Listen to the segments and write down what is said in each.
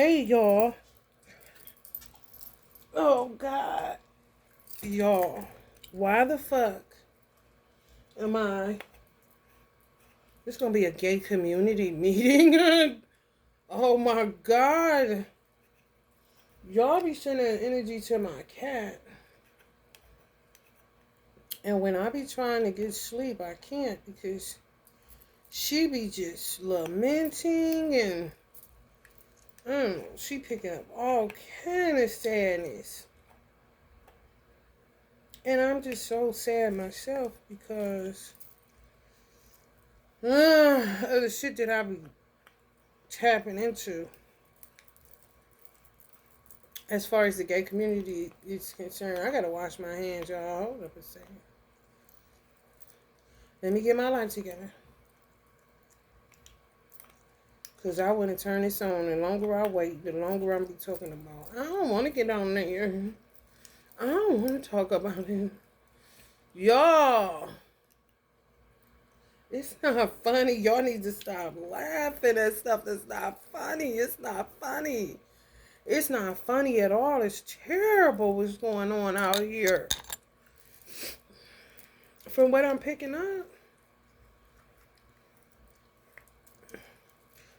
Hey, y'all. Oh, God. Y'all. Why the fuck am I? It's going to be a gay community meeting. Oh, my God. Y'all be sending energy to my cat. And when I be trying to get sleep, I can't because she be just lamenting and I don't know, she picking up all kind of sadness. And I'm just so sad myself because of the shit that I be tapping into as far as the gay community is concerned. I gotta wash my hands, y'all. Hold up a second. Let me get my life together. Because I want to turn this on. The longer I wait, the longer I'm be talking about. I don't want to get on there. I don't want to talk about it. Y'all. It's not funny. Y'all need to stop laughing at stuff that's not funny. It's not funny. It's not funny at all. It's terrible what's going on out here. From what I'm picking up,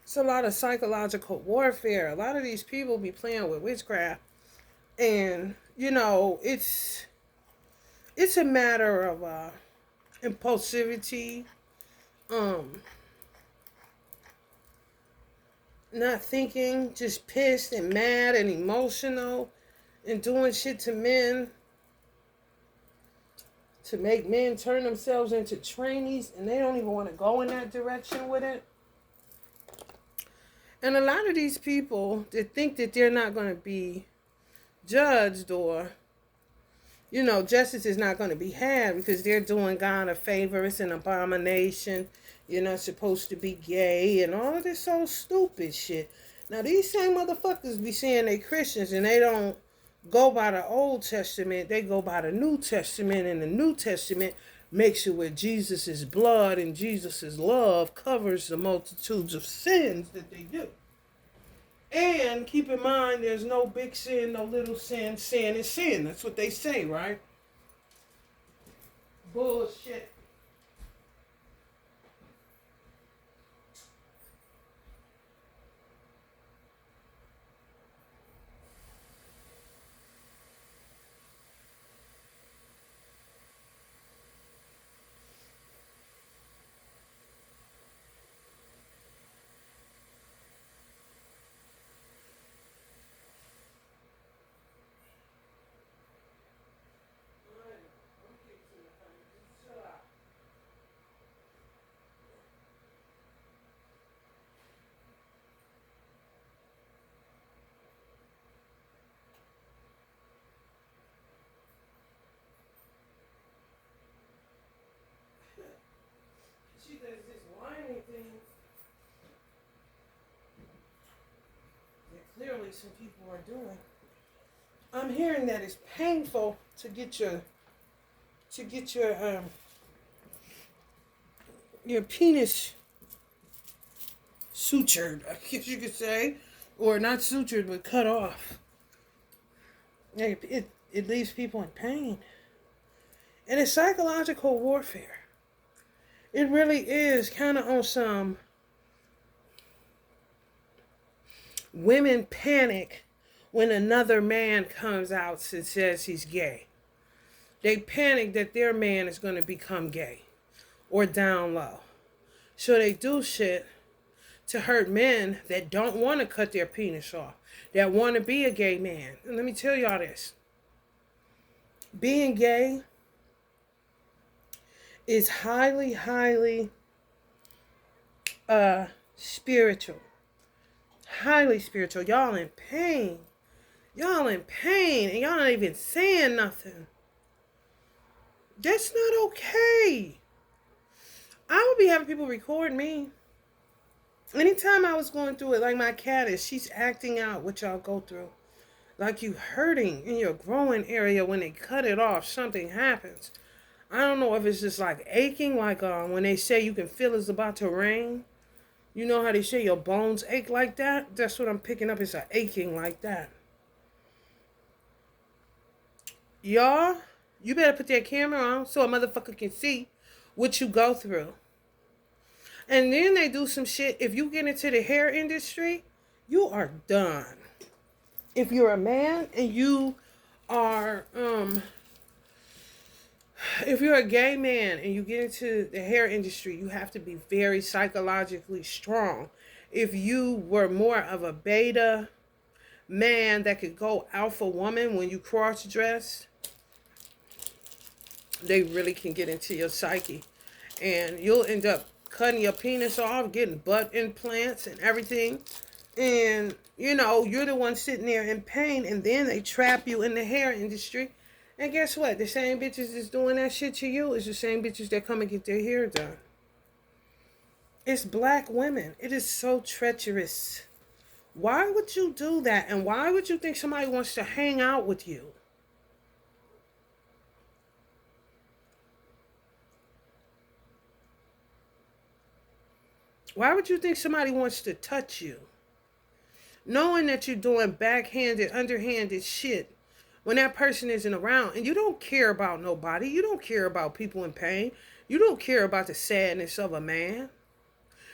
it's a lot of psychological warfare. A lot of these people be playing with witchcraft. And, it's a matter of impulsivity, not thinking, just pissed and mad and emotional and doing shit to men to make men turn themselves into trainees, and they don't even want to go in that direction with it. And a lot of these people that think that they're not going to be judged or, justice is not going to be had because they're doing God a favor. It's an abomination. You're not supposed to be gay and all of this so stupid shit. Now, these same motherfuckers be saying they Christians and they don't go by the Old Testament. They go by the New Testament, and the New Testament makes it where Jesus' blood and Jesus' love covers the multitudes of sins that they do. And keep in mind, there's no big sin, no little sin. Sin is sin. That's what they say, right? Bullshit. She does this whining thing that clearly some people are doing. I'm hearing that it's painful to get your penis sutured, I guess you could say, or not sutured but cut off. It leaves people in pain, and it's psychological warfare. It really is kind of on some women panic when another man comes out and says he's gay. They panic that their man is going to become gay or down low. So they do shit to hurt men that don't want to cut their penis off, that want to be a gay man. And let me tell y'all this. Being gay is highly, highly spiritual. Highly spiritual. Y'all in pain. Y'all in pain and y'all not even saying nothing. That's not okay. I would be having people record me. Anytime I was going through it, like my cat is, she's acting out what y'all go through. Like you hurting in your growing area when they cut it off, something happens. I don't know if it's just like aching, like when they say you can feel it's about to rain. You know how they say your bones ache like that? That's what I'm picking up. It's a aching like that. Y'all, you better put that camera on so a motherfucker can see what you go through. And then they do some shit. If you get into the hair industry, you are done. If you're a man and you are, if you're a gay man and you get into the hair industry, you have to be very psychologically strong. If you were more of a beta man that could go alpha woman when you cross dress, they really can get into your psyche. And you'll end up cutting your penis off, getting butt implants and everything. And, you know, you're the one sitting there in pain, and then they trap you in the hair industry. And guess what? The same bitches that's doing that shit to you is the same bitches that come and get their hair done. It's black women. It is so treacherous. Why would you do that? And why would you think somebody wants to hang out with you? Why would you think somebody wants to touch you? Knowing that you're doing backhanded, underhanded shit when that person isn't around, and you don't care about nobody. You don't care about people in pain. You don't care about the sadness of a man.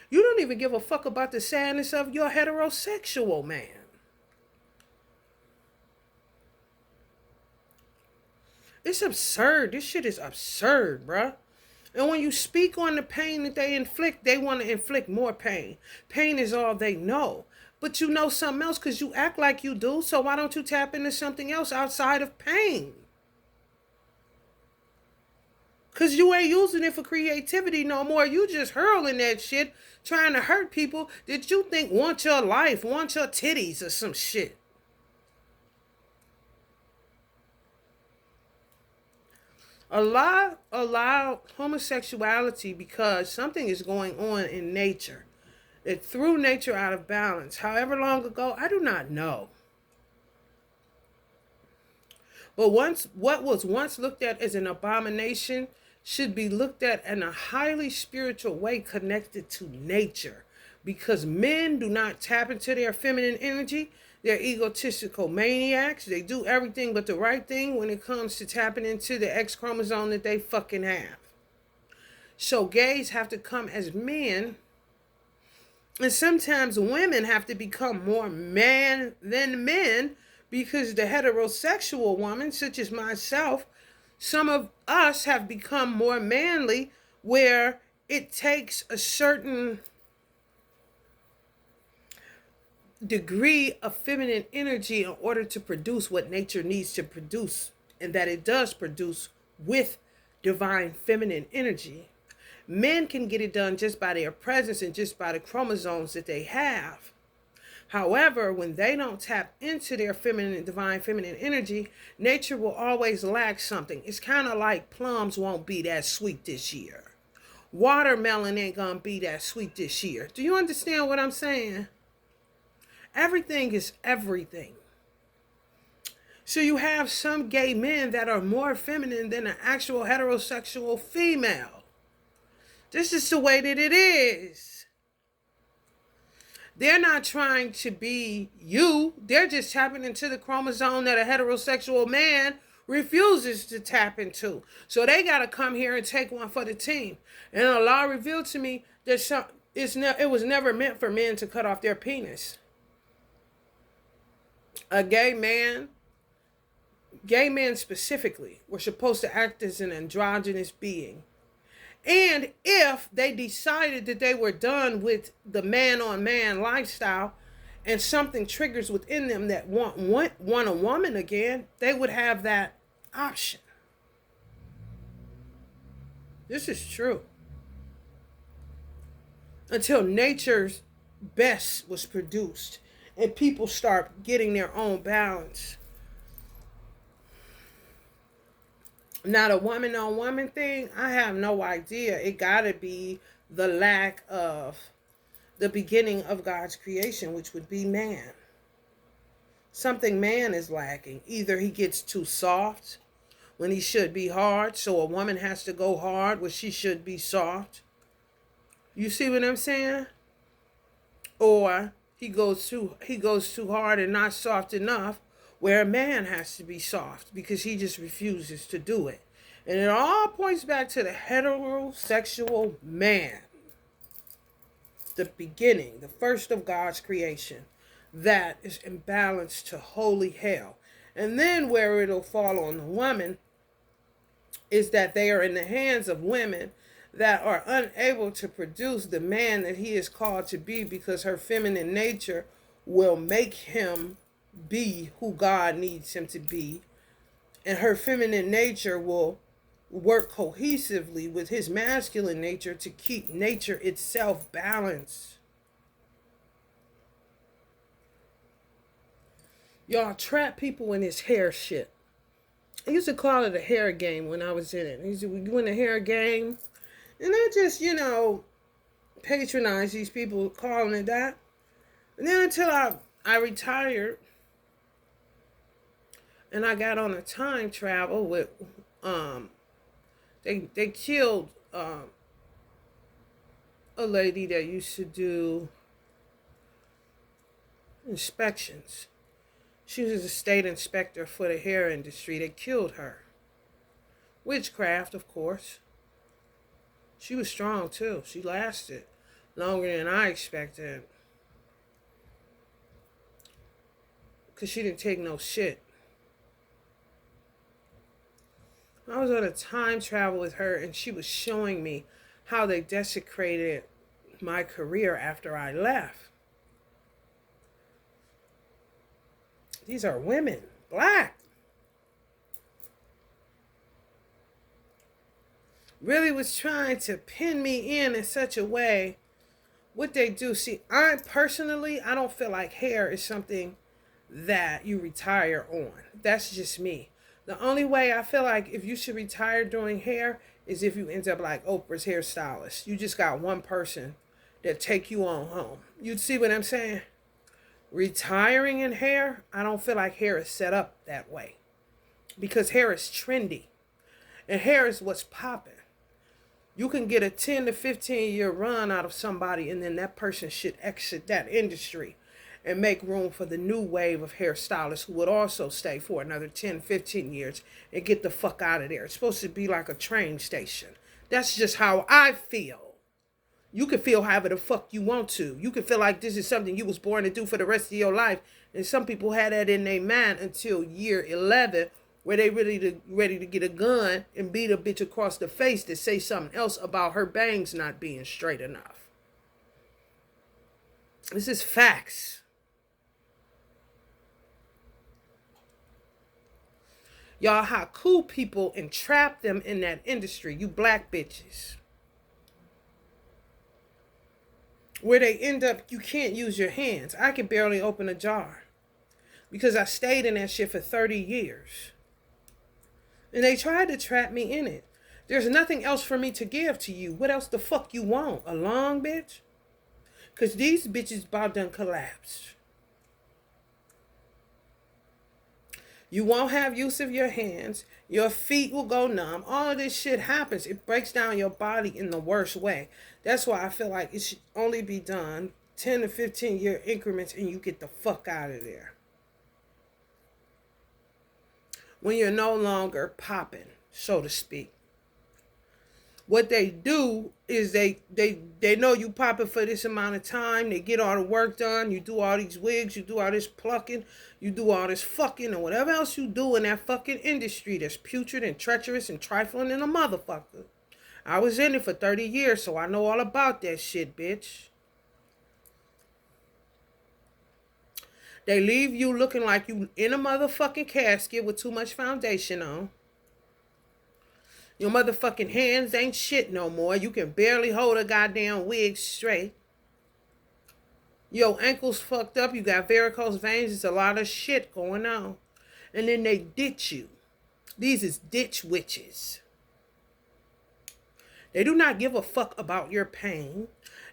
You don't even give a fuck about the sadness of your heterosexual man. It's absurd. This shit is absurd, bruh. And when you speak on the pain that they inflict, they want to inflict more pain. Pain is all they know. But you know something else because you act like you do. So why don't you tap into something else outside of pain? Because you ain't using it for creativity no more. You just hurling that shit, trying to hurt people that you think want your life, want your titties or some shit. Allow homosexuality because something is going on in nature. It threw nature out of balance. However long ago, I do not know. But what was once looked at as an abomination should be looked at in a highly spiritual way connected to nature. Because men do not tap into their feminine energy. They're egotistical maniacs. They do everything but the right thing when it comes to tapping into the X chromosome that they fucking have. So gays have to come as men. And sometimes women have to become more man than men because the heterosexual woman, such as myself, some of us have become more manly where it takes a certain degree of feminine energy in order to produce what nature needs to produce, and that it does produce with divine feminine energy. Men can get it done just by their presence and just by the chromosomes that they have. However, when they don't tap into their feminine, divine feminine energy, nature will always lack something. It's kind of like plums won't be that sweet this year. Watermelon ain't gonna be that sweet this year. Do you understand what I'm saying? Everything is everything. So you have some gay men that are more feminine than an actual heterosexual female. This is the way that it is. They're not trying to be you. They're just tapping into the chromosome that a heterosexual man refuses to tap into. So they got to come here and take one for the team. And Allah revealed to me that it was never meant for men to cut off their penis. A gay men specifically, were supposed to act as an androgynous being. And if they decided that they were done with the man-on-man lifestyle and something triggers within them that want a woman again, they would have that option. This is true. Until nature's best was produced and people start getting their own balance. Now, the woman-on-woman thing, I have no idea. It gotta be the lack of the beginning of God's creation, which would be man. Something man is lacking. Either he gets too soft when he should be hard, so a woman has to go hard where she should be soft. You see what I'm saying? or he goes too hard and not soft enough, where a man has to be soft because he just refuses to do it. And it all points back to the heterosexual man, the beginning, the first of God's creation, that is imbalanced to holy hell. And then where it'll fall on the woman is that they are in the hands of women that are unable to produce the man that he is called to be, because her feminine nature will make him be who God needs him to be. And her feminine nature will work cohesively with his masculine nature to keep nature itself balanced. Y'all trap people in this hair shit. I used to call it a hair game when I was in it. I used to win a hair game. And I just, patronize these people calling it that. And then until I retired and I got on a time travel with, they killed a lady that used to do inspections. She was a state inspector for the hair industry. They killed her. Witchcraft, of course. She was strong, too. She lasted longer than I expected. Because she didn't take no shit. I was on a time travel with her, and she was showing me how they desecrated my career after I left. These are women, black. Really was trying to pin me in such a way. What they do, see, I don't feel like hair is something that you retire on. That's just me. The only way I feel like if you should retire doing hair is if you end up like Oprah's hairstylist. You just got one person that take you on home. You see what I'm saying? Retiring in hair, I don't feel like hair is set up that way. Because hair is trendy. And hair is what's popping. You can get a 10 to 15 year run out of somebody, and then that person should exit that industry and make room for the new wave of hairstylists who would also stay for another 10, 15 years and get the fuck out of there. It's supposed to be like a train station. That's just how I feel. You can feel however the fuck you want to. You can feel like this is something you was born to do for the rest of your life. And some people had that in their mind until year 11, where they really ready to get a gun and beat a bitch across the face to say something else about her bangs not being straight enough. This is facts. Y'all haku people and trap them in that industry. You black bitches. Where they end up, you can't use your hands. I can barely open a jar. Because I stayed in that shit for 30 years. And they tried to trap me in it. There's nothing else for me to give to you. What else the fuck you want? A long bitch? Because these bitches about done collapsed. You won't have use of your hands. Your feet will go numb. All of this shit happens. It breaks down your body in the worst way. That's why I feel like it should only be done 10 to 15 year increments and you get the fuck out of there. When you're no longer popping, so to speak. What they do is they know you popping for this amount of time. They get all the work done. You do all these wigs. You do all this plucking. You do all this fucking and whatever else you do in that fucking industry that's putrid and treacherous and trifling in a motherfucker. I was in it for 30 years, so I know all about that shit, bitch. They leave you looking like you in a motherfucking casket with too much foundation on. Your motherfucking hands ain't shit no more. You can barely hold a goddamn wig straight. Your ankles fucked up. You got varicose veins. There's a lot of shit going on. And then they ditch you. These is ditch witches. They do not give a fuck about your pain.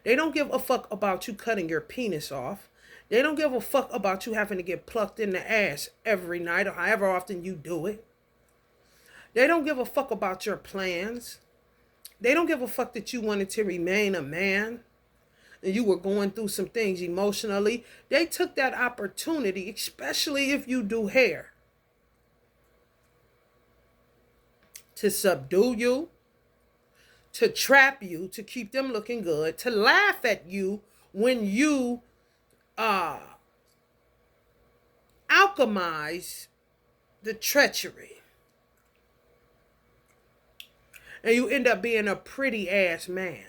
They don't give a fuck about you cutting your penis off. They don't give a fuck about you having to get plucked in the ass every night or however often you do it. They don't give a fuck about your plans. They don't give a fuck that you wanted to remain a man. and you were going through some things emotionally, they took that opportunity, especially if you do hair, to subdue you, to trap you, to keep them looking good, to laugh at you when you alchemize the treachery. And you end up being a pretty ass man.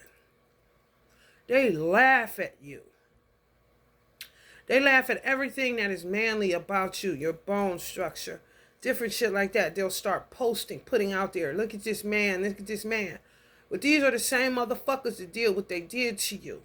They laugh at you. They laugh at everything that is manly about you, your bone structure, different shit like that. They'll start posting, putting out there, look at this man, look at this man. But these are the same motherfuckers that did what they did to you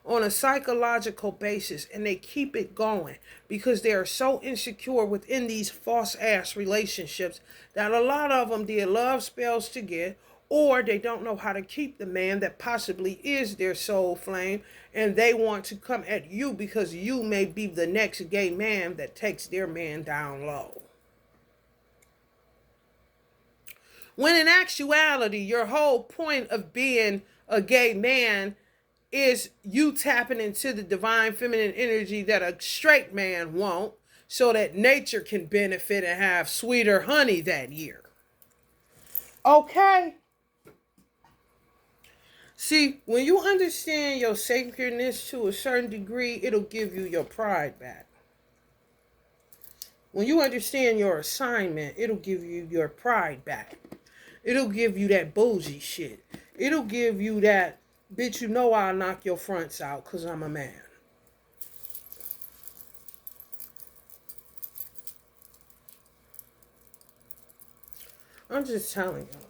on a psychological basis, and they keep it going because they are so insecure within these false ass relationships that a lot of them did love spells to get, or they don't know how to keep the man that possibly is their soul flame, and they want to come at you because you may be the next gay man that takes their man down low. When in actuality, your whole point of being a gay man is you tapping into the divine feminine energy that a straight man won't, so that nature can benefit and have sweeter honey that year. Okay? See, when you understand your sacredness to a certain degree, it'll give you your pride back. When you understand your assignment, it'll give you your pride back. It'll give you that bougie shit. It'll give you that, bitch, you know I'll knock your fronts out because I'm a man. I'm just telling y'all.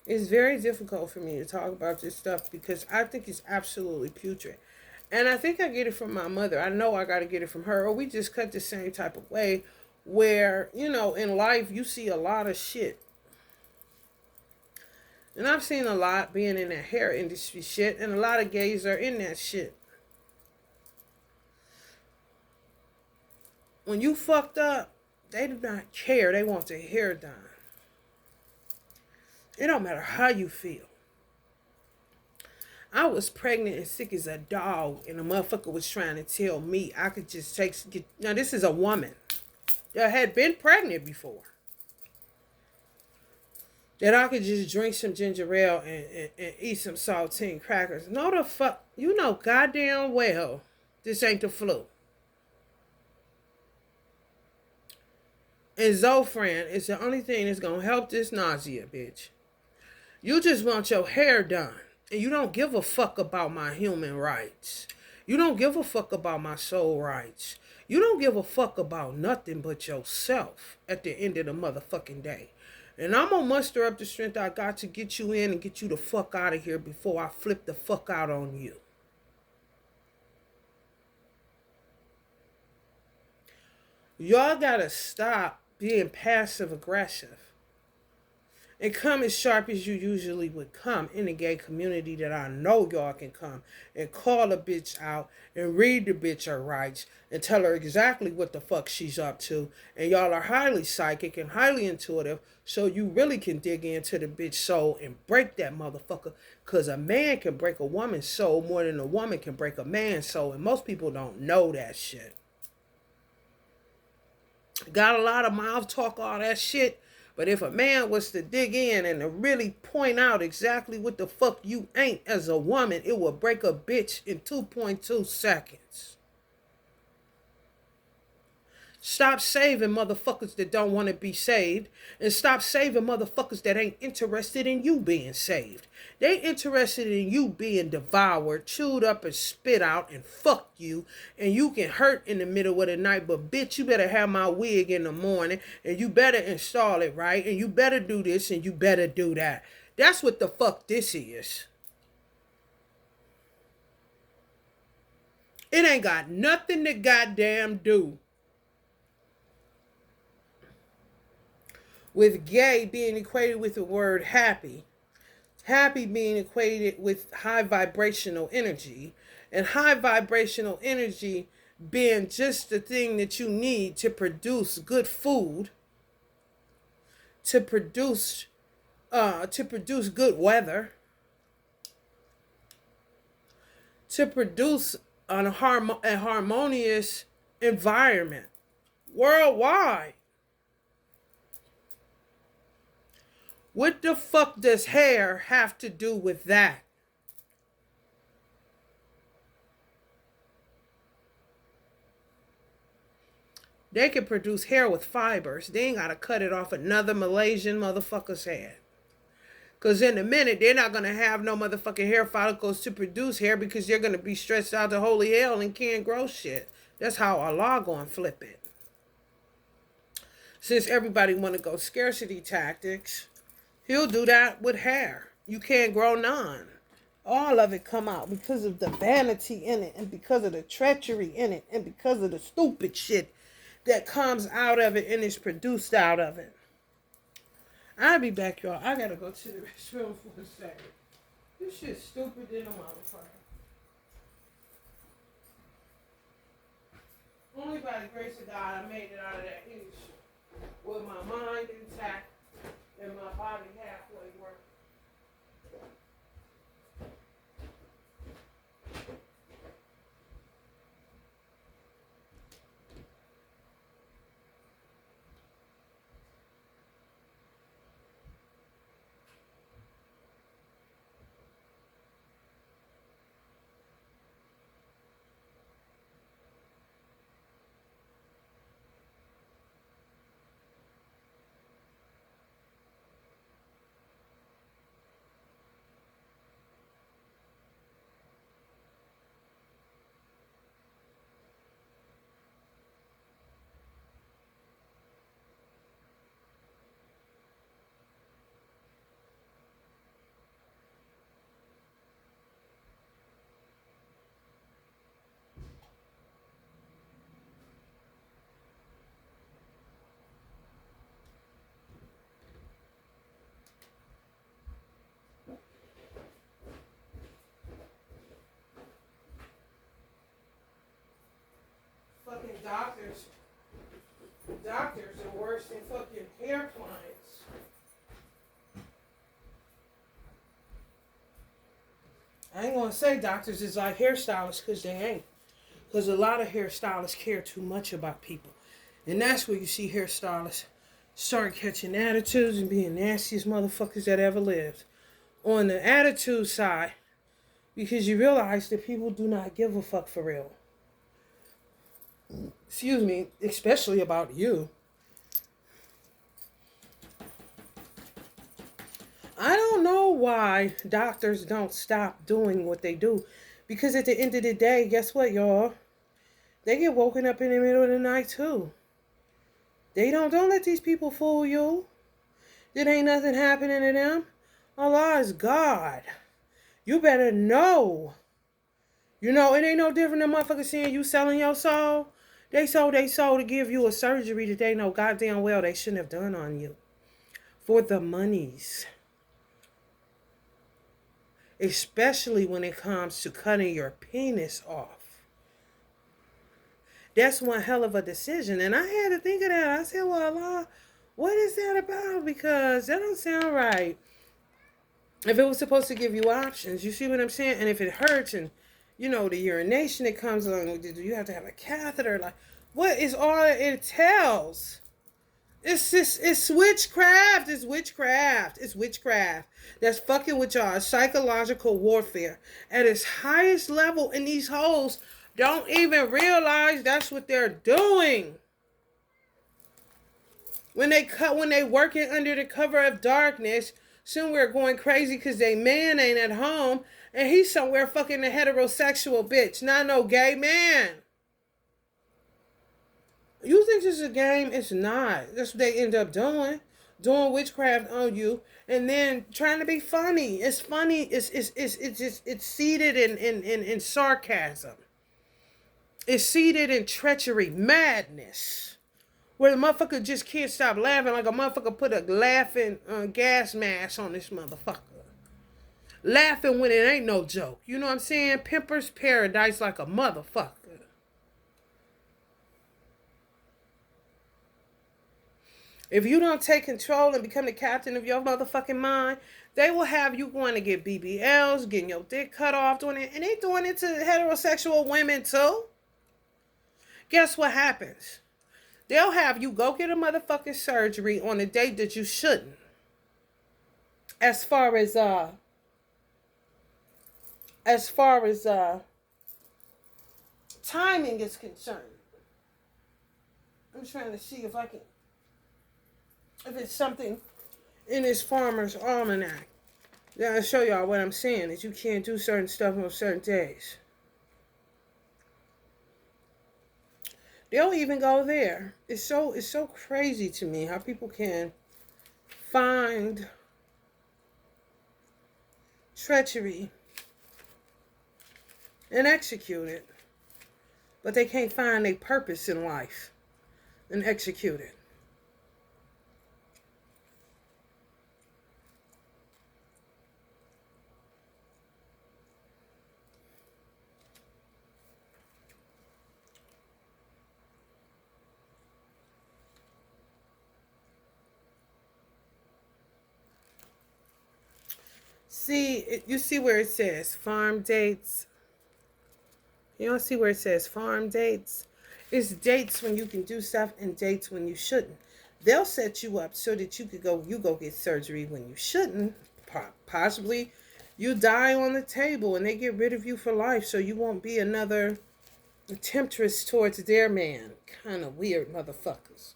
It's very difficult for me to talk about this stuff because I think it's absolutely putrid. And I think I get it from my mother. I know I got to get it from her. Or we just cut the same type of way where, you know, in life you see a lot of shit. And I've seen a lot being in that hair industry shit, and a lot of gays are in that shit. When you fucked up, they do not care. They want their hair done. It don't matter how you feel. I was pregnant and sick as a dog, and a motherfucker was trying to tell me I could just now this is a woman that had been pregnant before. That I could just drink some ginger ale and eat some saltine crackers. No the fuck, you know goddamn well this ain't the flu. And Zofran is the only thing that's gonna help this nausea, bitch. You just want your hair done. And you don't give a fuck about my human rights. You don't give a fuck about my soul rights. You don't give a fuck about nothing but yourself at the end of the motherfucking day. And I'm going to muster up the strength I got to get you in and get you the fuck out of here before I flip the fuck out on you. Y'all got to stop being passive aggressive. And come as sharp as you usually would come in the gay community that I know y'all can come and call a bitch out and read the bitch her rights and tell her exactly what the fuck she's up to. And y'all are highly psychic and highly intuitive, so you really can dig into the bitch soul and break that motherfucker. Because a man can break a woman's soul more than a woman can break a man's soul. And most people don't know that shit. Got a lot of mouth talk, all that shit. But if a man was to dig in and to really point out exactly what the fuck you ain't as a woman, it will break a bitch in 2.2 seconds. Stop saving motherfuckers that don't want to be saved. And stop saving motherfuckers that ain't interested in you being saved. They interested in you being devoured, chewed up and spit out and fuck you. And you can hurt in the middle of the night. But bitch, you better have my wig in the morning. And you better install it right. And you better do this and you better do that. That's what the fuck this is. It ain't got nothing to goddamn do with gay being equated with the word happy. Happy being equated with high vibrational energy. And high vibrational energy being just the thing that you need to produce good food. To produce good weather. to produce a harmonious environment worldwide. What the fuck does hair have to do with that? They can produce hair with fibers. They ain't gotta cut it off another Malaysian motherfucker's head. Because in a minute, they're not going to have no motherfucking hair follicles to produce hair because they're going to be stretched out to holy hell and can't grow shit. That's how Allah going to flip it. Since everybody want to go scarcity tactics, he'll do that with hair. You can't grow none. All of it come out because of the vanity in it and because of the treachery in it and because of the stupid shit that comes out of it and is produced out of it. I'll be back, y'all. I gotta go to the restroom for a second. This shit's stupid than a motherfucker. Only by the grace of God I made it out of that issue with my mind intact and my body halfway working. Fucking doctors are worse than fucking hair clients. I ain't gonna say doctors is like hairstylists because they ain't. Because a lot of hairstylists care too much about people. And that's where you see hairstylists start catching attitudes and being nastiest motherfuckers that ever lived. On the attitude side, because you realize that people do not give a fuck for real. Excuse me, especially about you. I don't know why doctors don't stop doing what they do. Because at the end of the day, guess what, y'all? They get woken up in the middle of the night, too. Don't let these people fool you. There ain't nothing happening to them. Allah is God. You better know. You know, it ain't no different than motherfuckers seeing you selling your soul. They sold their soul to give you a surgery that they know goddamn well they shouldn't have done on you. For the monies. Especially when it comes to cutting your penis off. That's one hell of a decision. And I had to think of that. I said, well, Allah, what is that about? Because that don't sound right. If it was supposed to give you options, you see what I'm saying? And if it hurts and you know, the urination that comes along with it, you have to have a catheter. Like, what is all it entails? It's witchcraft. It's witchcraft. It's witchcraft. That's fucking with y'all. Psychological warfare at its highest level, and these hoes don't even realize that's what they're doing. When they working under the cover of darkness, somewhere going crazy because they man ain't at home. And he's somewhere fucking a heterosexual bitch, not no gay man. You think this is a game? It's not. That's what they end up doing. Doing witchcraft on you. And then trying to be funny. It's funny. It's seated in sarcasm. It's seated in treachery, madness. Where the motherfucker just can't stop laughing like a motherfucker put a laughing gas mask on this motherfucker. Laughing when it ain't no joke. You know what I'm saying? Pimper's paradise like a motherfucker. If you don't take control and become the captain of your motherfucking mind, they will have you going to get BBLs, getting your dick cut off, doing it. And they doing it to heterosexual women too. Guess what happens? They'll have you go get a motherfucking surgery on a date that you shouldn't. As far as timing is concerned. I'm trying to see if it's something in this Farmer's Almanac. Then I'll show y'all what I'm saying, is you can't do certain stuff on certain days. They'll even go there. It's so crazy to me how people can find treachery and execute it, but they can't find a purpose in life and execute it. See, you see where it says farm dates? You don't see where it says farm dates? It's dates when you can do stuff and dates when you shouldn't. They'll set you up so that you go get surgery when you shouldn't. Possibly you die on the table and they get rid of you for life so you won't be another temptress towards their man. Kind of weird motherfuckers.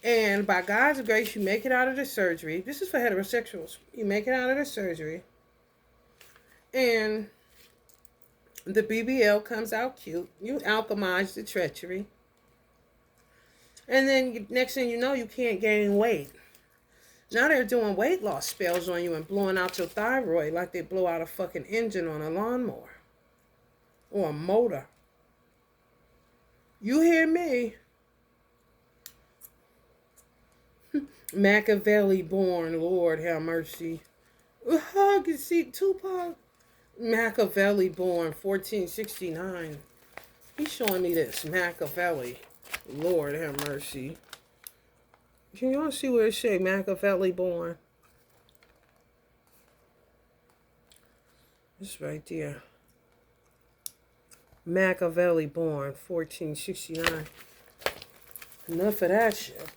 And by God's grace, you make it out of the surgery. This is for heterosexuals. You make it out of the surgery. And the BBL comes out cute. You alchemize the treachery. And then next thing you know, you can't gain weight. Now they're doing weight loss spells on you and blowing out your thyroid like they blow out a fucking engine on a lawnmower. Or a motor. You hear me? Machiavelli born, Lord have mercy. You can see Tupac. Machiavelli born 1469. He's showing me this. Machiavelli. Lord have mercy. Can y'all see where it say Machiavelli born? It's right there. Machiavelli born 1469. Enough of that shit.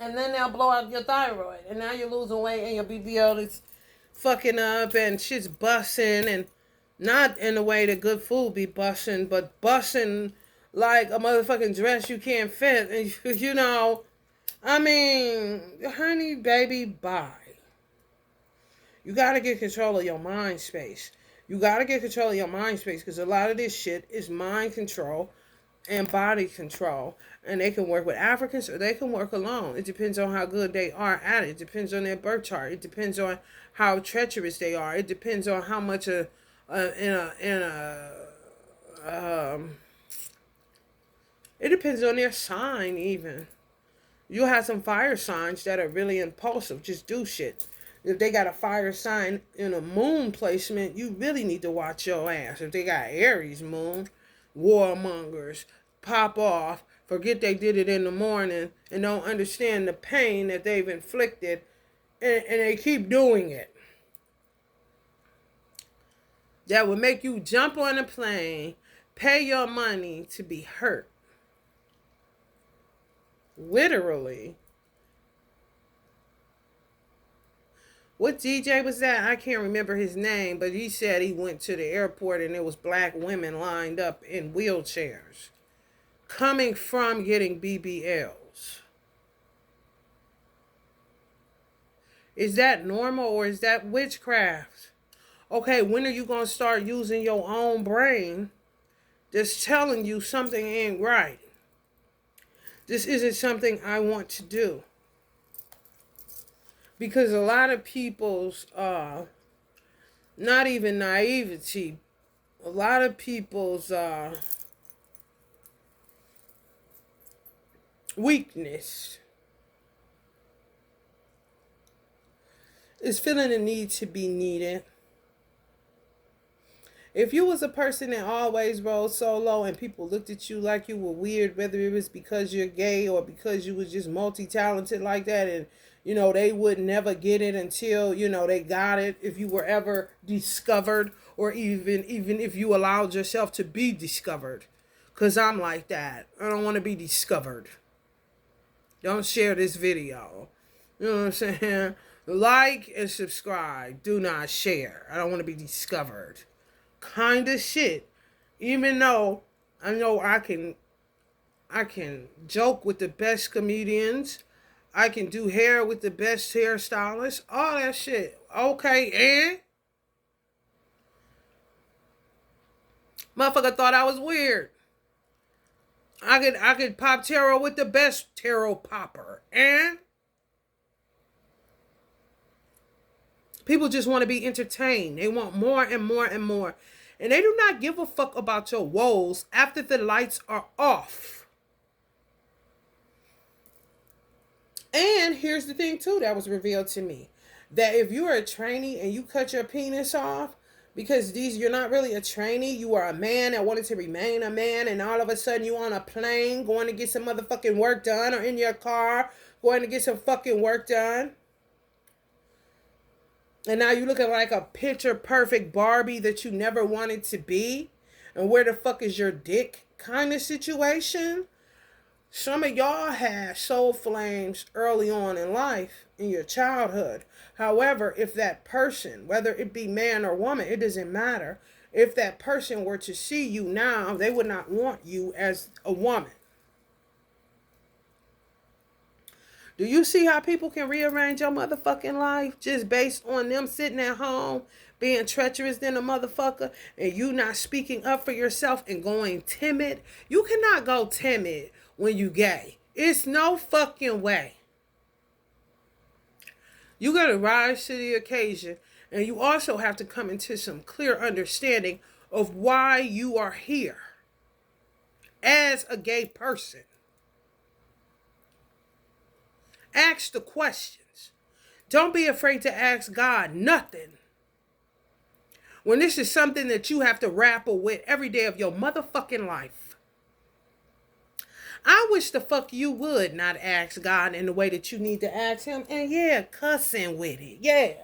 And then they'll blow out your thyroid. And now you're losing weight and your BBL is fucking up and shit's busting. And not in the way that good food be busting, but busting like a motherfucking dress you can't fit. And you know, I mean, honey, baby, bye. You got to get control of your mind space. You got to get control of your mind space because a lot of this shit is mind control and body control. And they can work with Africans or they can work alone. It depends on how good they are at it. It depends on their birth chart. It depends on how treacherous they are. It depends on how much it depends on their sign even. You'll have some fire signs that are really impulsive. Just do shit. If they got a fire sign in a moon placement, you really need to watch your ass. If they got Aries moon, warmongers, pop off, forget they did it in the morning, and don't understand the pain that they've inflicted, and they keep doing it. That would make you jump on a plane, pay your money to be hurt. Literally. What DJ was that? I can't remember his name, but he said he went to the airport and there was black women lined up in wheelchairs coming from getting BBLs. Is that normal or is that witchcraft? Okay, when are you going to start using your own brain that's telling you something ain't right? This isn't something I want to do. Because a lot of people's, not even naivety, a lot of people's weakness is feeling the need to be needed. If you was a person that always rode solo and people looked at you like you were weird, whether it was because you're gay or because you was just multi-talented like that, and they would never get it until they got it, if you were ever discovered, or even if you allowed yourself to be discovered. Because I'm like that. I don't want to be discovered. Don't share this video. You know what I'm saying? Like and subscribe. Do not share. I don't want to be discovered. Kind of shit. Even though I know I can joke with the best comedians. I can do hair with the best hairstylists. All that shit. Okay, and motherfucker thought I was weird. I could pop tarot with the best tarot popper. And people just want to be entertained. They want more and more and more. And they do not give a fuck about your woes after the lights are off. And here's the thing too that was revealed to me. That if you are a trainee and you cut your penis off, because you're not really a trainee, you are a man that wanted to remain a man, and all of a sudden you on a plane going to get some motherfucking work done, or in your car going to get some fucking work done. And now you looking like a picture perfect Barbie that you never wanted to be. And where the fuck is your dick kind of situation? Some of y'all had soul flames early on in life, in your childhood. However, if that person, whether it be man or woman, it doesn't matter. If that person were to see you now, they would not want you as a woman. Do you see how people can rearrange your motherfucking life just based on them sitting at home being treacherous than a motherfucker, and you not speaking up for yourself and going timid? You cannot go timid when you gay. It's no fucking way. You gotta rise to the occasion, and you also have to come into some clear understanding of why you are here as a gay person. Ask the questions. Don't be afraid to ask God nothing. When this is something that you have to grapple with every day of your motherfucking life. I wish the fuck you would not ask God in the way that you need to ask him. And yeah, cussing with it. Yeah.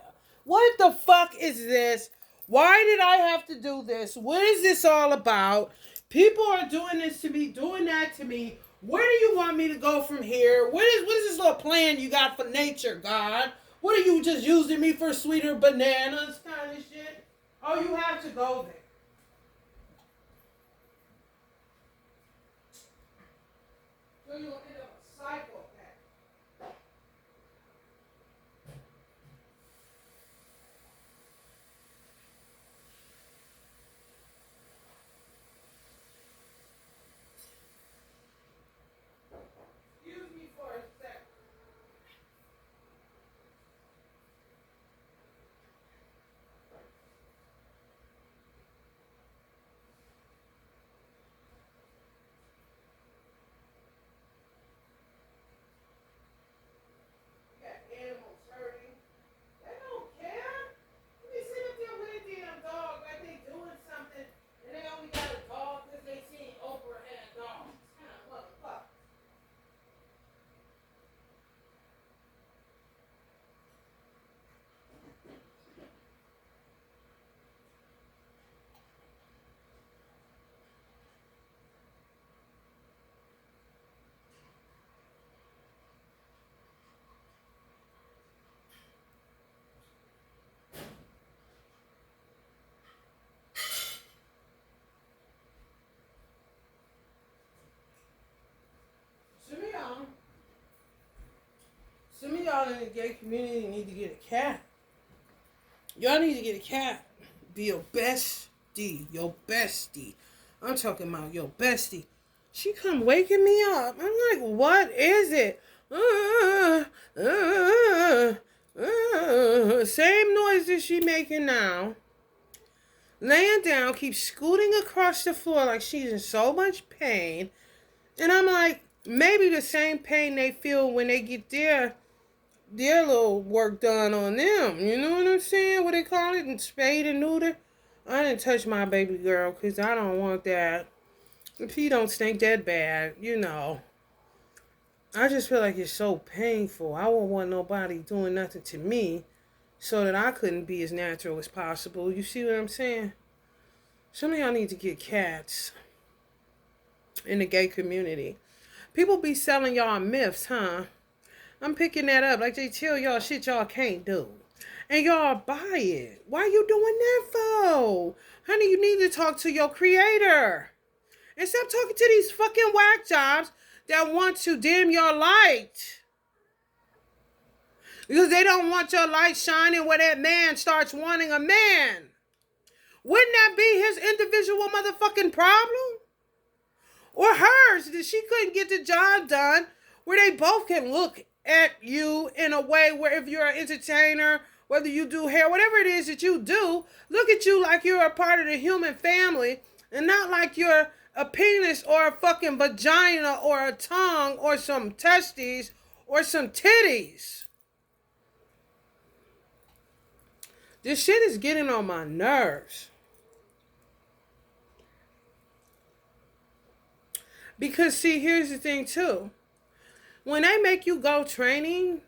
What the fuck is this? Why did I have to do this? What is this all about? People are doing this to me, doing that to me. Where do you want me to go from here? What is this little plan you got for nature, God? What are you just using me for sweeter bananas kind of shit? Oh, you have to go there. So you'll end up a psychopath. Excuse me for a second. Animals hurting. They don't care. They sit up there with a damn dog like they doing something, and they only got a dog because they seen Oprah had a dog. Kind of motherfucker. Some of y'all in the gay community need to get a cat. Y'all need to get a cat. Be your bestie. Your bestie. I'm talking about your bestie. She come waking me up. I'm like, what is it? Same noise that she making now. Laying down, keeps scooting across the floor like she's in so much pain. And I'm like, maybe the same pain they feel when they get their little work done on them. You know what I'm saying? What they call it? Spayed and neuter. I didn't touch my baby girl because I don't want that. If he don't stink that bad, you know. I just feel like it's so painful. I won't want nobody doing nothing to me so that I couldn't be as natural as possible. You see what I'm saying? Some of y'all need to get cats in the gay community. People be selling y'all myths, huh? I'm picking that up. Like they tell y'all shit y'all can't do. And y'all buy it. Why you doing that for? Honey, you need to talk to your creator. And stop talking to these fucking whack jobs that want to dim your light. Because they don't want your light shining where that man starts wanting a man. Wouldn't that be his individual motherfucking problem? Or hers, that she couldn't get the job done where they both can look at you in a way where if you're an entertainer, whether you do hair, whatever it is that you do, look at you like you're a part of the human family and not like you're a penis or a fucking vagina or a tongue or some testes or some titties. This shit is getting on my nerves. Because, see, here's the thing, too. When they make you go training,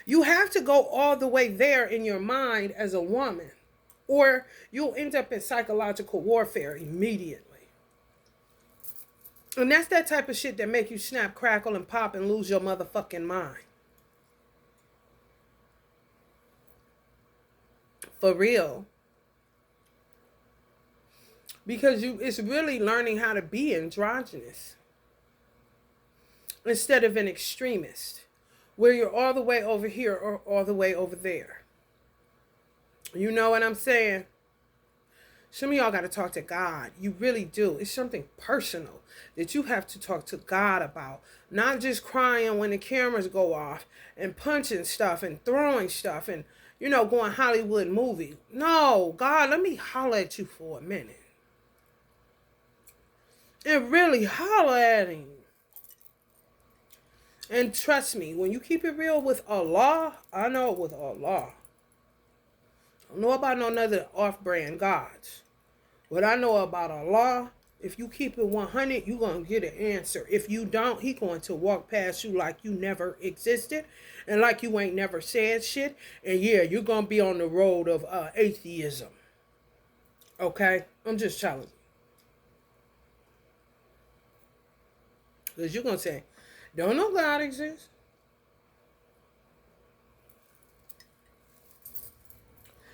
you have to go all the way there in your mind as a woman. Or you'll end up in psychological warfare immediately. And that's that type of shit that make you snap, crackle, and pop and lose your motherfucking mind. For real. Because it's really learning how to be androgynous instead of an extremist, where you're all the way over here or all the way over there. You know what I'm saying? Some of y'all got to talk to God. You really do. It's something personal that you have to talk to God about. Not just crying when the cameras go off and punching stuff and throwing stuff and, you know, going Hollywood movie. No, God, let me holler at you for a minute. And really holler at him. And trust me, when you keep it real with Allah, I know it with Allah. I don't know about no other off-brand gods. What I know about Allah, if you keep it 100, you're going to get an answer. If you don't, He going to walk past you like you never existed and like you ain't never said shit. And yeah, you're going to be on the road of atheism. Okay? I'm just telling you. Because you're going to say, don't know God exists.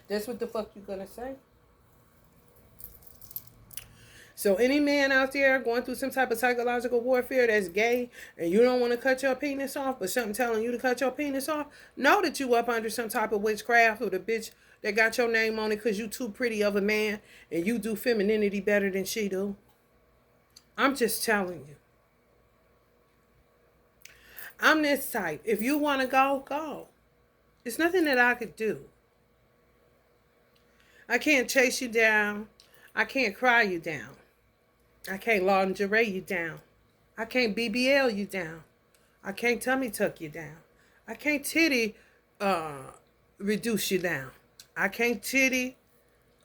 That's what the fuck you're going to say. So any man out there going through some type of psychological warfare that's gay and you don't want to cut your penis off, but something telling you to cut your penis off, know that you up under some type of witchcraft or the bitch that got your name on it because you too pretty of a man and you do femininity better than she do. I'm just telling you. I'm this type. If you want to go, go. It's nothing that I could do. I can't chase you down. I can't cry you down. I can't lingerie you down. I can't BBL you down. I can't tummy tuck you down. I can't titty reduce you down. I can't titty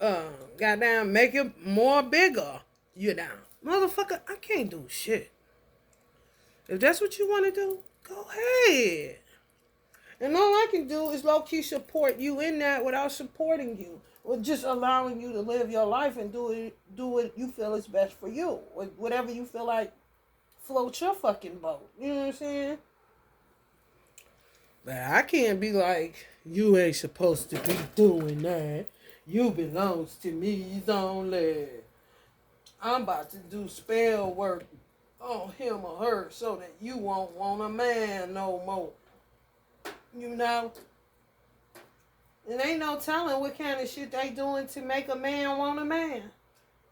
goddamn make it more bigger you down. Motherfucker, I can't do shit. If that's what you want to do, go ahead. And all I can do is low-key support you in that without supporting you. Or just allowing you to live your life and do what you feel is best for you. Or whatever you feel like floats your fucking boat. You know what I'm saying? But I can't be like, you ain't supposed to be doing that. You belongs to me only. I'm about to do spell work on him or her so that you won't want a man no more. You know? And ain't no telling what kind of shit they doing to make a man want a man.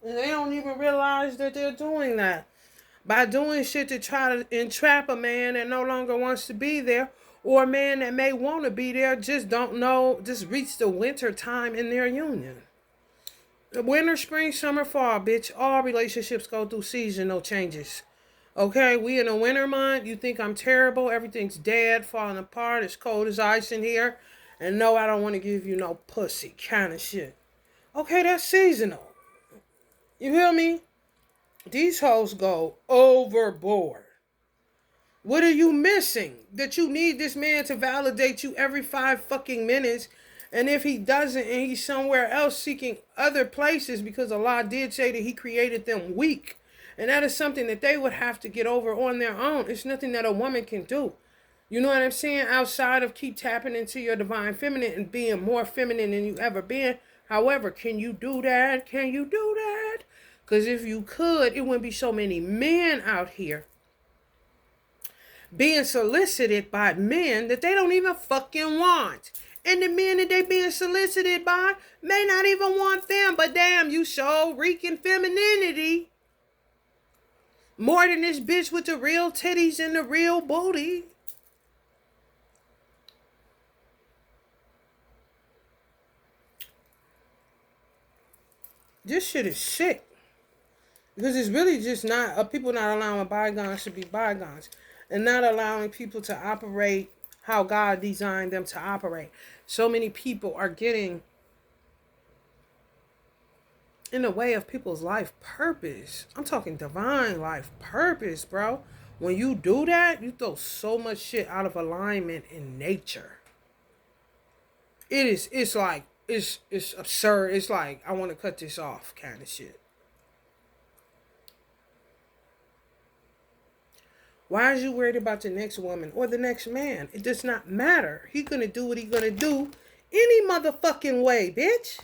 And they don't even realize that they're doing that. By doing shit to try to entrap a man that no longer wants to be there, or a man that may want to be there, just don't know, just reach the winter time in their union. Winter, spring, summer, fall, bitch. All relationships go through seasonal changes. Okay, we in a winter month. You think I'm terrible. Everything's dead, falling apart. It's cold as ice in here. And no, I don't want to give you no pussy kind of shit. Okay, that's seasonal. You feel me? These hoes go overboard. What are you missing? That you need this man to validate you every 5 fucking minutes. And if he doesn't and he's somewhere else seeking other places, because Allah did say that he created them weak. And that is something that they would have to get over on their own. It's nothing that a woman can do. You know what I'm saying? Outside of keep tapping into your divine feminine and being more feminine than you ever been. However, can you do that? Can you do that? Because if you could, it wouldn't be so many men out here being solicited by men that they don't even fucking want. And the men that they being solicited by may not even want them. But damn, you show reeking femininity more than this bitch with the real titties and the real booty. This shit is sick. Because it's really just not, people not allowing bygones to be bygones. And not allowing people to operate how God designed them to operate. So many people are getting in the way of people's life purpose. I'm talking divine life purpose, bro. When you do that, you throw so much shit out of alignment in nature. It's absurd. It's like, I want to cut this off kind of shit. Why is you worried about the next woman or the next man? It does not matter. He gonna do what he gonna do any motherfucking way, bitch.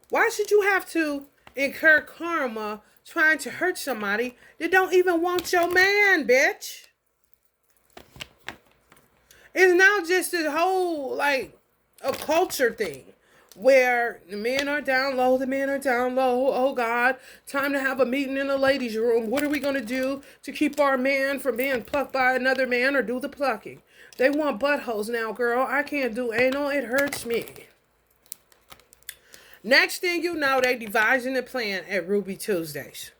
Why should you have to incur karma trying to hurt somebody that don't even want your man, bitch? It's now just this whole, like, a culture thing. Where the men are down low, the men are down low. Oh God, time to have a meeting in the ladies' room. What are we going to do to keep our man from being plucked by another man or do the plucking? They want buttholes now, girl. I can't do anal. It hurts me. Next thing you know, they devising a plan at Ruby Tuesdays.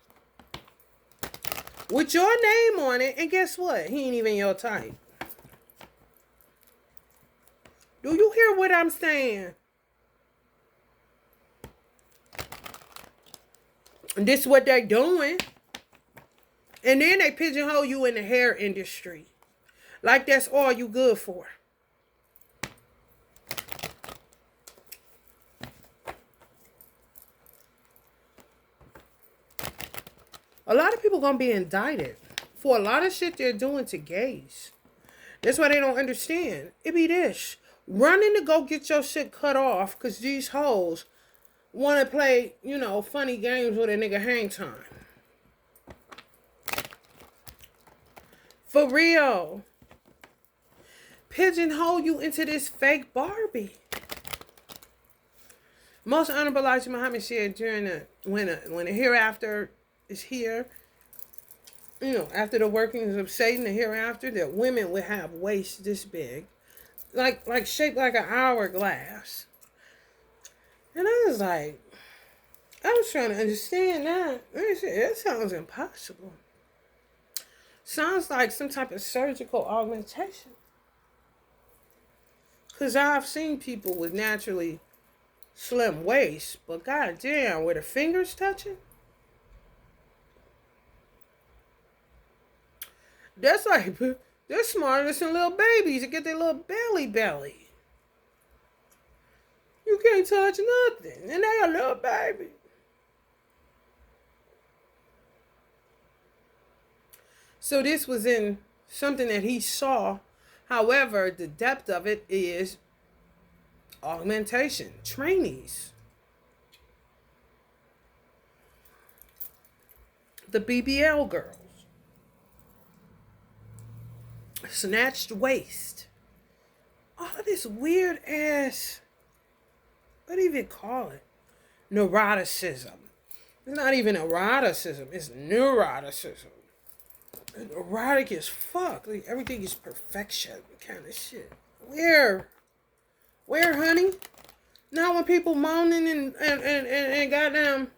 With your name on it, and guess what? He ain't even your type. Do you hear what I'm saying? And this is what they're doing. And then they pigeonhole you in the hair industry. Like that's all you good for. A lot of people gonna be indicted for a lot of shit they're doing to gays. That's why they don't understand. It be this. Running to go get your shit cut off because these hoes want to play, funny games with a nigga hang time. For real. Pigeonhole you into this fake Barbie. Most Honorable Elijah Muhammad said during when the hereafter is here, after the workings of Satan, the hereafter, that women would have waists this big. Like shaped like an hourglass. And I was like, I was trying to understand that. That sounds impossible. Sounds like some type of surgical augmentation. Because I've seen people with naturally slim waists, but goddamn, where the fingers touching? That's like, they're smarter than some little babies to get their little belly. You can't touch nothing. And they a little baby. So this was in something that he saw. However, the depth of it is augmentation. Trainees. The BBL girls. Snatched waist. All of this weird ass, what do you even call it? Neuroticism. It's not even eroticism. It's neuroticism. And erotic as fuck. Like everything is perfection kind of shit. Where, honey? Now when people moaning and goddamn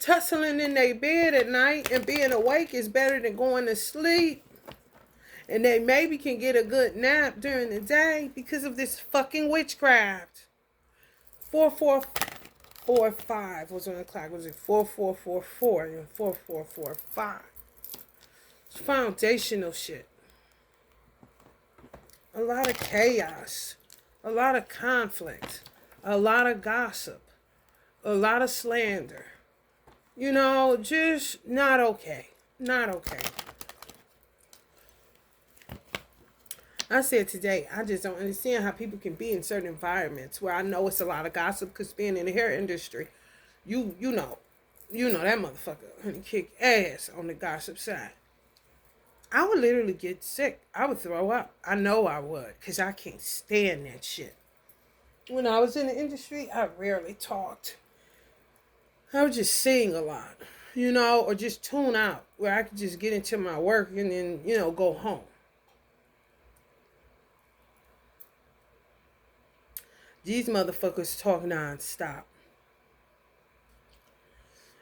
tussling in their bed at night and being awake is better than going to sleep. And they maybe can get a good nap during the day because of this fucking witchcraft. 4445 was on the clock. Was it 4444 and 4445? It's foundational shit. A lot of chaos. A lot of conflict. A lot of gossip. A lot of slander. You know, just not okay. Not okay. I said today, I just don't understand how people can be in certain environments where I know it's a lot of gossip, because being in the hair industry, you know that motherfucker, honey, kick ass on the gossip side. I would literally get sick. I would throw up. I know I would, because I can't stand that shit. When I was in the industry, I rarely talked. I would just sing a lot, you know, or just tune out where I could just get into my work and then, you know, go home. These motherfuckers talk non-stop.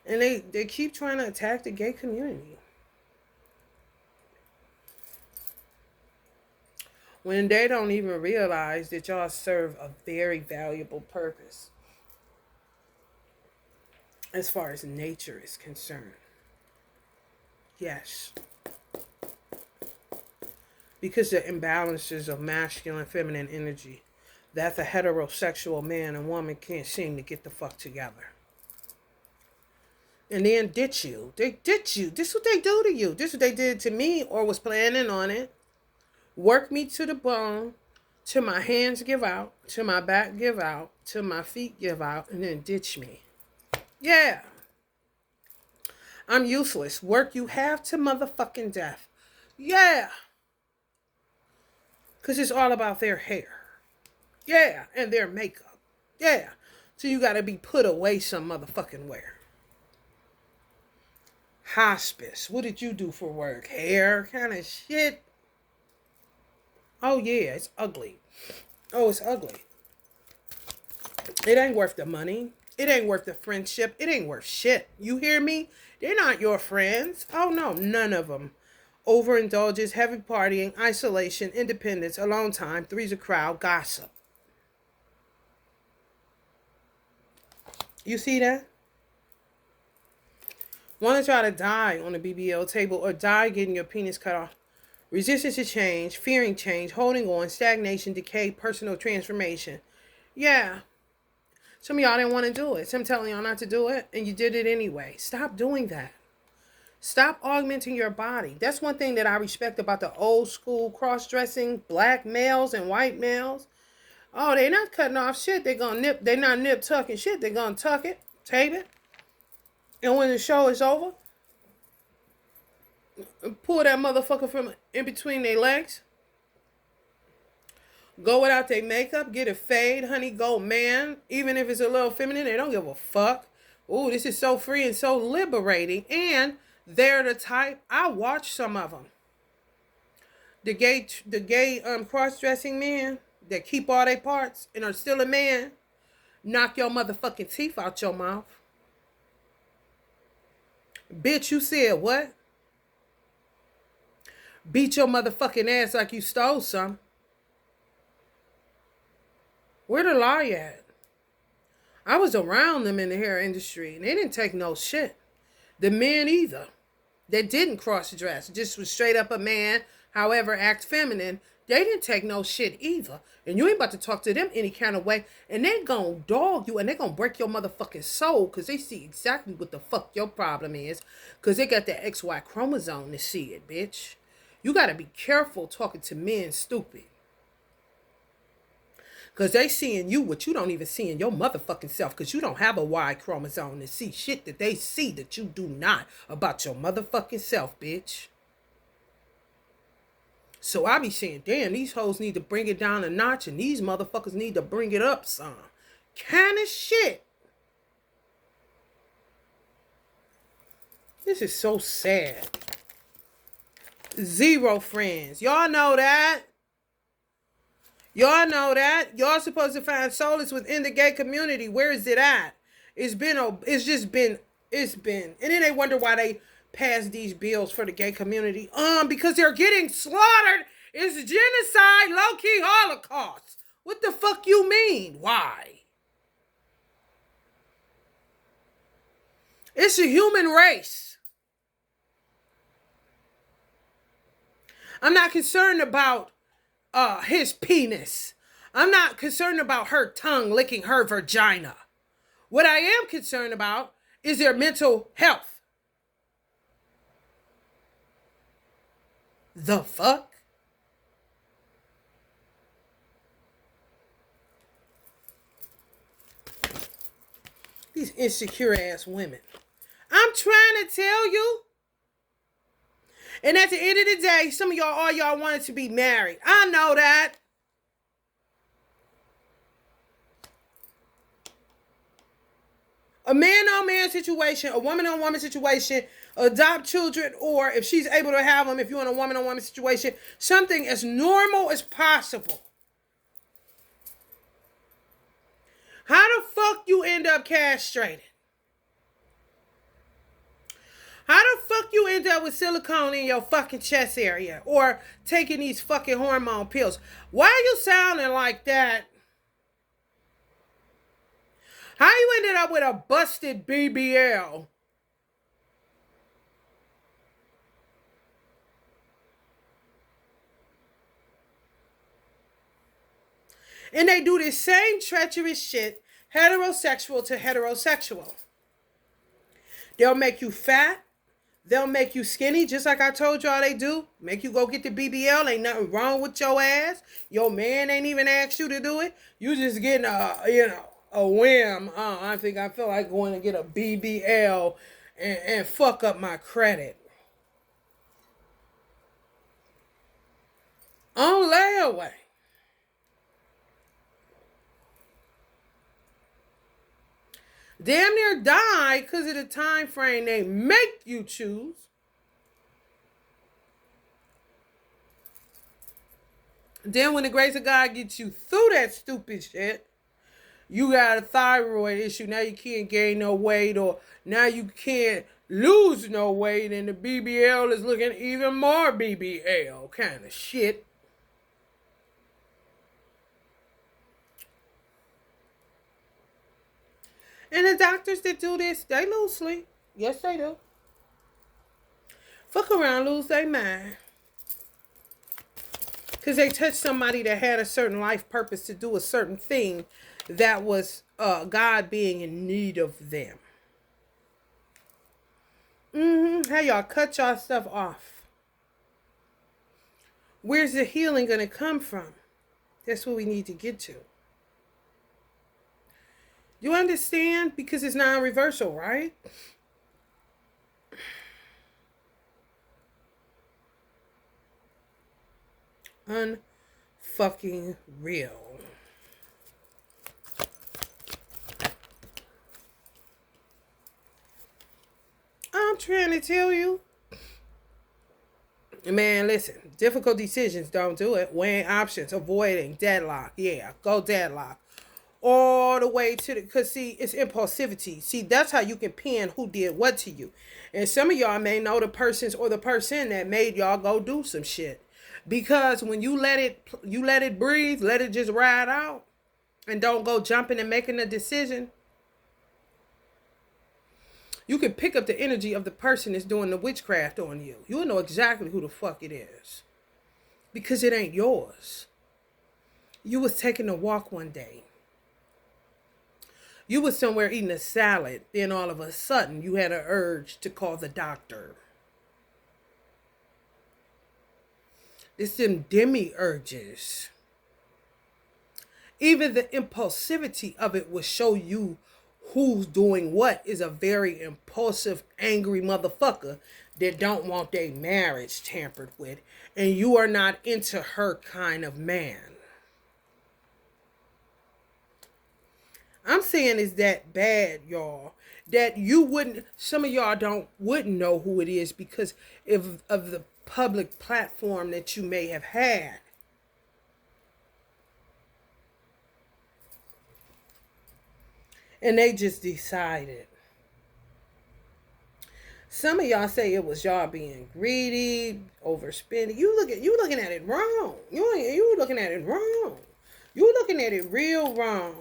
And they keep trying to attack the gay community. When they don't even realize that y'all serve a very valuable purpose as far as nature is concerned. Yes. Because the imbalances of masculine and feminine energy that the heterosexual man and woman can't seem to get the fuck together. And then ditch you. They ditch you. This is what they do to you. This is what they did to me, or was planning on it. Work me to the bone, till my hands give out, till my back give out, till my feet give out, and then ditch me. Yeah. I'm useless. Work you have to motherfucking death. Yeah. Because it's all about their hair. Yeah, and their makeup. Yeah. So you gotta be put away some motherfucking where. Hospice. What did you do for work? Hair kind of shit. Oh yeah, it's ugly. Oh, it's ugly. It ain't worth the money. It ain't worth the friendship. It ain't worth shit. You hear me? They're not your friends. Oh no, none of them. Overindulgence, heavy partying, isolation, independence, alone time, three's a crowd, gossip. You see that? Want to try to die on the BBL table or die getting your penis cut off. Resistance to change, fearing change, holding on, stagnation, decay, personal transformation. Yeah. Some of y'all didn't want to do it. Some telling y'all not to do it, and you did it anyway. Stop doing that. Stop augmenting your body. That's one thing that I respect about the old school cross-dressing black males and white males. Oh, they're not cutting off shit. They're going to nip. They're not nip tucking shit. They're going to tuck it, tape it. And when the show is over, pull that motherfucker from in between their legs. Go without their makeup. Get a fade, honey, go man. Even if it's a little feminine, they don't give a fuck. Ooh, this is so free and so liberating. And they're the type, I watch some of them. The gay cross-dressing men that keep all their parts and are still a man, knock your motherfucking teeth out your mouth. Bitch, you said what? Beat your motherfucking ass like you stole some. Where the lie at? I was around them in the hair industry, and they didn't take no shit. The men either. They didn't cross-dress. Just was straight up a man, however, act feminine. They didn't take no shit either. And you ain't about to talk to them any kind of way. And they gonna dog you, and they gonna break your motherfucking soul, because they see exactly what the fuck your problem is. Because they got that XY chromosome to see it, bitch. You gotta be careful talking to men stupid. Because they seeing you what you don't even see in your motherfucking self. Because you don't have a Y chromosome to see shit that they see that you do not about your motherfucking self, bitch. So I be saying, damn, these hoes need to bring it down a notch. And these motherfuckers need to bring it up some. Kind of shit. This is so sad. 0 friends. Y'all know that. Y'all know that. Y'all supposed to find solace within the gay community. Where is it at? It's been, and then they wonder why they pass these bills for the gay community? Because they're getting slaughtered. It's genocide, low-key Holocaust. What the fuck you mean? Why? It's a human race. I'm not concerned about his penis. I'm not concerned about her tongue licking her vagina. What I am concerned about is their mental health. The fuck? These insecure ass women. I'm trying to tell you. And at the end of the day, some of y'all, all y'all wanted to be married. I know that. A man-on-man situation, a woman-on-woman situation, adopt children, or if she's able to have them, if you're in a woman-on-woman situation, something as normal as possible. How the fuck you end up castrated? How the fuck you end up with silicone in your fucking chest area? Or taking these fucking hormone pills? Why are you sounding like that? How you ended up with a busted BBL? And they do this same treacherous shit, heterosexual to heterosexual. They'll make you fat. They'll make you skinny, just like I told y'all they do. Make you go get the BBL. Ain't nothing wrong with your ass. Your man ain't even asked you to do it. You just getting a whim. I feel like going to get a BBL and fuck up my credit. On layaway. Damn near die because of the time frame they make you choose. Then when the grace of God gets you through that stupid shit, you got a thyroid issue. Now you can't gain no weight, or now you can't lose no weight, and the BBL is looking even more BBL kind of shit. And the doctors that do this, they lose sleep. Yes, they do. Fuck around, lose their mind. Because they touched somebody that had a certain life purpose to do a certain thing that was God being in need of them. How y'all cut y'all stuff off. Where's the healing going to come from? That's what we need to get to. You understand? Because it's non-reversal, right? Unfucking real. I'm trying to tell you. Man, listen. Difficult decisions, don't do it. Weighing options, avoiding deadlock. Yeah, go deadlock. All the way to the, because see, it's impulsivity. See, that's how you can pin who did what to you. And some of y'all may know the persons or the person that made y'all go do some shit. Because when you let it breathe, let it just ride out, and don't go jumping and making a decision, you can pick up the energy of the person that's doing the witchcraft on you. You'll know exactly who the fuck it is. Because it ain't yours. You was taking a walk one day. You was somewhere eating a salad. Then all of a sudden, you had an urge to call the doctor. It's them demi-urges. Even the impulsivity of it will show you who's doing what is a very impulsive, angry motherfucker that don't want their marriage tampered with. And you are not into her kind of man. I'm saying it's that bad, y'all, that you wouldn't, some of y'all wouldn't know who it is because of the public platform that you may have had. And they just decided. some of y'all say it was y'all being greedy, overspending. You looking at it wrong. You looking at it wrong. You looking at it real wrong.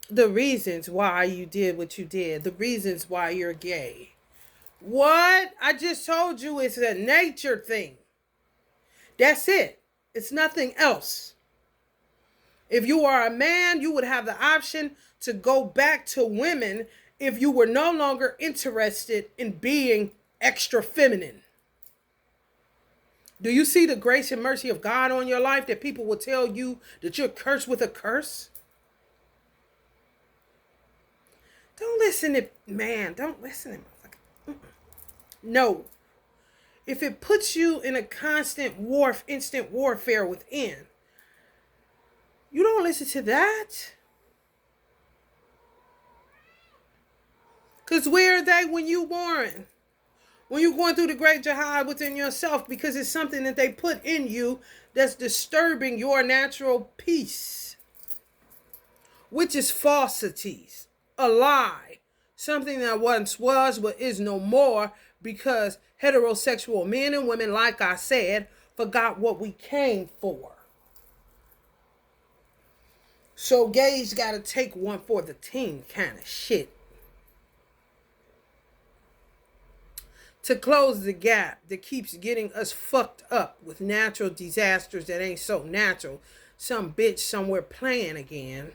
The reasons why you did what you did. The reasons why you're gay. What? I just told you it's a nature thing. That's it. It's nothing else. If you are a man, you would have the option to go back to women if you were no longer interested in being extra feminine. Do you see the grace and mercy of God on your life that people will tell you that you're cursed with a curse? Don't listen to No. If it puts you in a constant instant warfare within, you don't listen to that. Because where are they when you born? When you're going through the great jihad within yourself, because it's something that they put in you that's disturbing your natural peace, which is falsities, a lie, something that once was but is no more, because heterosexual men and women, like I said, forgot what we came for. So gays got to take one for the team kind of shit. To close the gap that keeps getting us fucked up with natural disasters that ain't so natural. Some bitch somewhere playing again.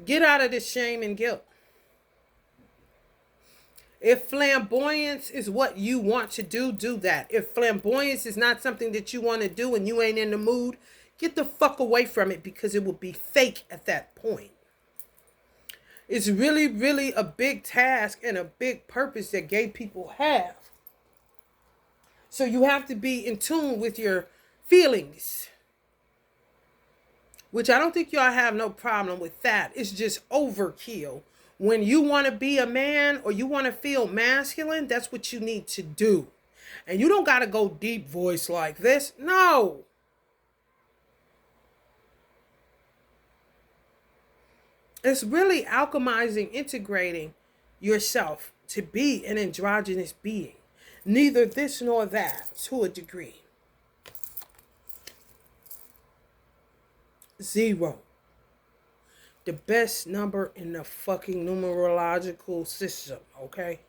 Get out of this shame and guilt. If flamboyance is what you want to do, do that. If flamboyance is not something that you want to do and you ain't in the mood, get the fuck away from it, because it will be fake at that point. It's really, really a big task and a big purpose that gay people have. So you have to be in tune with your feelings, which I don't think y'all have no problem with that. It's just overkill. When you want to be a man or you want to feel masculine, that's what you need to do. And you don't got to go deep voice like this. No. It's really alchemizing, integrating yourself to be an androgynous being. Neither this nor that, to a degree. 0. The best number in the fucking numerological system, okay?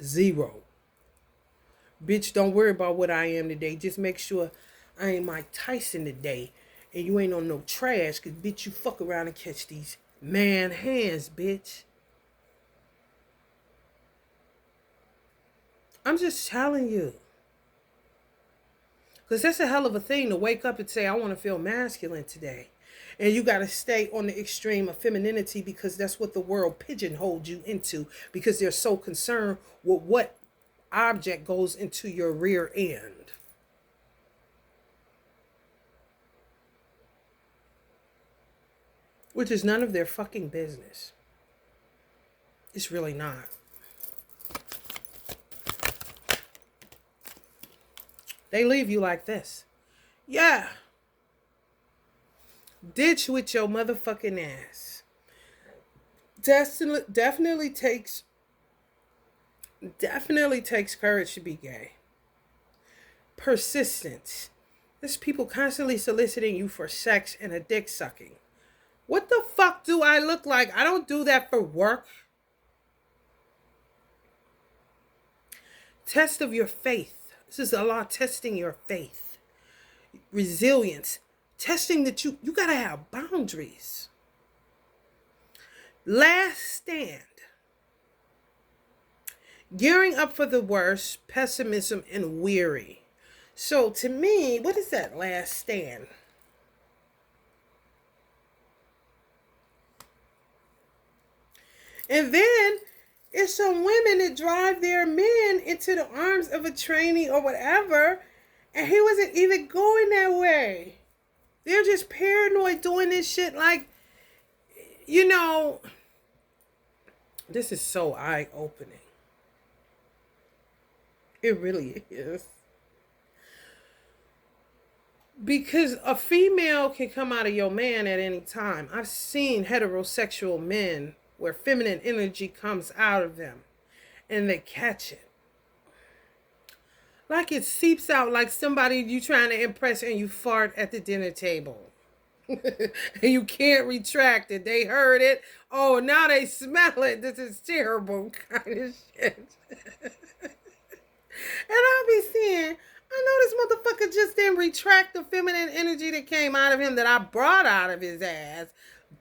0. Bitch, don't worry about what I am today. Just make sure I ain't Mike Tyson today. And you ain't on no trash, because, bitch, you fuck around and catch these man hands, bitch. I'm just telling you. Because that's a hell of a thing to wake up and say, I want to feel masculine today. And you got to stay on the extreme of femininity, because that's what the world pigeonholed you into, because they're so concerned with what object goes into your rear end. Which is none of their fucking business. It's really not. They leave you like this. Yeah. Ditch with your motherfucking ass. Definitely takes courage to be gay. Persistence. There's people constantly soliciting you for sex and a dick sucking. What the fuck do I look like? I don't do that for work. Test of your faith. This is Allah testing your faith. Resilience. Testing that you gotta have boundaries. Last stand. Gearing up for the worst, pessimism, and weary. So to me, what is that last stand? And then it's some women that drive their men into the arms of a trainee or whatever, and he wasn't even going that way. They're just paranoid doing this shit like, this is so eye-opening. It really is. Because a female can come out of your man at any time. I've seen heterosexual men where feminine energy comes out of them and they catch it. Like it seeps out like somebody you trying to impress and you fart at the dinner table. And you can't retract it. They heard it. Oh, now they smell it. This is terrible kind of shit. And I'll be saying, I know this motherfucker just didn't retract the feminine energy that came out of him that I brought out of his ass.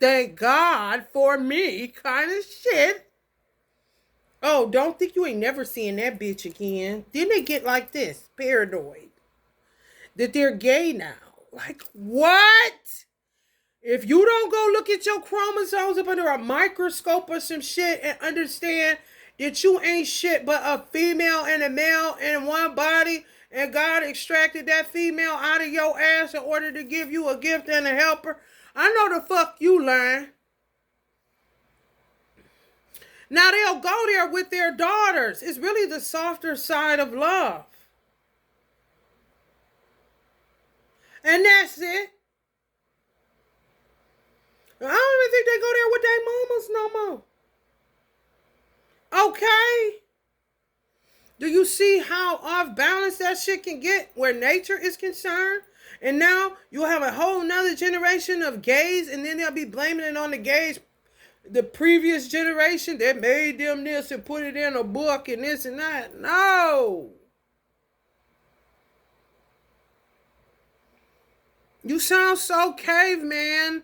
Thank God for me kind of shit. Oh, don't think you ain't never seeing that bitch again. Then they get like this, paranoid. That they're gay now. Like, what? If you don't go look at your chromosomes up under a microscope or some shit and understand that you ain't shit but a female and a male in one body, and God extracted that female out of your ass in order to give you a gift and a helper, I know the fuck you lying. Now they'll go there with their daughters. It's really the softer side of love. And that's it. I don't even think they go there with their mamas no more. Okay. Do you see how off balance that shit can get where nature is concerned? And now you'll have a whole nother generation of gays, and then they'll be blaming it on the gays. The previous generation that made them this and put it in a book and this and that. No. You sound so caveman.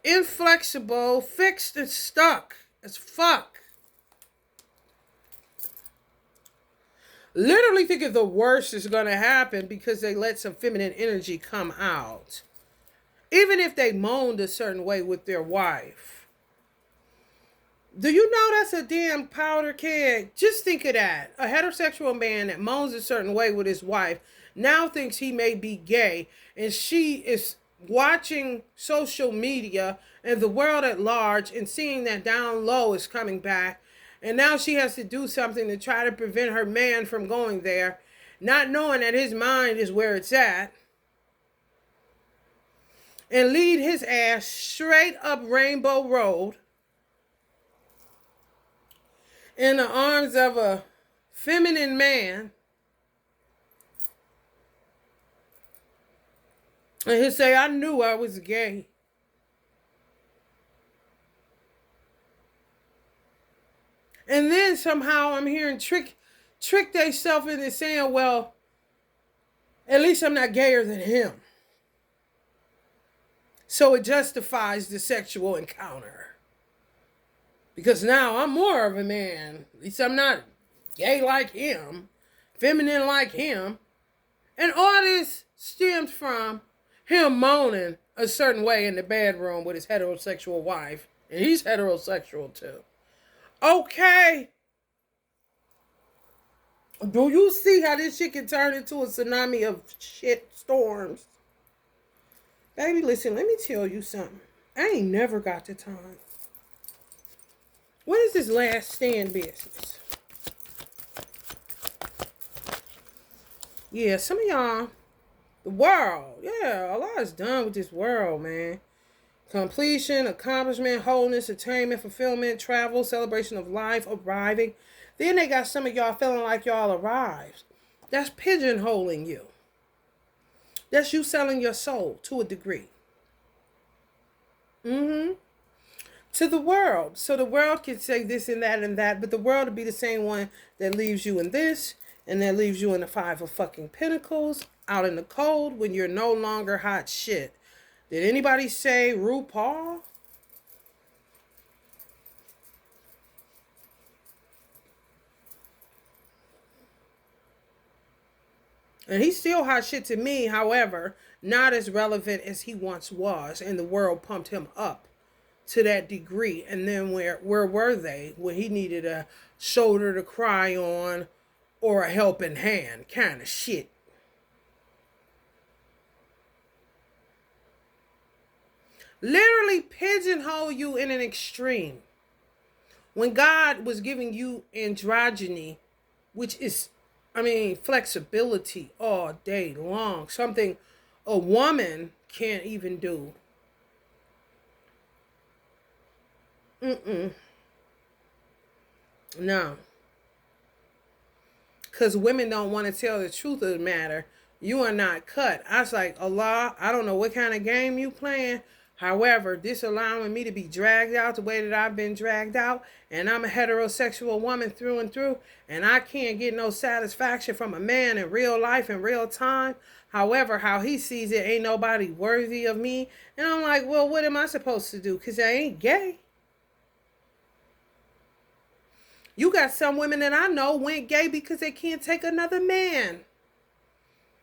Inflexible, fixed and stuck as fuck. Literally thinking the worst is going to happen because they let some feminine energy come out. Even if they moaned a certain way with their wife. Do you know that's a damn powder keg? Just think of that. A heterosexual man that moans a certain way with his wife now thinks he may be gay, and she is watching social media and the world at large and seeing that down low is coming back, and now she has to do something to try to prevent her man from going there, not knowing that his mind is where it's at, and lead his ass straight up Rainbow Road in the arms of a feminine man. And he'll say, I knew I was gay. And then somehow I'm hearing trick themselves into saying, well, at least I'm not gayer than him. So it justifies the sexual encounter. Because now I'm more of a man. At least I'm not gay like him, feminine like him. And all this stems from him moaning a certain way in the bedroom with his heterosexual wife. And he's heterosexual too. Okay. Do you see how this shit can turn into a tsunami of shit storms? Baby, listen, let me tell you something. I ain't never got the time. What is this last stand business? Yeah, some of y'all, the world, yeah, a lot is done with this world, man. Completion, accomplishment, wholeness, attainment, fulfillment, travel, celebration of life, arriving. Then they got some of y'all feeling like y'all arrived. That's pigeonholing you. That's you selling your soul to a degree. To the world. So the world can say this and that, but the world will be the same one that leaves you in this and that leaves you in the 5 of fucking pentacles out in the cold when you're no longer hot shit. Did anybody say RuPaul? And he's still hot shit to me, however, not as relevant as he once was, and the world pumped him up to that degree. And then where were they when he needed a shoulder to cry on or a helping hand kind of shit? Literally pigeonhole you in an extreme. When God was giving you androgyny, which is flexibility all day long. Something a woman can't even do. No. Because women don't want to tell the truth of the matter. You are not cut. I was like, Allah, I don't know what kind of game you playing. However, this allowing me to be dragged out the way that I've been dragged out, and I'm a heterosexual woman through and through, and I can't get no satisfaction from a man in real life, in real time. However, how he sees it, ain't nobody worthy of me. And I'm like, well, what am I supposed to do? Because I ain't gay. You got some women that I know went gay because they can't take another man.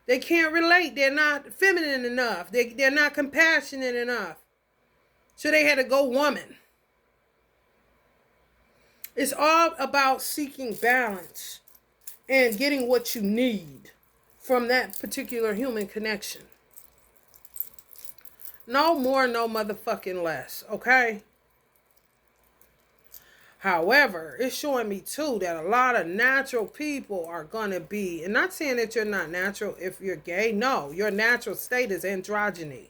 They can't relate. They're not feminine enough. They're not compassionate enough. So they had to go woman. It's all about seeking balance and getting what you need from that particular human connection. No more, no motherfucking less, okay? However, it's showing me too that a lot of natural people are going to be, and not saying that you're not natural if you're gay. No, your natural state is androgyny.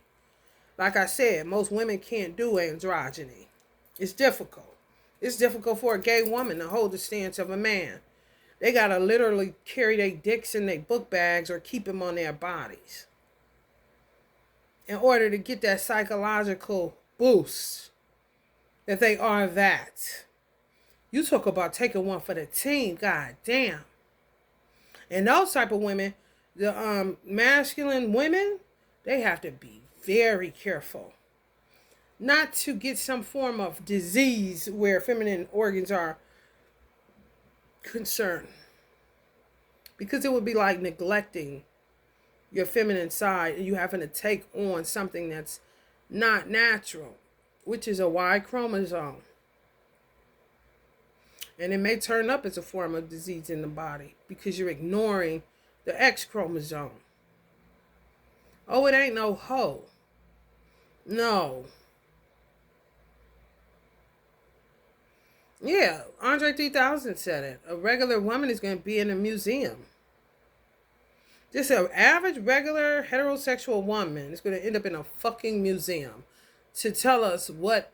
Like I said, most women can't do androgyny. It's difficult. It's difficult for a gay woman to hold the stance of a man. They got to literally carry their dicks in their book bags or keep them on their bodies in order to get that psychological boost that they are that. You talk about taking one for the team, god damn. And those type of women, the masculine women, they have to be very careful not to get some form of disease where feminine organs are concerned. Because it would be like neglecting your feminine side and you having to take on something that's not natural, which is a Y chromosome. And it may turn up as a form of disease in the body because you're ignoring the X chromosome. Oh, it ain't no hoe. No. Yeah, Andre 3000 said it. A regular woman is going to be in a museum. Just an average, regular, heterosexual woman is going to end up in a fucking museum to tell us what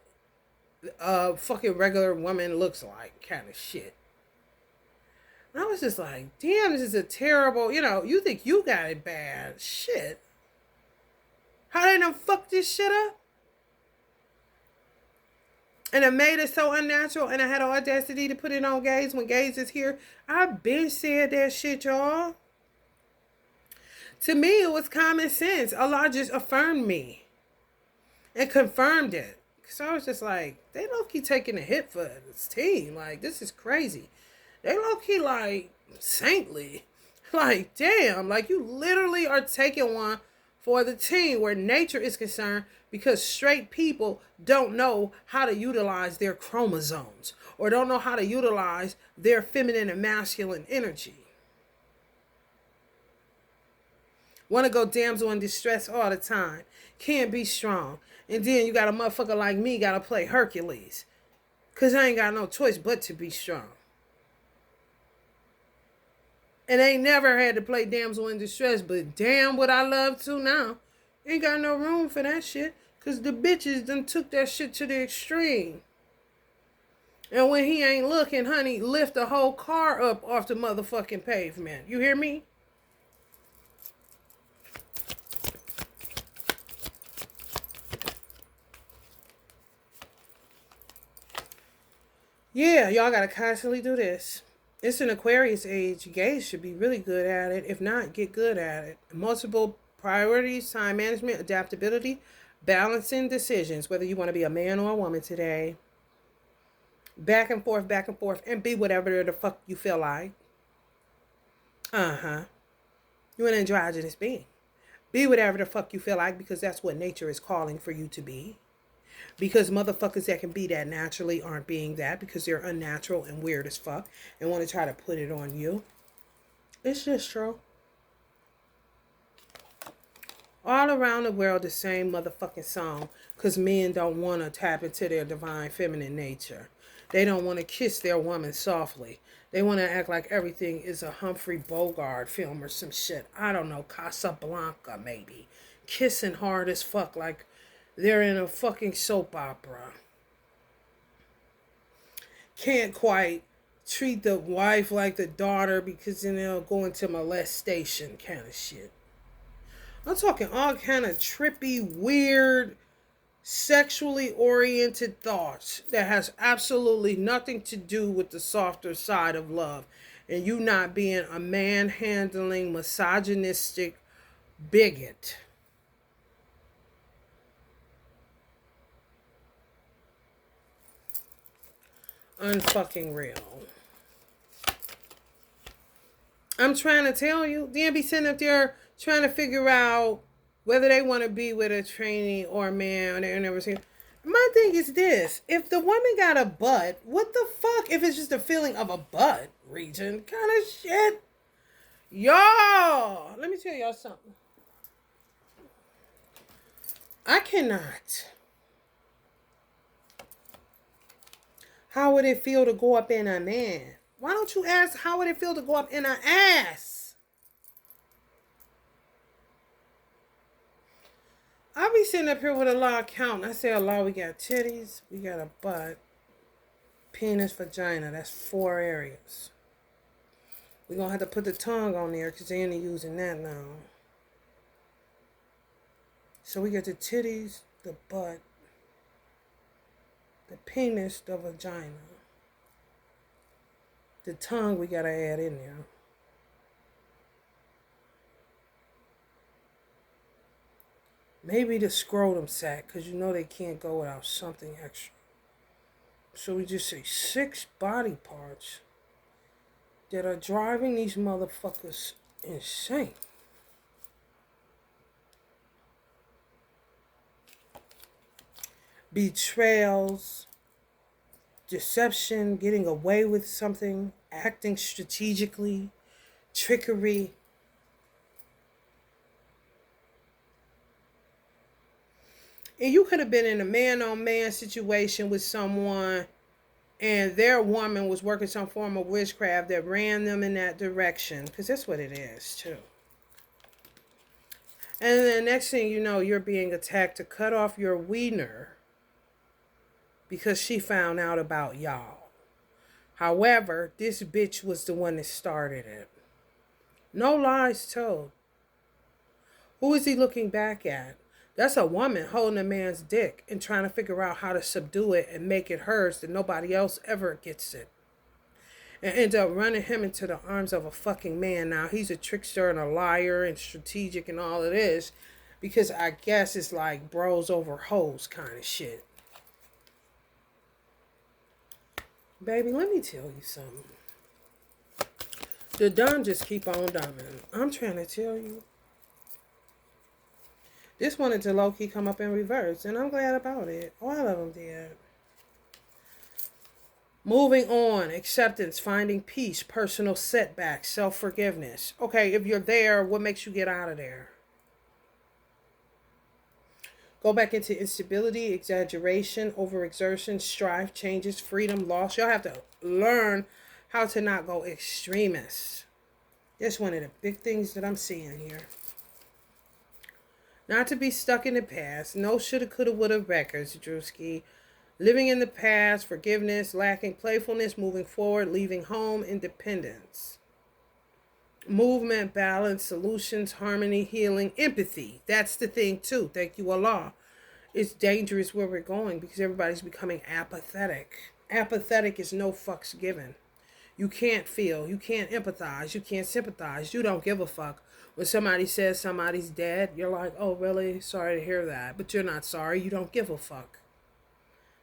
a fucking regular woman looks like, kind of shit. And I was just like, damn, this is a terrible, you think you got it bad. Shit. How they done fuck this shit up? And it made it so unnatural, and I had the audacity to put it on gays when gays is here. I've been said that shit, y'all. To me, it was common sense. Allah just affirmed me and confirmed it. So I was just like, they low-key taking a hit for this team. Like, this is crazy. They low-key, like, saintly. Like, damn. Like, you literally are taking one for the team where nature is concerned because straight people don't know how to utilize their chromosomes or don't know how to utilize their feminine and masculine energy. Want to go damsel in distress all the time. Can't be strong. And then you got a motherfucker like me got to play Hercules. Because I ain't got no choice but to be strong. And I ain't never had to play damsel in distress. But damn what I love to now. Ain't got no room for that shit. Because the bitches done took that shit to the extreme. And when he ain't looking, honey, lift the whole car up off the motherfucking pavement. You hear me? Yeah, y'all gotta constantly do this. It's an Aquarius age. Gays should be really good at it. If not, get good at it. Multiple priorities, time management, adaptability, balancing decisions, whether you want to be a man or a woman today. Back and forth, and be whatever the fuck you feel like. You're an androgynous being. Be whatever the fuck you feel like because that's what nature is calling for you to be. Because motherfuckers that can be that naturally aren't being that because they're unnatural and weird as fuck and want to try to put it on you. It's just true. All around the world, the same motherfucking song because men don't want to tap into their divine feminine nature. They don't want to kiss their woman softly. They want to act like everything is a Humphrey Bogart film or some shit. I don't know, Casablanca maybe. Kissing hard as fuck like they're in a fucking soap opera. Can't quite treat the wife like the daughter because then they'll go into molestation kind of shit. I'm talking all kind of trippy, weird, sexually oriented thoughts that has absolutely nothing to do with the softer side of love. And you not being a manhandling, misogynistic bigot. Unfucking real. I'm trying to tell you, they'll be sitting up there trying to figure out whether they want to be with a trainee or a man or never seen. My thing is this: if the woman got a butt, what the fuck? If it's just a feeling of a butt region kind of shit, y'all. Let me tell y'all something. I cannot. How would it feel to go up in a man? Why don't you ask how would it feel to go up in an ass? I'll be sitting up here with a log count. I say, Allah, we got titties, we got a butt, penis, vagina. That's 4 areas. We're going to have to put the tongue on there because they ain't using that now. So we got the titties, the butt, the penis, the vagina. The tongue we got to add in there. Maybe the scrotum sack, because you know they can't go without something extra. So we just say 6 body parts that are driving these motherfuckers insane. Betrayals, deception, getting away with something, acting strategically, trickery. And you could have been in a man-on-man situation with someone and their woman was working some form of witchcraft that ran them in that direction. Because that's what it is, too. And then the next thing you know, you're being attacked to cut off your wiener because she found out about y'all. However, this bitch was the one that started it. No lies told. Who is he looking back at? That's a woman holding a man's dick and trying to figure out how to subdue it and make it hers that nobody else ever gets it. And end up running him into the arms of a fucking man. Now, he's a trickster and a liar and strategic and all of this because I guess it's like bros over hoes kind of shit. Baby, let me tell you something. The dumb just keep on dumbing. I'm trying to tell you. This wanted to low-key come up in reverse, and I'm glad about it. All of them did. Moving on, acceptance, finding peace, personal setbacks, self-forgiveness. Okay, if you're there, what makes you get out of there? Go back into instability, exaggeration, overexertion, strife, changes, freedom, loss. Y'all have to learn how to not go extremist. That's one of the big things that I'm seeing here. Not to be stuck in the past. No shoulda, coulda, woulda records, Drewski. Living in the past, forgiveness, lacking playfulness, moving forward, leaving home, independence. Movement, balance, solutions, harmony, healing, empathy. That's the thing too. Thank you, Allah. It's dangerous where we're going because everybody's becoming apathetic. Apathetic is no fucks given. You can't feel, you can't empathize, you can't sympathize, you don't give a fuck. When somebody says somebody's dead, you're like, oh, really? Sorry to hear that. But you're not sorry. You don't give a fuck.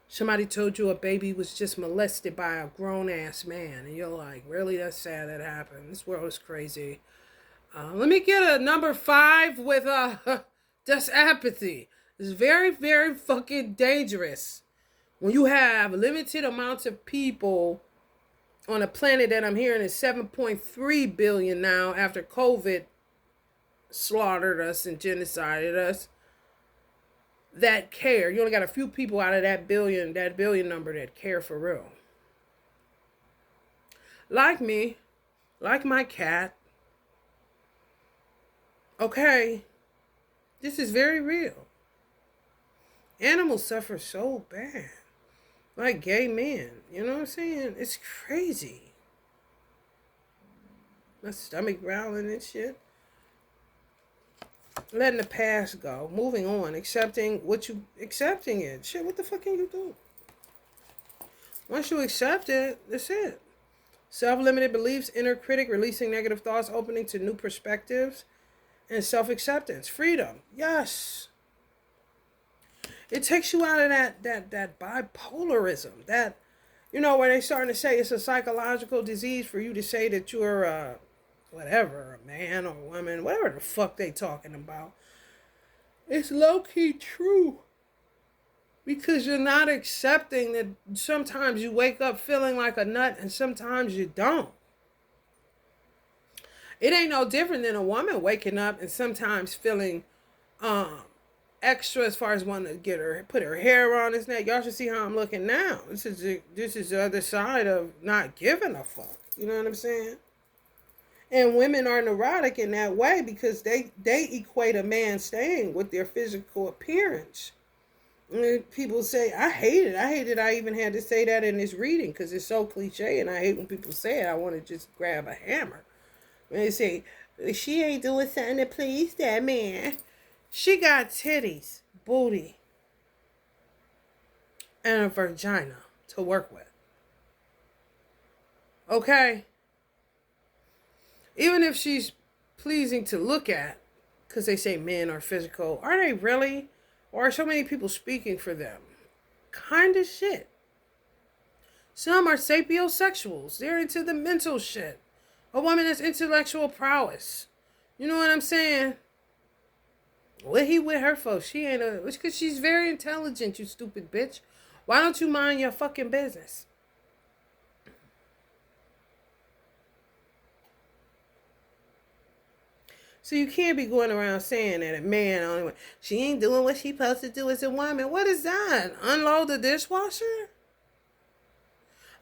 Somebody told you a baby was just molested by a grown-ass man. And you're like, really? That's sad that happened. This world is crazy. Let me get a number 5 with just apathy. It's very, very fucking dangerous. When you have limited amounts of people on a planet that I'm hearing is 7.3 billion now after COVID slaughtered us and genocided us, that care. You only got a few people out of that billion number that care for real. Like me, like my cat. Okay, this is very real. Animals suffer so bad. Like gay men. You know what I'm saying? It's crazy. My stomach growling and shit. Letting the past go. Moving on. Accepting it. Shit, what the fuck can you do? Once you accept it, that's it. Self-limited beliefs, inner critic, releasing negative thoughts, opening to new perspectives, and self-acceptance. Freedom. Yes. It takes you out of that bipolarism. That, where they starting to say it's a psychological disease for you to say that you're a man or a woman, whatever the fuck they talking about. It's low-key true. Because you're not accepting that sometimes you wake up feeling like a nut and sometimes you don't. It ain't no different than a woman waking up and sometimes feeling extra as far as wanting to put her hair on his neck. Y'all should see how I'm looking now. This is the other side of not giving a fuck. You know what I'm saying? And women are neurotic in that way because they equate a man staying with their physical appearance. And people say, I hate it. I even had to say that in this reading because it's so cliche and I hate when people say it. I want to just grab a hammer. When they say, she ain't doing something to please that man. She got titties, booty, and a vagina to work with. Okay? Even if she's pleasing to look at, because they say men are physical, are they really? Or are so many people speaking for them? Kind of shit. Some are sapiosexuals. They're into the mental shit. A woman has intellectual prowess. You know what I'm saying? What he with her for? She ain't because she's very intelligent, you stupid bitch. Why don't you mind your fucking business? So you can't be going around saying that a man only, she ain't doing what she supposed to do as a woman. What is that? Unload the dishwasher?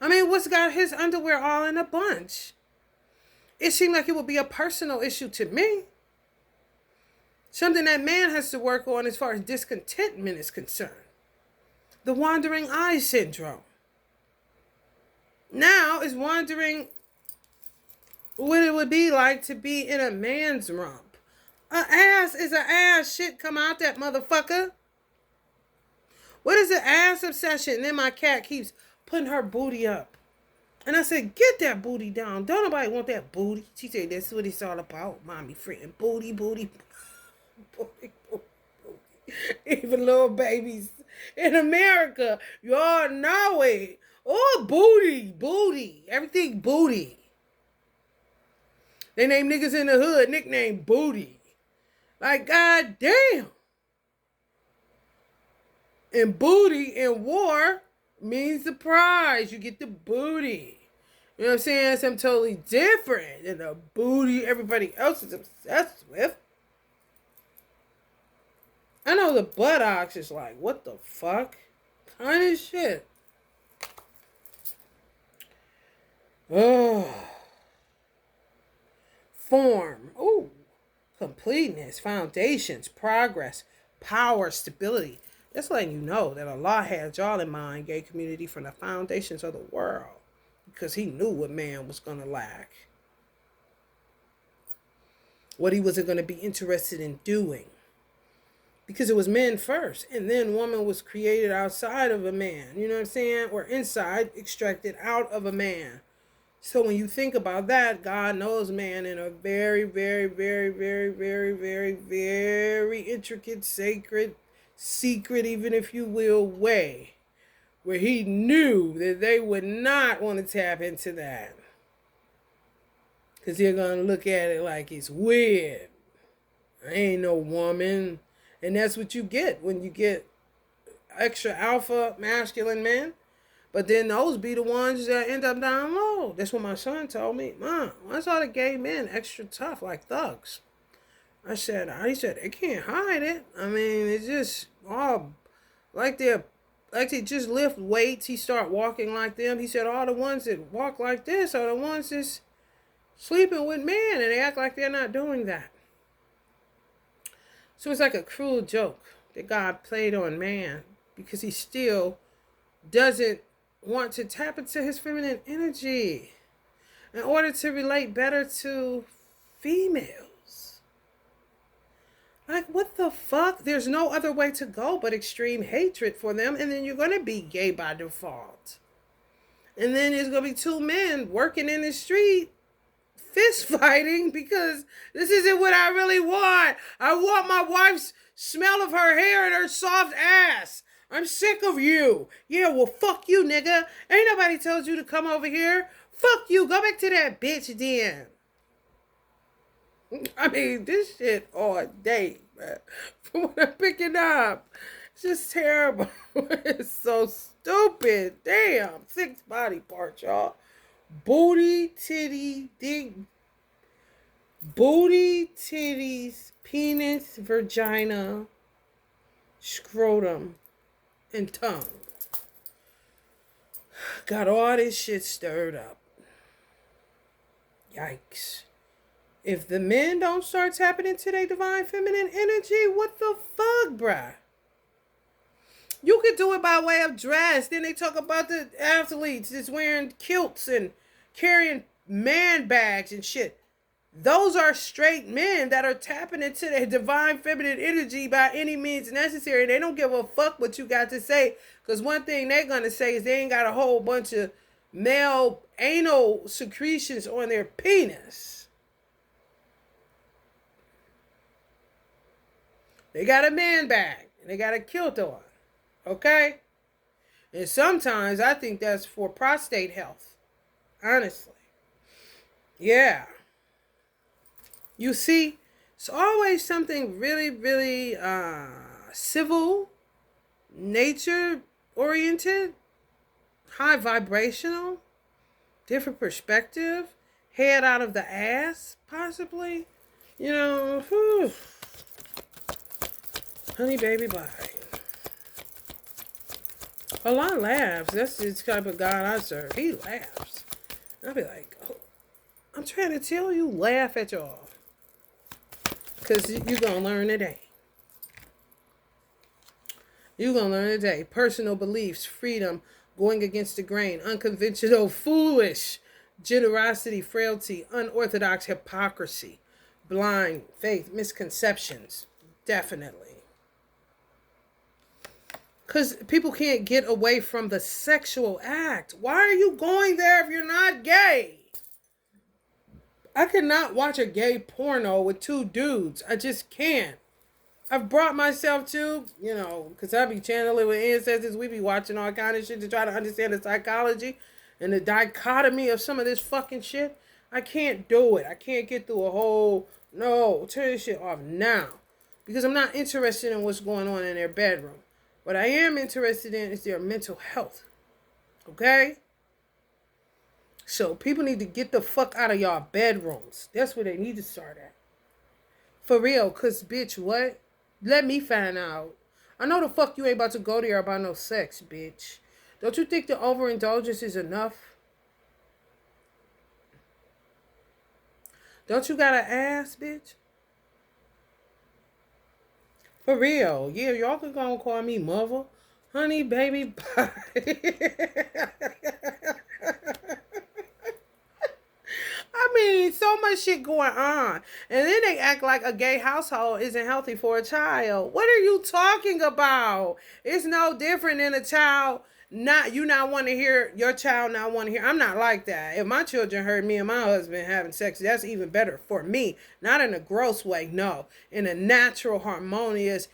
I mean, what's got his underwear all in a bunch? It seemed like it would be a personal issue to me. Something that man has to work on as far as discontentment is concerned. The wandering eye syndrome. Now is wondering what it would be like to be in a man's rump. A ass is an ass. Shit come out that motherfucker. What is the ass obsession? And then my cat keeps putting her booty up. And I said, get that booty down. Don't nobody want that booty. She said, that's what it's all about. Mommy freaking booty, booty, booty, booty, booty. Even little babies in America, y'all know it. Oh, booty, booty. Everything booty. They name niggas in the hood, nickname Booty. Like, goddamn. And booty in war means the prize. You get the booty. You know what I'm saying? Something totally different than the booty everybody else is obsessed with. I know the buttocks is like, what the fuck? Kind of shit. Oh. Form. Ooh. Completeness. Foundations. Progress. Power. Stability. That's letting you know that Allah had y'all in mind, gay community, from the foundations of the world. Because he knew what man was going to lack. What he wasn't going to be interested in doing. Because it was men first. And then woman was created outside of a man. You know what I'm saying? Or inside, extracted out of a man. So when you think about that, God knows man in a very, very, very, very, very, very, very intricate, sacred, secret, even if you will, way. Where he knew that they would not want to tap into that. Because they're going to look at it like it's weird. I ain't no woman. And that's what you get when you get extra alpha masculine men. But then those be the ones that end up down low. That's what my son told me. Mom, why is all the gay men extra tough like thugs? He said, they can't hide it. I mean, it's just all like they're like to just lift weights. He start walking like them. He said all the ones that walk like this are the ones that's sleeping with men, and they act like they're not doing that. So it's like a cruel joke that God played on man because he still doesn't want to tap into his feminine energy in order to relate better to females. Like, what the fuck? There's no other way to go but extreme hatred for them, and then you're going to be gay by default. And then there's going to be two men working in the street fist fighting because this isn't what I really want. I want my wife's smell of her hair and her soft ass. I'm sick of you. Yeah, well, fuck you, nigga. Ain't nobody told you to come over here. Fuck you. Go back to that bitch then. I mean, this shit all day, man. From what I'm picking up, it's just terrible. It's so stupid. Damn. 6 body parts, y'all. Booty, titty, dick, booty, titties, penis, vagina, scrotum, and tongue. Got all this shit stirred up. Yikes. If the men don't start tapping into their divine feminine energy, what the fuck, bruh? You could do it by way of dress. Then they talk about the athletes that's wearing kilts and carrying man bags and shit. Those are straight men that are tapping into their divine feminine energy by any means necessary. They don't give a fuck what you got to say. Because one thing they're going to say is they ain't got a whole bunch of male anal secretions on their penis. They got a man bag. And they got a kilt on. Okay? And sometimes I think that's for prostate health. Honestly. Yeah. You see, it's always something really, really civil, nature-oriented, high vibrational, different perspective, head out of the ass, possibly. You know, whew. Honey, baby, bye. A lot laughs. That's the type of God I serve. He laughs. I'll be like, oh, I'm trying to tell you, laugh at y'all. Because you're going to learn today. You're going to learn today. Personal beliefs, freedom, going against the grain, unconventional, foolish, generosity, frailty, unorthodox, hypocrisy, blind faith, misconceptions. Definitely. Because people can't get away from the sexual act. Why are you going there if you're not gay? I cannot watch a gay porno with 2 dudes. I just can't. I've brought myself to, because I be channeling with ancestors. We be watching all kind of shit to try to understand the psychology and the dichotomy of some of this fucking shit. I can't do it. I can't get through a whole, no, turn this shit off now. Because I'm not interested in what's going on in their bedroom. What I am interested in is their mental health. Okay? So people need to get the fuck out of y'all bedrooms. That's where they need to start at. For real, because bitch, what? Let me find out. I know the fuck you ain't about to go there about no sex, bitch. Don't you think the overindulgence is enough? Don't you got an ass, bitch? For real. Yeah, y'all can go and call me mother. Honey, baby, bye. I mean, so much shit going on. And then they act like a gay household isn't healthy for a child. What are you talking about? It's no different than a child not want to hear, your child not want to hear. I'm not like that. If my children heard me and my husband having sex, that's even better for me. Not in a gross way, no. In a natural, harmonious,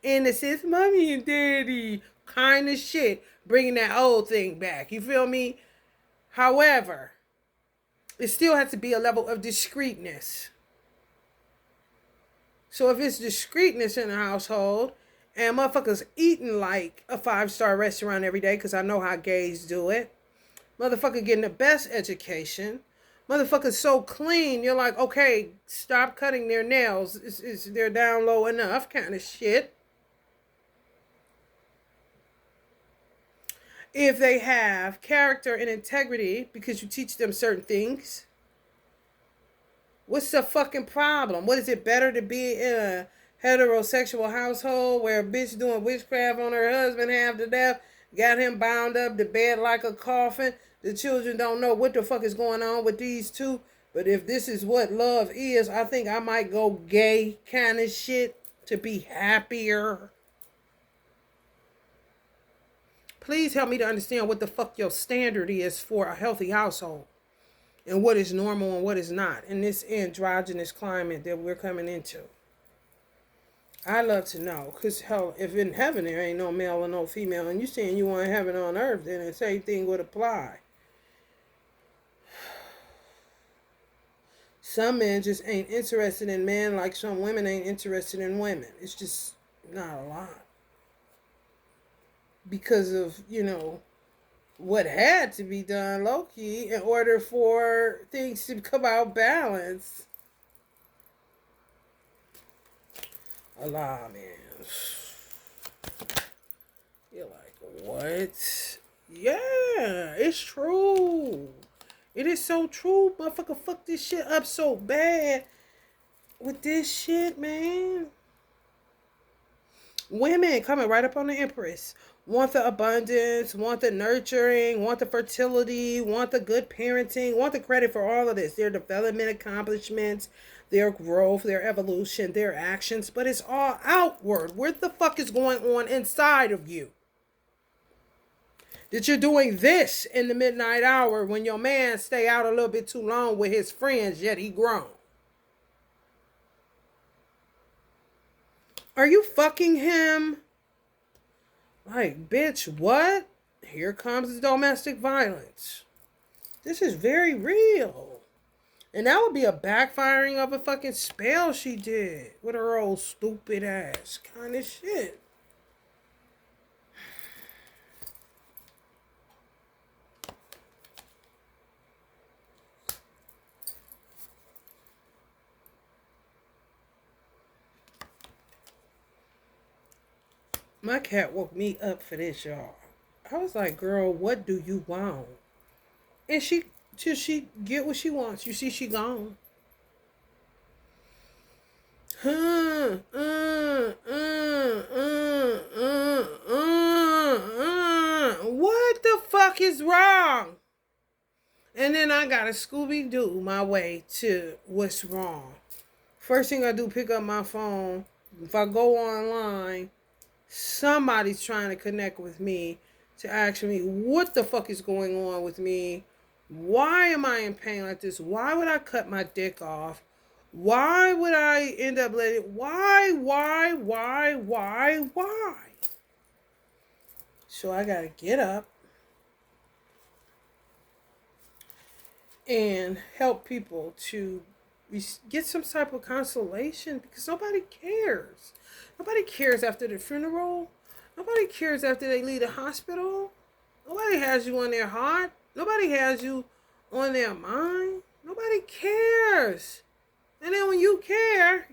innocent, mommy and daddy kind of shit. Bringing that old thing back. You feel me? However, it still has to be a level of discreetness. So if it's discreetness in the household, and motherfuckers eating like a 5-star restaurant every day, because I know how gays do it. Motherfucker getting the best education. Motherfuckers so clean, you're like, okay, stop cutting their nails. They're down low enough kind of shit. if they have character and integrity because you teach them certain things. What's the fucking problem? What is it better to be in a heterosexual household where a bitch doing witchcraft on her husband half to death, got him bound up to bed like a coffin? The children don't know what the fuck is going on with these two. But if this is what love is, I think I might go gay kind of shit to be happier. Please help me to understand what the fuck your standard is for a healthy household. And what is normal and what is not in this androgynous climate that we're coming into. I love to know, because hell, if in heaven there ain't no male or no female, and you saying you want heaven on earth, then the same thing would apply. Some men just ain't interested in men like some women ain't interested in women. It's just not a lot. Because of, what had to be done low-key in order for things to come out balanced. Allah, man. You're like, what? Yeah, it's true. It is so true. Motherfucker, fuck this shit up so bad with this shit, man. Women coming right up on the Empress. Want the abundance, want the nurturing, want the fertility, want the good parenting, want the credit for all of this. Their development accomplishments, their growth, their evolution, their actions. But it's all outward. What the fuck is going on inside of you? That you're doing this in the midnight hour when your man stay out a little bit too long with his friends, yet he grown. Are you fucking him? Like, bitch, what? Here comes the domestic violence. This is very real. And that would be a backfiring of a fucking spell she did with her old stupid ass kind of shit. My cat woke me up for this, y'all. I was like, girl, what do you want? And till she get what she wants, you see she gone. What the fuck is wrong? And then I gotta Scooby-Doo my way to what's wrong. First thing I do, pick up my phone. If I go online, somebody's trying to connect with me to ask me what the fuck is going on with me. Why am I in pain like this? Why would I cut my dick off? Why would I end up letting... Why? So I gotta get up and help people to get some type of consolation, because nobody cares. Nobody cares after the funeral. Nobody cares after they leave the hospital. Nobody has you on their heart. Nobody has you on their mind. Nobody cares. And then when you care,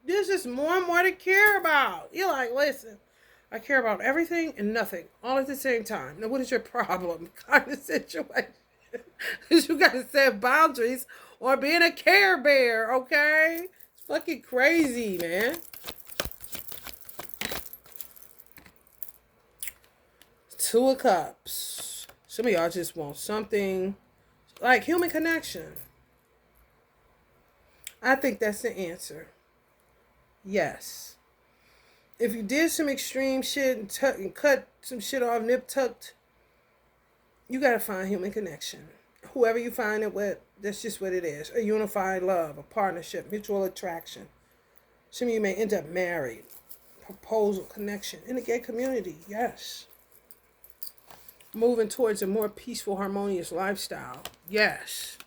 there's just more and more to care about. You're like, listen, I care about everything and nothing all at the same time. Now, what is your problem? Kind of situation. Because you got to set boundaries or being a care bear, okay? It's fucking crazy, man. Two of Cups. Some of y'all just want something like human connection. I think that's the answer. Yes. If you did some extreme shit and cut some shit off, nip tucked, you got to find human connection. Whoever you find it with, that's just what it is. A unified love, a partnership, mutual attraction. Some of you may end up married. Proposal, connection. In the gay community, yes. Moving towards a more peaceful, harmonious lifestyle, yes.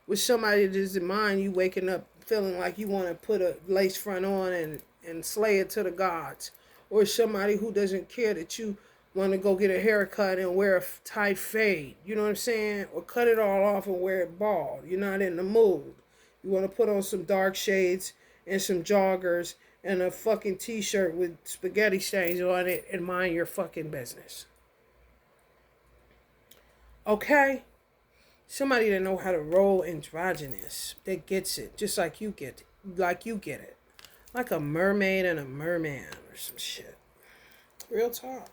With somebody that doesn't mind you waking up feeling like you want to put a lace front on and slay it to the gods. Or somebody who doesn't care that you want to go get a haircut and wear a tight fade. You know what I'm saying? Or cut it all off and wear it bald. You're not in the mood. You want to put on some dark shades and some joggers and a fucking t-shirt with spaghetti stains on it and mind your fucking business. Okay? Somebody that know how to roll androgynous, that gets it, just like you get it, like a mermaid and a merman or some shit. Real talk.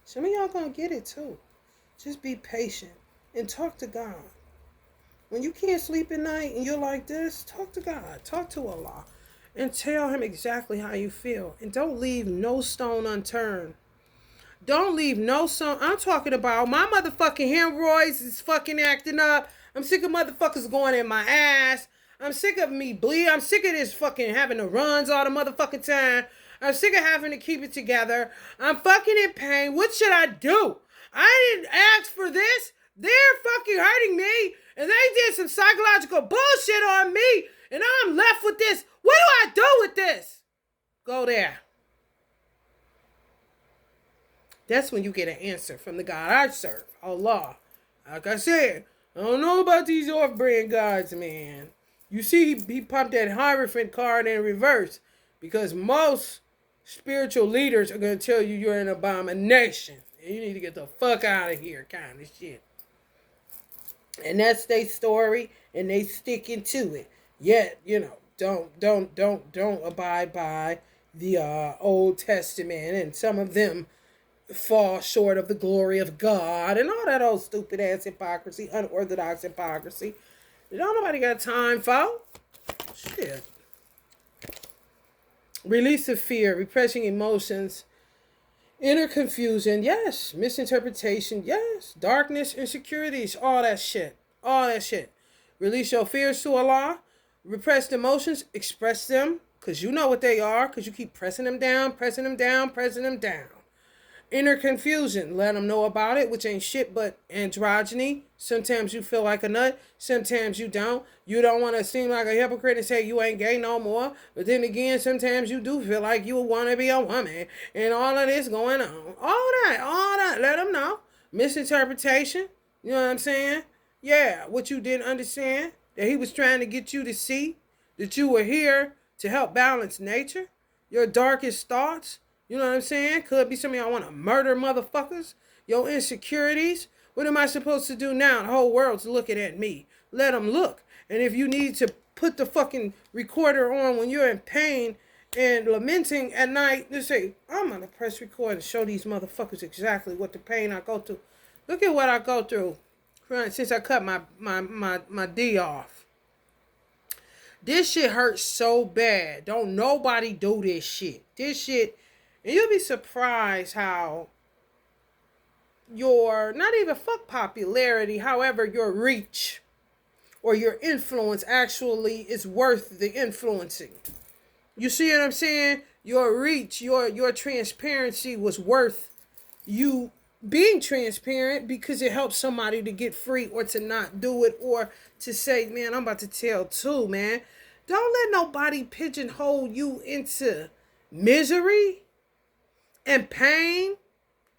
Some of y'all gonna get it too. Just be patient and talk to God. When you can't sleep at night and you're like this, talk to God, talk to Allah, and tell Him exactly how you feel. And don't leave no stone unturned. Don't leave no stone. I'm talking about my motherfucking hemorrhoids is fucking acting up. I'm sick of motherfuckers going in my ass. I'm sick of me bleed. I'm sick of this fucking having the runs all the motherfucking time. I'm sick of having to keep it together. I'm fucking in pain. What should I do? I didn't ask for this. They're fucking hurting me. And they did some psychological bullshit on me. And I'm left with this. What do I do with this? Go there. That's when you get an answer from the God I serve, Allah. Like I said, I don't know about these off-brand gods, man. You see, he pumped that Hierophant card in reverse because most spiritual leaders are going to tell you you're an abomination. And you need to get the fuck out of here kind of shit. And that's their story, and they sticking to it. Yet, don't abide by the Old Testament, and some of them fall short of the glory of God and all that old stupid ass hypocrisy, unorthodox hypocrisy. Don't nobody got time for. Shit. Release of fear, repressing emotions, inner confusion, yes. Misinterpretation, yes. Darkness, insecurities, all that shit. All that shit. Release your fears to Allah. Repressed emotions, express them, because you know what they are, because you keep pressing them down, pressing them down, pressing them down. Inner confusion, let them know about it, which ain't shit but androgyny. Sometimes you feel like a nut, sometimes you don't. You don't want to seem like a hypocrite and say you ain't gay no more. But then again, sometimes you do feel like you want to be a woman. And all of this going on. All that, let them know. Misinterpretation, you know what I'm saying? Yeah, what you didn't understand, that he was trying to get you to see, that you were here to help balance nature, your darkest thoughts. You know what I'm saying? Could be some of y'all want to murder motherfuckers. Your insecurities. What am I supposed to do now? The whole world's looking at me. Let them look. And if you need to put the fucking recorder on when you're in pain and lamenting at night, just say, I'm going to press record and show these motherfuckers exactly what the pain I go through. Look at what I go through since I cut my D off. This shit hurts so bad. Don't nobody do this shit. This shit... And you'll be surprised how your, not even fuck popularity, however, your reach or your influence actually is worth the influencing. You see what I'm saying? Your reach, your transparency was worth you being transparent because it helps somebody to get free or to not do it or to say, man, I'm about to tell too, man. Don't let nobody pigeonhole you into misery and pain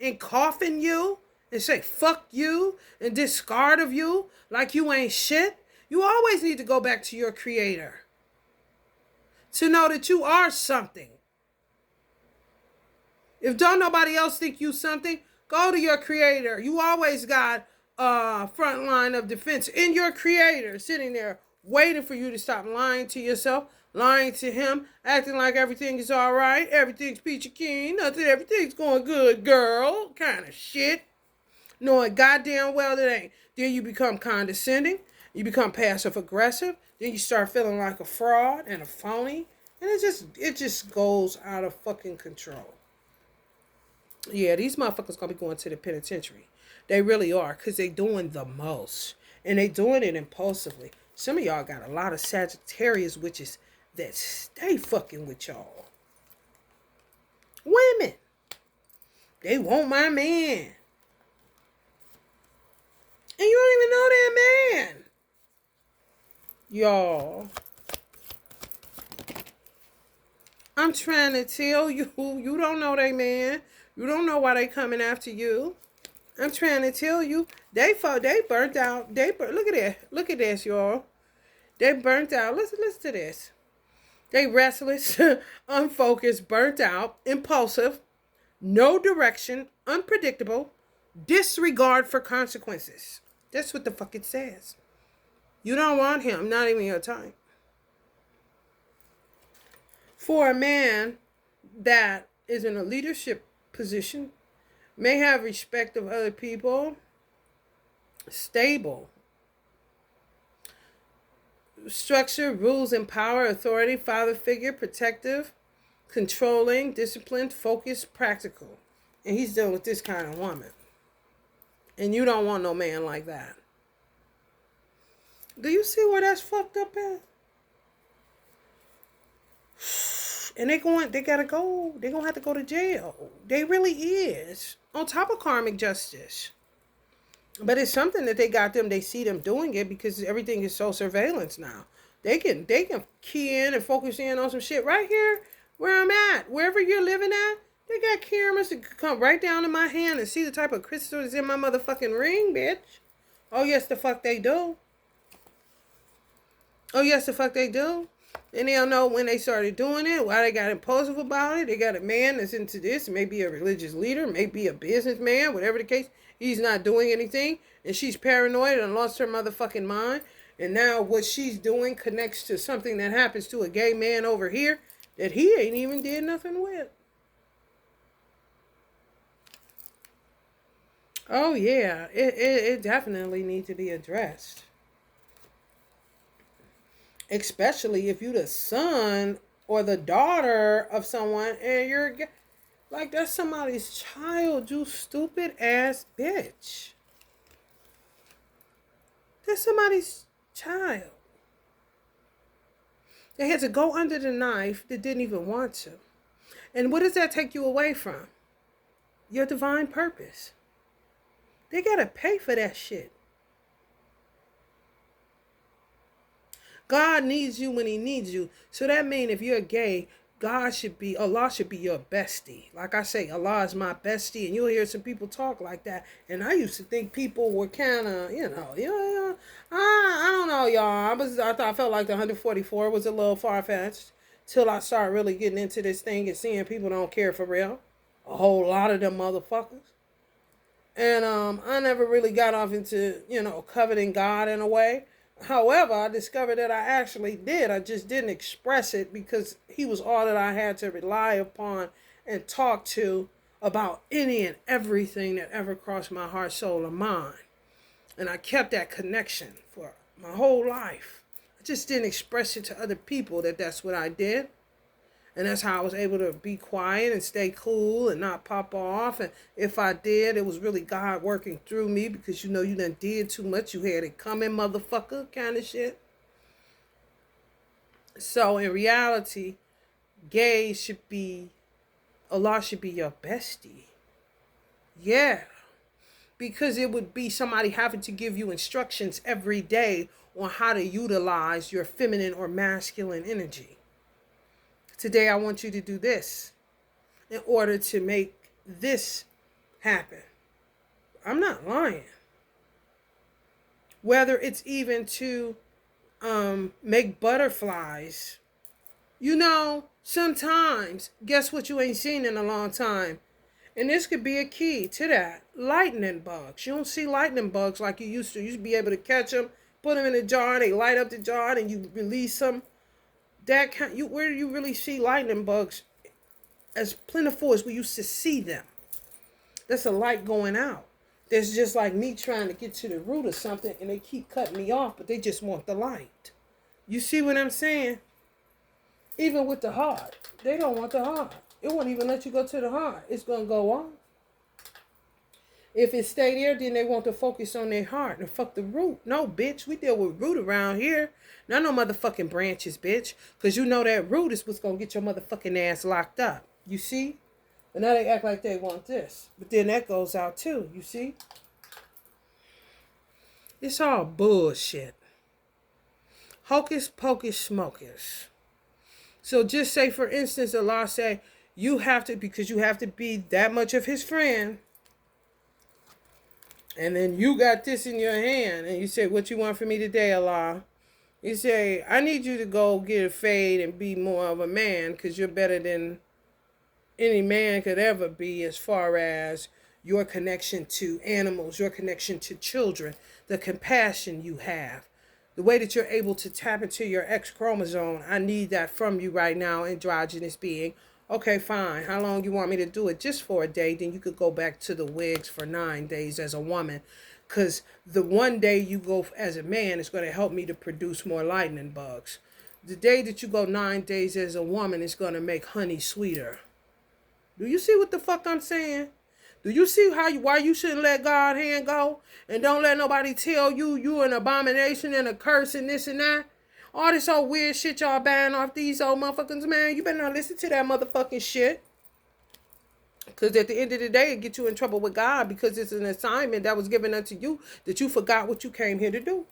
and coffin you and say fuck you and discard of you like you ain't shit. You always need to go back to your creator to know that you are something. If don't nobody else think you something, go to your creator. You always got a front line of defense in your creator sitting there waiting for you to stop lying to yourself, lying to him, acting like everything is all right, everything's peachy keen, nothing, everything's going good, girl, kind of shit. Knowing goddamn well that ain't. Then you become condescending, you become passive aggressive, then you start feeling like a fraud and a phony, and it just goes out of fucking control. Yeah, these motherfuckers gonna be going to the penitentiary. They really are, because they doing the most. And they doing it impulsively. Some of y'all got a lot of Sagittarius witches that stay fucking with y'all. Women. They want my man. And you don't even know that man. Y'all. I'm trying to tell you, you don't know that man. You don't know why they coming after you. I'm trying to tell you, they burnt out. Look at that. Look at this, y'all. They burnt out. Listen to this. They restless, unfocused, burnt out, impulsive, no direction, unpredictable, Disregard for consequences. That's what the fuck it says. You don't want him, not even your type. For a man that is in a leadership position, may have respect of other people, stable, structure, rules, and power, authority, father figure, protective, controlling, disciplined, focused, practical. And he's dealing with this kind of woman. And you don't want no man like that. Do you see where that's fucked up at? And they gotta go. They're gonna have to go to jail. They really is. On top of karmic justice. But it's something that they see them doing it because everything is so surveillance now. They can key in and focus in on some shit right here where I'm at. Wherever you're living at, they got cameras that come right down in my hand and see the type of crystals in my motherfucking ring, bitch. Oh yes, the fuck they do. Oh yes, the fuck they do. And they'll know when they started doing it, why they got impulsive about it. They got a man that's into this, maybe a religious leader, maybe a businessman, whatever the case. He's not doing anything, and she's paranoid and lost her motherfucking mind. And now what she's doing connects to something that happens to a gay man over here that he ain't even did nothing with. Oh yeah, it definitely needs to be addressed. Especially if you the son or the daughter of someone and you're like, that's somebody's child, you stupid ass bitch. That's somebody's child. They had to go under the knife that didn't even want to. And what does that take you away from? Your divine purpose. They gotta pay for that shit. God needs you when he needs you. So that means if you're gay, Allah should be your bestie. Like I say, Allah is my bestie. And you'll hear some people talk like that. And I used to think people were kind of, I don't know, y'all. I felt like the 144 was a little far-fetched. Till I started really getting into this thing and seeing people don't care for real. A whole lot of them motherfuckers. And I never really got off into, coveting God in a way. However, I discovered that I actually did. I just didn't express it because he was all that I had to rely upon and talk to about any and everything that ever crossed my heart, soul, or mind. And I kept that connection for my whole life. I just didn't express it to other people that that's what I did. And that's how I was able to be quiet and stay cool and not pop off. And if I did, it was really God working through me because you done did too much. You had it coming, motherfucker, kind of shit. So in reality, Allah should be your bestie. Yeah. Because it would be somebody having to give you instructions every day on how to utilize your feminine or masculine energy. Today, I want you to do this in order to make this happen. I'm not lying. Whether it's even to make butterflies. Sometimes, guess what you ain't seen in a long time? And this could be a key to that. Lightning bugs. You don't see lightning bugs like you used to. You used to be able to catch them, put them in a jar, they light up the jar, and you release them. Where do you really see lightning bugs as plentiful as we used to see them? That's a light going out. There's just like me trying to get to the root of something and they keep cutting me off, but they just want the light. You see what I'm saying? Even with the heart, they don't want the heart. It won't even let you go to the heart. It's going to go on. If it stay there, then they want to focus on their heart and fuck the root. No, bitch, we deal with root around here. Not no motherfucking branches, bitch. Because that root is what's going to get your motherfucking ass locked up. You see? But now they act like they want this. But then that goes out too. You see? It's all bullshit. Hocus pocus smokers. So just say, for instance, Allah say, because you have to be that much of his friend. And then you got this in your hand. And you say, what you want from me today, Allah? You say, I need you to go get a fade and be more of a man. Because you're better than any man could ever be as far as your connection to animals, your connection to children, the compassion you have, the way that you're able to tap into your X chromosome. I need that from you right now, androgynous being. Okay, fine. How long you want me to do it? Just for a day. Then you could go back to the wigs for 9 days as a woman. Because the one day you go as a man is going to help me to produce more lightning bugs. The day that you go 9 days as a woman is going to make honey sweeter. Do you see what the fuck I'm saying? Do you see why you shouldn't let God's hand go? And don't let nobody tell you an abomination and a curse and this and that? All this old weird shit y'all buying off these old motherfuckers, man. You better not listen to that motherfucking shit. Because at the end of the day, it get you in trouble with God, because it's an assignment that was given unto you that you forgot what you came here to do.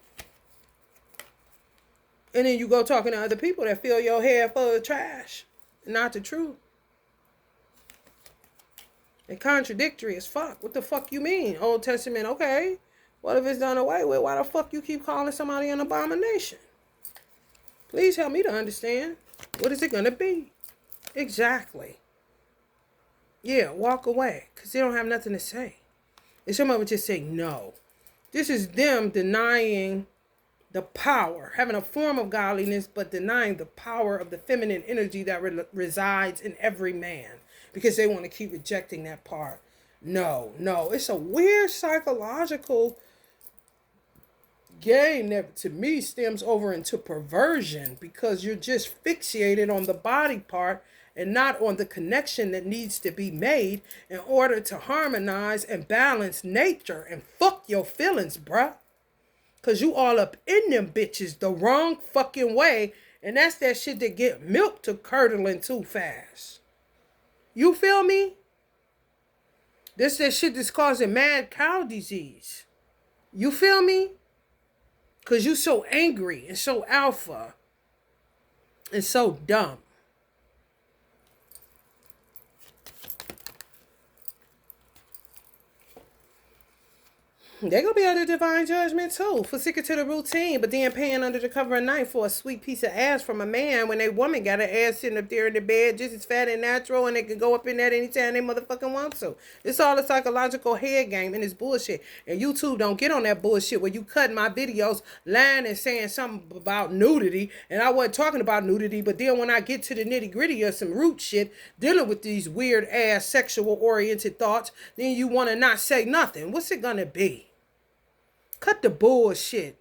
And then you go talking to other people that fill your head full of trash. Not the truth. And contradictory as fuck. What the fuck you mean? Old Testament, okay. What if it's done away with? Why the fuck you keep calling somebody an abomination? Please help me to understand. What is it going to be? Exactly. Yeah, walk away. Because they don't have nothing to say. And some of them just say no. This is them denying the power. Having a form of godliness, but denying the power of the feminine energy that resides in every man. Because they want to keep rejecting that part. No. It's a weird psychological game that to me stems over into perversion, because you're just fixated on the body part and not on the connection that needs to be made in order to harmonize and balance nature. And fuck your feelings, bruh. Because you all up in them bitches the wrong fucking way. And that's that shit that get milk to curdling too fast. You feel me? This that shit that's causing mad cow disease. You feel me? Because you so angry and so alpha and so dumb. They're going to be under divine judgment too, for sticking to the routine, but then paying under the cover of night for a sweet piece of ass from a man when they woman got an ass sitting up there in the bed just as fat and natural, and they can go up in that anytime they motherfucking want to. It's all a psychological head game, and it's bullshit. And YouTube don't get on that bullshit where you cut my videos lying and saying something about nudity, and I wasn't talking about nudity, but then when I get to the nitty gritty of some root shit, dealing with these weird ass sexual oriented thoughts, then you want to not say nothing. What's it gonna be? Cut the bullshit.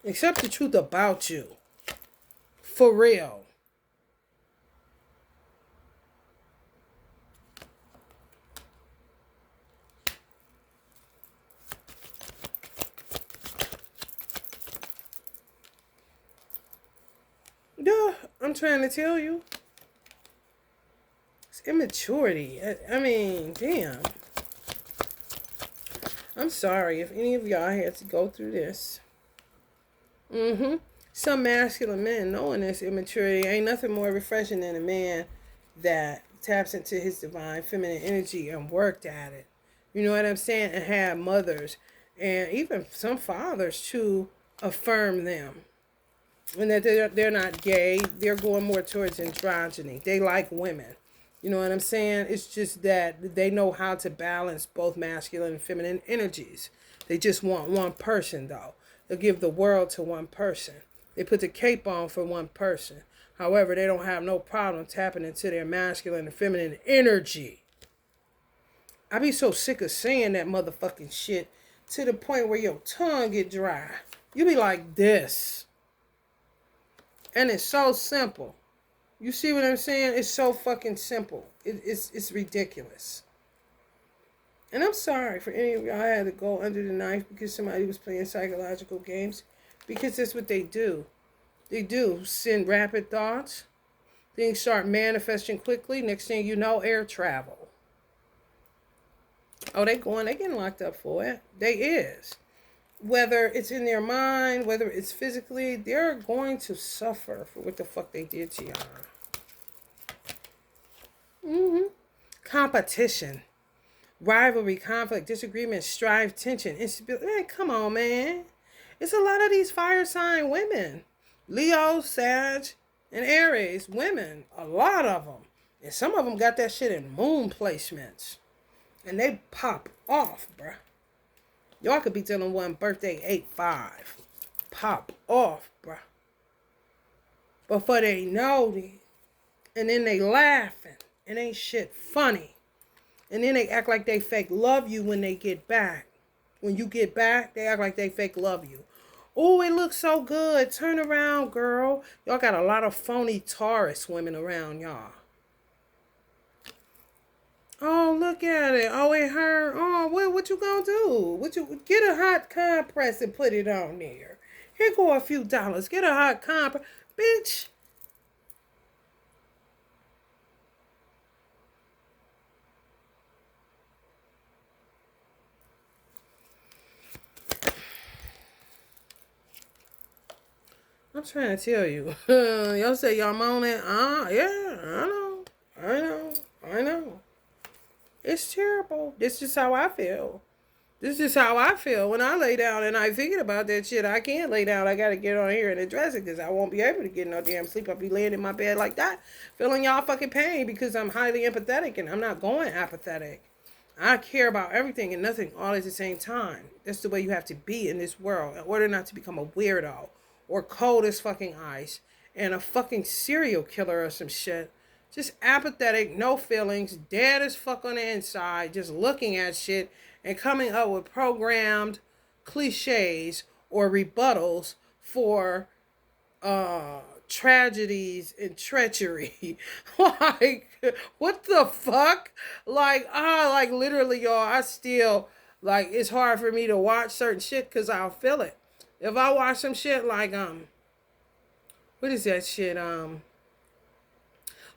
Accept the truth about you. For real. Duh, I'm trying to tell you. It's immaturity. I mean, damn. I'm sorry if any of y'all had to go through this. Some masculine men knowing this immaturity ain't nothing more refreshing than a man that taps into his divine feminine energy and worked at it. You know what I'm saying? And have mothers and even some fathers to affirm them. And that they're not gay. They're going more towards androgyny. They like women. You know what I'm saying? It's just that they know how to balance both masculine and feminine energies. They just want one person, though. They'll give the world to one person. They put the cape on for one person. However, they don't have no problem tapping into their masculine and feminine energy. I be so sick of saying that motherfucking shit to the point where your tongue get dry. You be like this. And it's so simple. You see what I'm saying? It's so fucking simple. It's ridiculous. And I'm sorry for any of y'all had to go under the knife because somebody was playing psychological games. Because that's what they do. They do send rapid thoughts. Things start manifesting quickly. Next thing you know, air travel. Oh, they getting locked up for it. They is. Whether it's in their mind, whether it's physically, they're going to suffer for what the fuck they did to y'all. Competition, rivalry, conflict, disagreement, strife, tension, instability. Man, come on, man. It's a lot of these fire sign women. Leo, Sag, and Aries, women. A lot of them. And some of them got that shit in moon placements. And they pop off, bruh. Y'all could be telling one birthday 8-5. Pop off, bruh. Before they know it. And then they laughing. And ain't shit funny. And then they act like they fake love you when they get back. When you get back, they act like they fake love you. Oh, it looks so good. Turn around, girl. Y'all got a lot of phony Taurus women around y'all. Oh, look at it. Oh, it hurt. Oh, what you gonna do? Get a hot compress and put it on there. Here go a few dollars. Get a hot compress. Bitch. I'm trying to tell you. Y'all say y'all moaning. Yeah, I know. It's terrible. This is how I feel. This is how I feel when I lay down and I thinking about that shit. I can't lay down. I got to get on here and address it because I won't be able to get no damn sleep. I'll be laying in my bed like that, feeling y'all fucking pain because I'm highly empathetic and I'm not going apathetic. I care about everything and nothing all at the same time. That's the way you have to be in this world in order not to become a weirdo or cold as fucking ice and a fucking serial killer or some shit. Just apathetic, no feelings, dead as fuck on the inside, just looking at shit and coming up with programmed cliches or rebuttals for tragedies and treachery. Like, what the fuck? Like literally, y'all, I still, like, it's hard for me to watch certain shit because I'll feel it. If I watch some shit like, what is that shit,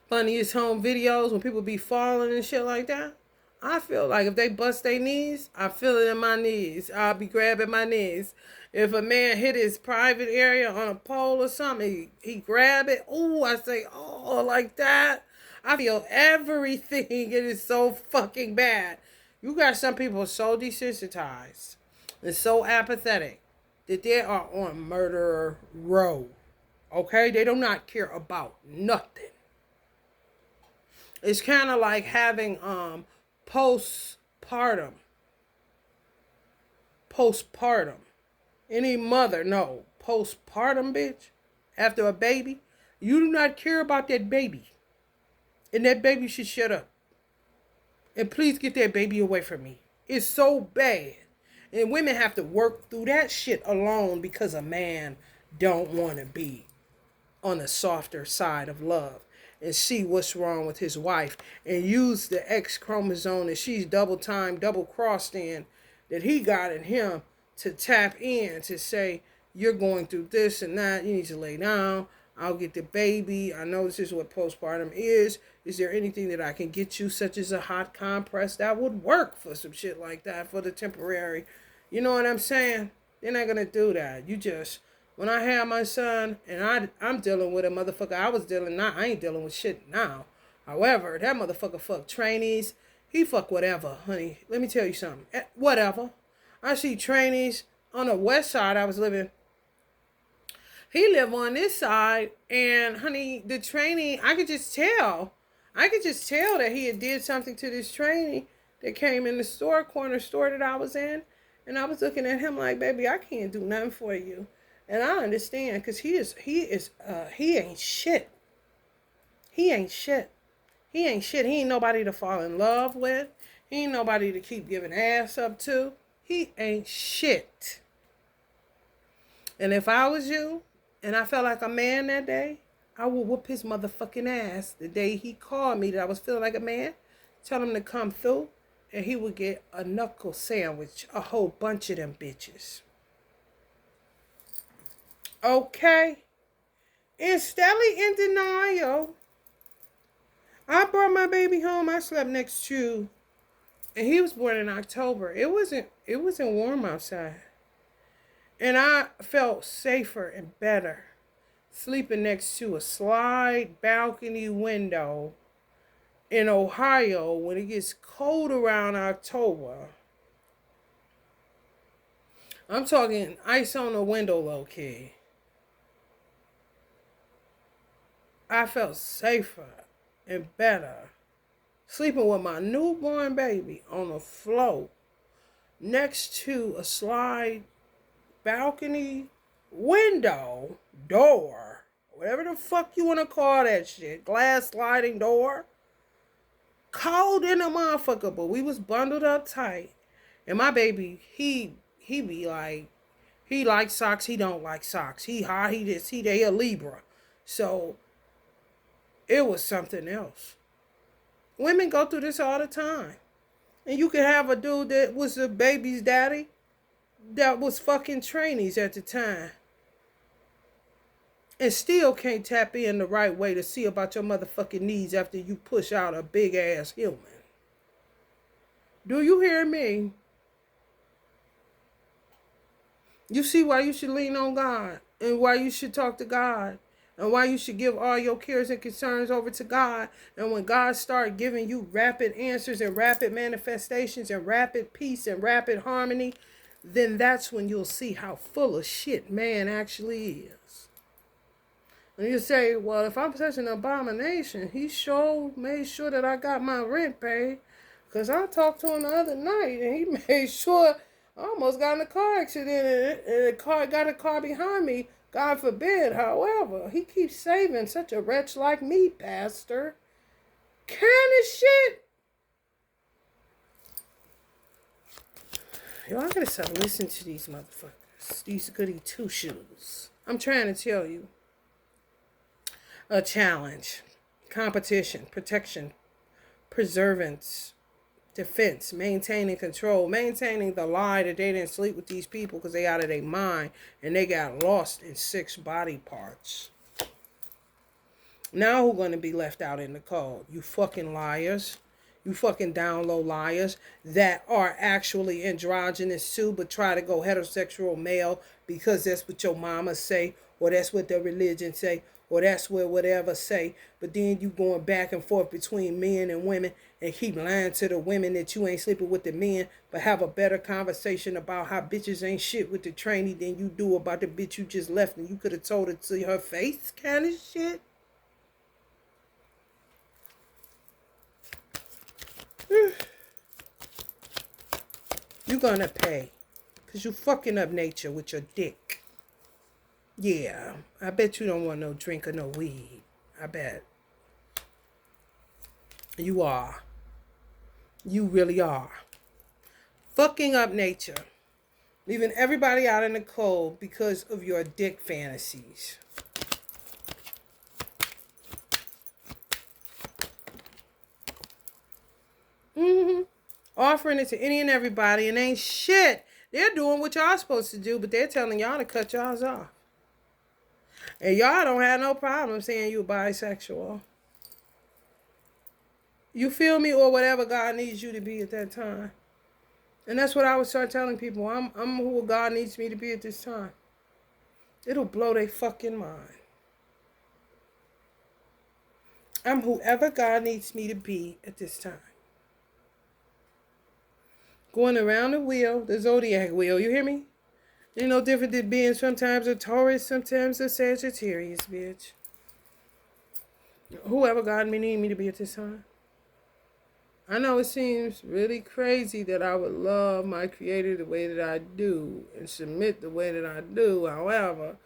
funniest home videos when people be falling and shit like that, I feel like if they bust their knees, I feel it in my knees. I'll be grabbing my knees. If a man hit his private area on a pole or something, he grab it. Ooh, I say, oh, like that. I feel everything. It is so fucking bad. You got some people so desensitized and so apathetic that they are on murderer row. Okay? They do not care about nothing. It's kind of like having postpartum. Any mother, no. Postpartum, bitch. After a baby. You do not care about that baby. And that baby should shut up. And please get that baby away from me. It's so bad. And women have to work through that shit alone because a man don't want to be on the softer side of love and see what's wrong with his wife and use the X chromosome that she's double crossed in, that he got in him, to tap in to say, you're going through this and that, you need to lay down, I'll get the baby, I know this is what postpartum is there anything that I can get you, such as a hot compress that would work for some shit like that, for the temporary, you know what I'm saying? They're not gonna do that. You just, when I had my son, and I'm dealing with a motherfucker, I ain't dealing with shit now. However, that motherfucker fuck trainees. He fuck whatever, honey. Let me tell you something. Whatever. I see trainees on the west side I was living. He lived on this side, and honey, the trainee, I could just tell that he had did something to this trainee that came in the corner store that I was in. And I was looking at him like, baby, I can't do nothing for you. And I understand, because he ain't shit. He ain't shit. He ain't nobody to fall in love with. He ain't nobody to keep giving ass up to. He ain't shit. And if I was you, and I felt like a man that day, I would whoop his motherfucking ass the day he called me that I was feeling like a man. Tell him to come through, and he would get a knuckle sandwich, a whole bunch of them bitches. Okay? And steadily in denial. I brought my baby home. I slept next to, and he was born in October. It wasn't warm outside. And I felt safer and better sleeping next to a slide balcony window in Ohio when it gets cold around October. I'm talking ice on the window, low key. I felt safer and better. Sleeping with my newborn baby on the floor next to a slide balcony, window, door, whatever the fuck you want to call that shit, glass sliding door. Cold in a motherfucker, but we was bundled up tight. And my baby, he be like, he likes socks, he don't like socks. He hot, he this, he that, he a Libra. So it was something else. Women go through this all the time. And you can have a dude that was a baby's daddy that was fucking trainees at the time. And still can't tap in the right way to see about your motherfucking needs after you push out a big ass human. Do you hear me? You see why you should lean on God and why you should talk to God and why you should give all your cares and concerns over to God. And when God starts giving you rapid answers and rapid manifestations and rapid peace and rapid harmony, then that's when you'll see how full of shit man actually is. And you say, well, if I'm such an abomination, he made sure that I got my rent paid. Because I talked to him the other night and he made sure I almost got in a car accident and got a car behind me. God forbid. However, he keeps saving such a wretch like me, Pastor. Kind of shit. Y'all gotta stop listening to these motherfuckers. These goody two shoes. I'm trying to tell you. A challenge. Competition. Protection. Preservance. Defense, maintaining control, maintaining the lie that they didn't sleep with these people because they out of their mind and they got lost in 6 body parts. Now who's going to be left out in the cold? You fucking liars. You fucking down low liars that are actually androgynous too, but try to go heterosexual male because that's what your mama say, or that's what the religion say, or that's what whatever say. But then you going back and forth between men and women and keep lying to the women that you ain't sleeping with the men, but have a better conversation about how bitches ain't shit with the trainee than you do about the bitch you just left and you could have told it to her face kind of shit. You're gonna pay. Because you fucking up nature with your dick. Yeah. I bet you don't want no drink or no weed. I bet. You are. You really are. Fucking up nature. Leaving everybody out in the cold because of your dick fantasies. Offering it to any and everybody and ain't shit. They're doing what y'all supposed to do, but they're telling y'all to cut y'all off. And y'all don't have no problem saying you bisexual. You feel me? Or whatever God needs you to be at that time. And that's what I would start telling people. I'm who God needs me to be at this time. It'll blow their fucking mind. I'm whoever God needs me to be at this time. Going around the wheel, the zodiac wheel, you hear me? Ain't no different than being sometimes a Taurus, sometimes a Sagittarius, bitch. Whoever God may need me to be at this time. I know it seems really crazy that I would love my creator the way that I do and submit the way that I do. However,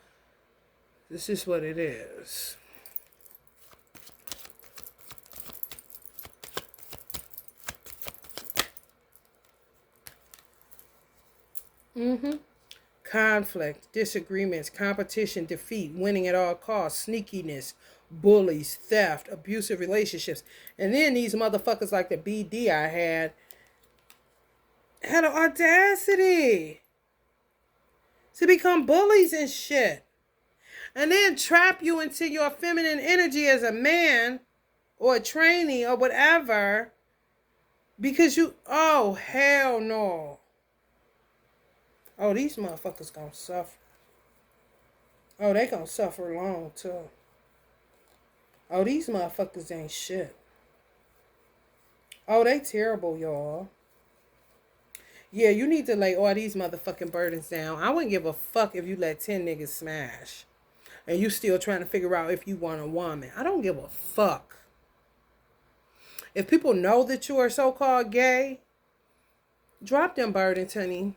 this is what it is. Conflict, disagreements, competition, defeat, winning at all costs, sneakiness, bullies, theft, abusive relationships. And then these motherfuckers like the BD I had the audacity to become bullies and shit. And then trap you into your feminine energy as a man or a trainee or whatever because oh, hell no. Oh, these motherfuckers gonna suffer. Oh, they gonna suffer long, too. Oh, these motherfuckers ain't shit. Oh, they terrible, y'all. Yeah, you need to lay all these motherfucking burdens down. I wouldn't give a fuck if you let 10 niggas smash. And you still trying to figure out if you want a woman. I don't give a fuck. If people know that you are so-called gay, drop them burdens, honey.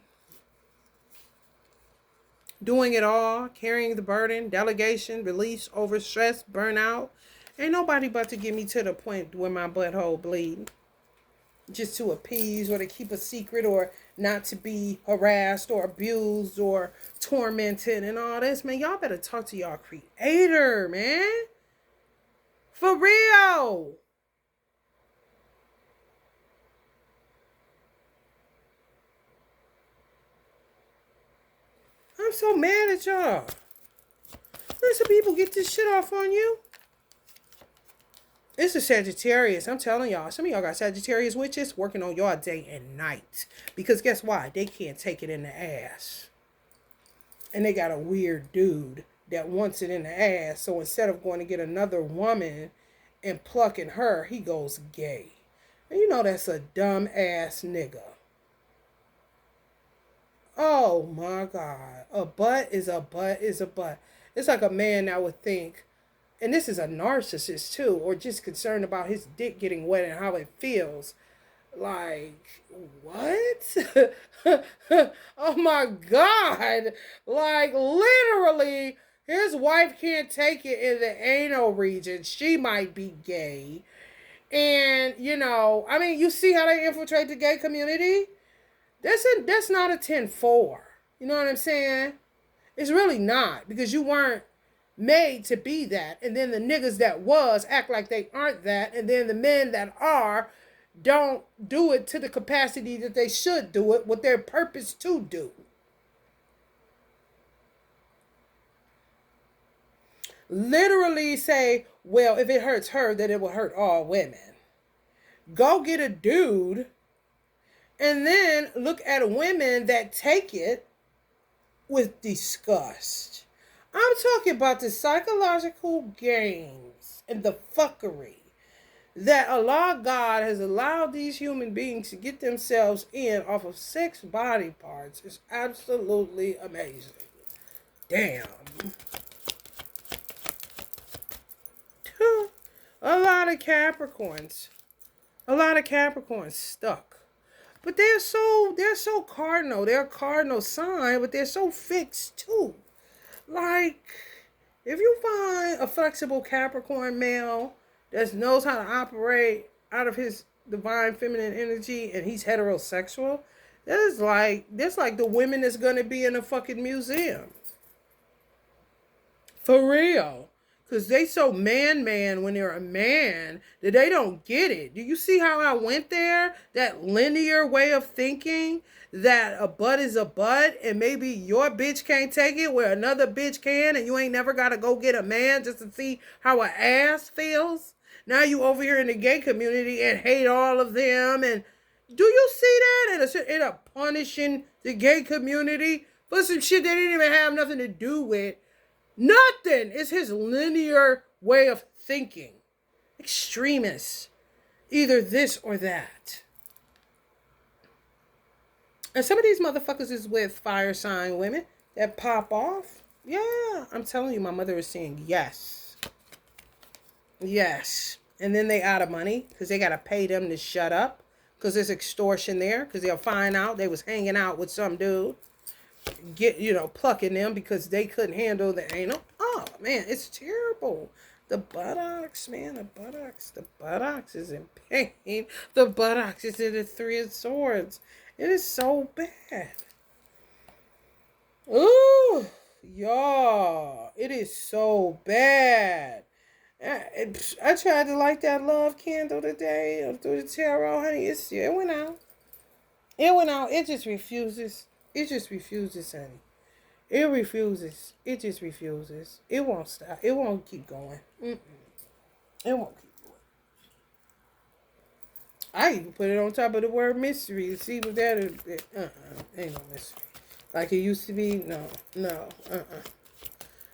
Doing it all, carrying the burden, delegation, release, overstress, burnout. Ain't nobody about to get me to the point where my butthole bleed. Just to appease or to keep a secret or not to be harassed or abused or tormented and all this. Man, y'all better talk to y'all creator, man. For real. I'm so mad at y'all. Let some people get this shit off on you. It's a Sagittarius. I'm telling y'all. Some of y'all got Sagittarius witches working on y'all day and night. Because guess why? They can't take it in the ass. And they got a weird dude that wants it in the ass. So instead of going to get another woman and plucking her, he goes gay. And you know that's a dumb ass nigga. Oh my God. A butt is a butt is a butt. It's like a man that would think, and this is a narcissist too, or just concerned about his dick getting wet and how it feels. Like, what? Oh my God. Like, literally, his wife can't take it in the anal region. She might be gay. And, you know, I mean, you see how they infiltrate the gay community? That's not a 10-4. You know what I'm saying? It's really not, because you weren't made to be that. And then the niggas that was act like they aren't that. And then the men that are don't do it to the capacity that they should do it, with their purpose to do. Literally say, well, if it hurts her, then it will hurt all women. Go get a dude and then look at women that take it with disgust. I'm talking about the psychological games and the fuckery that Allah God has allowed these human beings to get themselves in off of 6 body parts is absolutely amazing. Damn. A lot of Capricorns. A lot of Capricorns stuck. But they're so cardinal. They're a cardinal sign, but they're so fixed too. Like, if you find a flexible Capricorn male that knows how to operate out of his divine feminine energy and he's heterosexual, that's like the women that's gonna be in a fucking museum. For real. Because they so man when they're a man that they don't get it. Do you see how I went there? That linear way of thinking, that a butt is a butt and maybe your bitch can't take it where another bitch can, and you ain't never got to go get a man just to see how an ass feels. Now you over here in the gay community and hate all of them. And do you see that? And end up punishing the gay community for some shit they didn't even have nothing to do with. Nothing. It's his linear way of thinking. Extremists. Either this or that. And some of these motherfuckers is with fire sign women that pop off. Yeah, I'm telling you, my mother is saying yes. Yes. And then they out of money because they got to pay them to shut up because there's extortion there, because they'll find out they was hanging out with some dude. Plucking them because they couldn't handle the anal. Oh, man, it's terrible. The buttocks, man, the buttocks is in pain. The buttocks is in the 3 of Swords. It is so bad. Ooh, y'all, it is so bad. I tried to light that love candle today through the tarot, honey. It went out. It went out. It just refuses. It just refuses, honey. It refuses. It just refuses. It won't stop. It won't keep going. It won't keep going. I even put it on top of the word mystery to see what that is. Ain't no mystery. Like it used to be. No.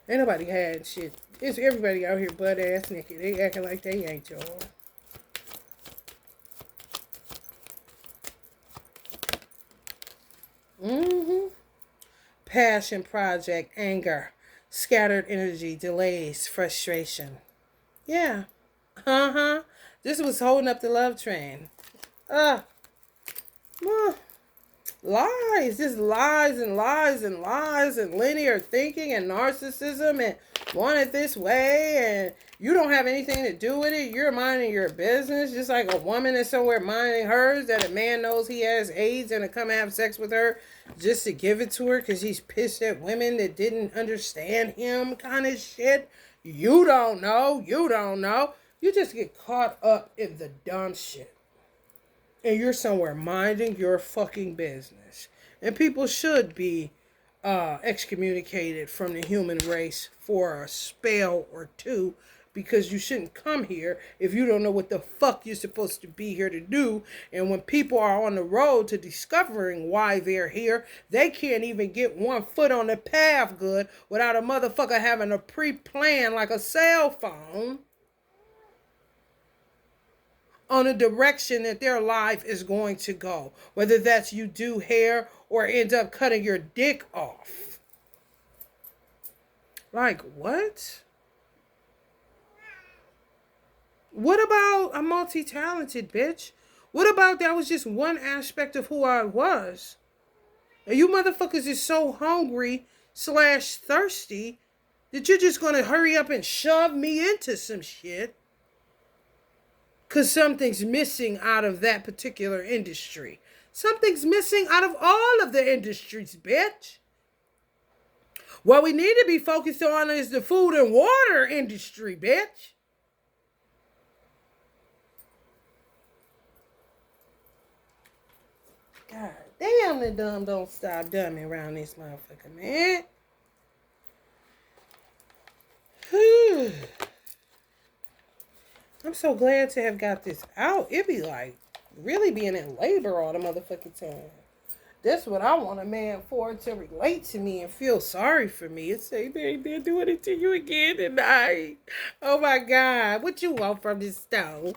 Ain't nobody had shit. It's everybody out here butt ass naked. They acting like they ain't, y'all. Passion project, anger, scattered energy, delays, frustration. Yeah. Uh-huh. This was holding up the love train. Uh, uh, lies. Just lies and lies and lies and linear thinking and narcissism and want it this way and you don't have anything to do with it. You're minding your business. Just like a woman is somewhere minding hers that a man knows he has AIDS and to come have sex with her just to give it to her because he's pissed at women that didn't understand him kind of shit. You don't know. You don't know. You just get caught up in the dumb shit. And you're somewhere minding your fucking business. And people should be excommunicated from the human race for a spell or two because you shouldn't come here if you don't know what the fuck you're supposed to be here to do. And when people are on the road to discovering why they're here, they can't even get one foot on the path good without a motherfucker having a pre-plan like a cell phone on a direction that their life is going to go. Whether that's you do hair or end up cutting your dick off. Like, what? What about a multi-talented bitch? What about that was just one aspect of who I was? And you motherfuckers is so hungry / thirsty that you're just gonna hurry up and shove me into some shit. Because something's missing out of that particular industry. Something's missing out of all of the industries, bitch. What we need to be focused on is the food and water industry, bitch. God damn, the dumb don't stop dumbing around this motherfucker, man. Whew. I'm so glad to have got this out. It be like really being in labor all the motherfucking time. That's what I want a man for, to relate to me and feel sorry for me and say, they're doing it to you again tonight. Oh my God. What you want from this stove?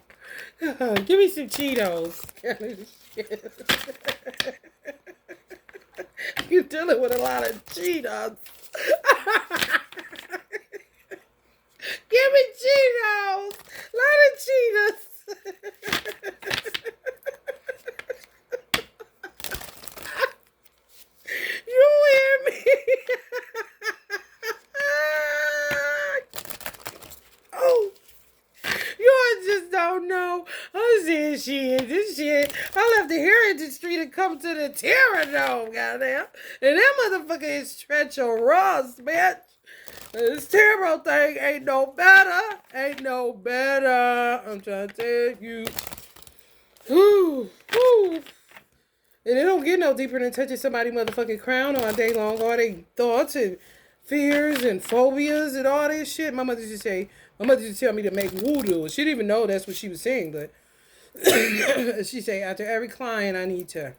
Give me some Cheetos. You're dealing with a lot of Cheetos. Give me Cheetos. A lot of Cheetos. You hear me? Oh, you just don't know. I'm saying shit. This shit. I left the hair industry to come to the Terror Dome, goddamn. And that motherfucker is treacherous, bitch. This Terror thing ain't no better. Ain't no better. I'm trying to tell you. Whew. Whew. And it don't get no deeper than touching somebody's motherfucking crown all day long. All they thoughts and fears and phobias and all this shit. My mother used to tell me to make voodoo. She didn't even know that's what she was saying, but she say after every client I need to,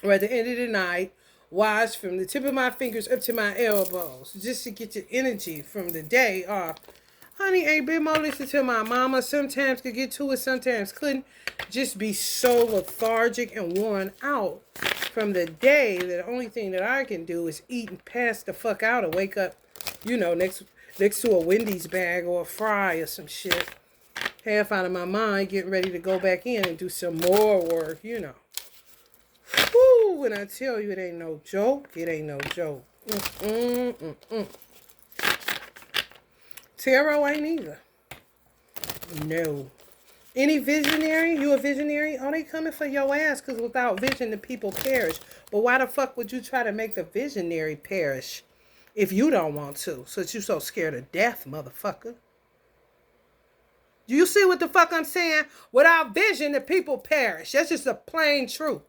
or at the end of the night, wash from the tip of my fingers up to my elbows, just to get your energy from the day off. Honey, ain't been more listen to my mama. Sometimes could get to it, sometimes couldn't. Just be so lethargic and worn out from the day that the only thing that I can do is eat and pass the fuck out and wake up, next to a Wendy's bag or a fry or some shit. Half out of my mind, getting ready to go back in and do some more work, Woo, when I tell you it ain't no joke, it ain't no joke. Tarot ain't either. No. Any visionary? You a visionary? Oh, they coming for your ass because without vision, the people perish. But why the fuck would you try to make the visionary perish if you don't want to? Since you so scared of death, motherfucker. Do you see what the fuck I'm saying? Without vision, the people perish. That's just the plain truth.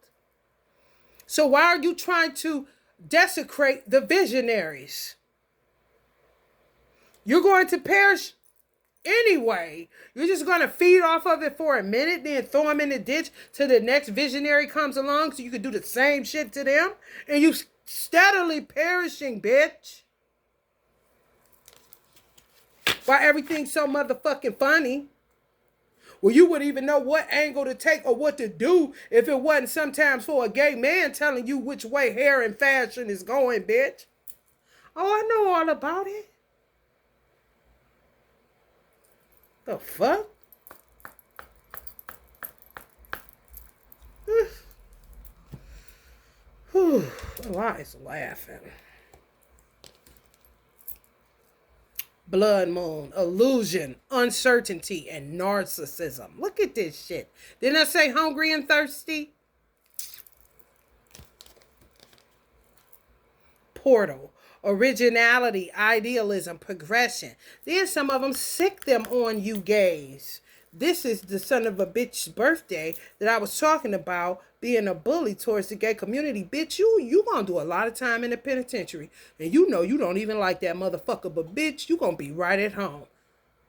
So why are you trying to desecrate the visionaries? You're going to perish anyway. You're just going to feed off of it for a minute, then throw them in the ditch till the next visionary comes along so you can do the same shit to them. And you steadily perishing, bitch. Why everything's so motherfucking funny? Well, you wouldn't even know what angle to take or what to do if it wasn't sometimes for a gay man telling you which way hair and fashion is going, bitch. Oh, I know all about it. The fuck? Whew, a lot is laughing. Blood moon, illusion, uncertainty, and narcissism. Look at this shit. Didn't I say hungry and thirsty? Portal, originality, idealism, progression. Then some of them sick them on you gays. This is the son of a bitch's birthday that I was talking about being a bully towards the gay community. Bitch, you gonna do a lot of time in the penitentiary. And you know you don't even like that motherfucker, but bitch, you gonna be right at home.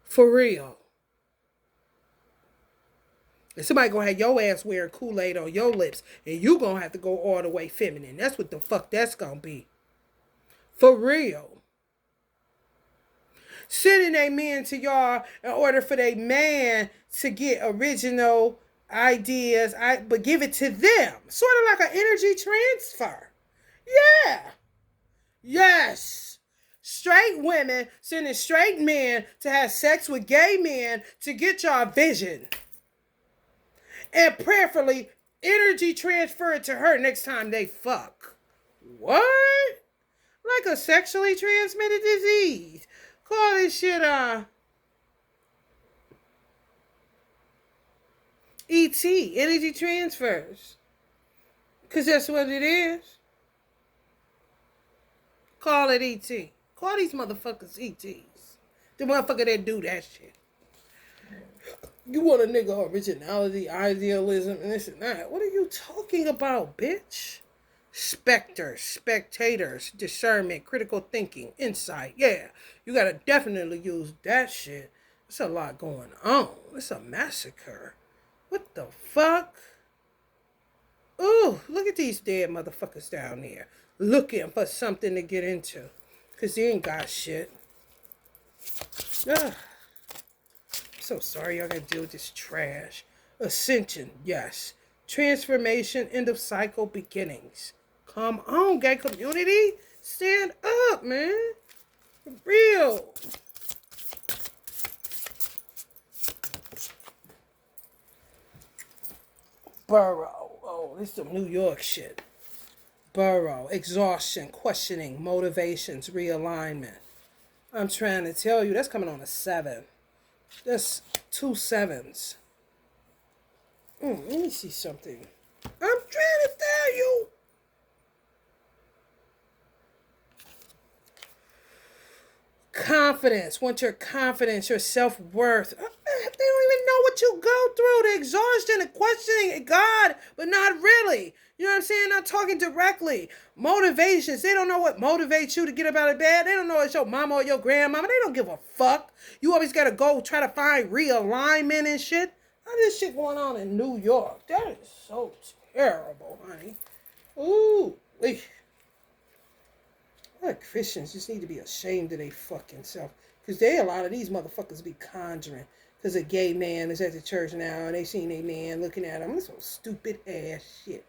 For real. And somebody gonna have your ass wearing Kool-Aid on your lips, and you gonna have to go all the way feminine. That's what the fuck that's gonna be. For real. Sending a man to y'all in order for a man to get original ideas, but give it to them. Sort of like an energy transfer. Yeah. Yes. Straight women sending straight men to have sex with gay men to get y'all vision. And prayerfully, energy transfer it to her next time they fuck. What? Like a sexually transmitted disease. Call this shit ET, energy transfers. Because that's what it is. Call it ET. Call these motherfuckers ETs. The motherfucker that do that shit. You want a nigga originality, idealism, and this and that. What are you talking about, bitch? Specters, spectators, discernment, critical thinking, insight. Yeah, you gotta definitely use that shit. There's a lot going on. It's a massacre. What the fuck? Ooh, look at these dead motherfuckers down there. Looking for something to get into. Because they ain't got shit. Ugh. I'm so sorry y'all gotta deal with this trash. Ascension, yes. Transformation, end of cycle, beginnings. Come on, gay community. Stand up, man. For real. Burrow. Oh, this is some New York shit. Burrow. Exhaustion, questioning, motivations, realignment. I'm trying to tell you, that's coming on a 7. That's 2 7s. Let me see something. I'm trying to tell you. Confidence. Want your confidence, your self-worth. They don't even know what you go through. The exhaustion, the questioning God, but not really. You know what I'm saying? Not talking directly. Motivations. They don't know what motivates you to get up out of bed. They don't know it's your mama or your grandmama. They don't give a fuck. You always got to go try to find realignment and shit. How this shit going on in New York? That is so terrible, honey. Ooh. Christians just need to be ashamed of their fucking self. Because a lot of these motherfuckers be conjuring. Because a gay man is at the church now and they seen a man looking at them. This some stupid ass shit.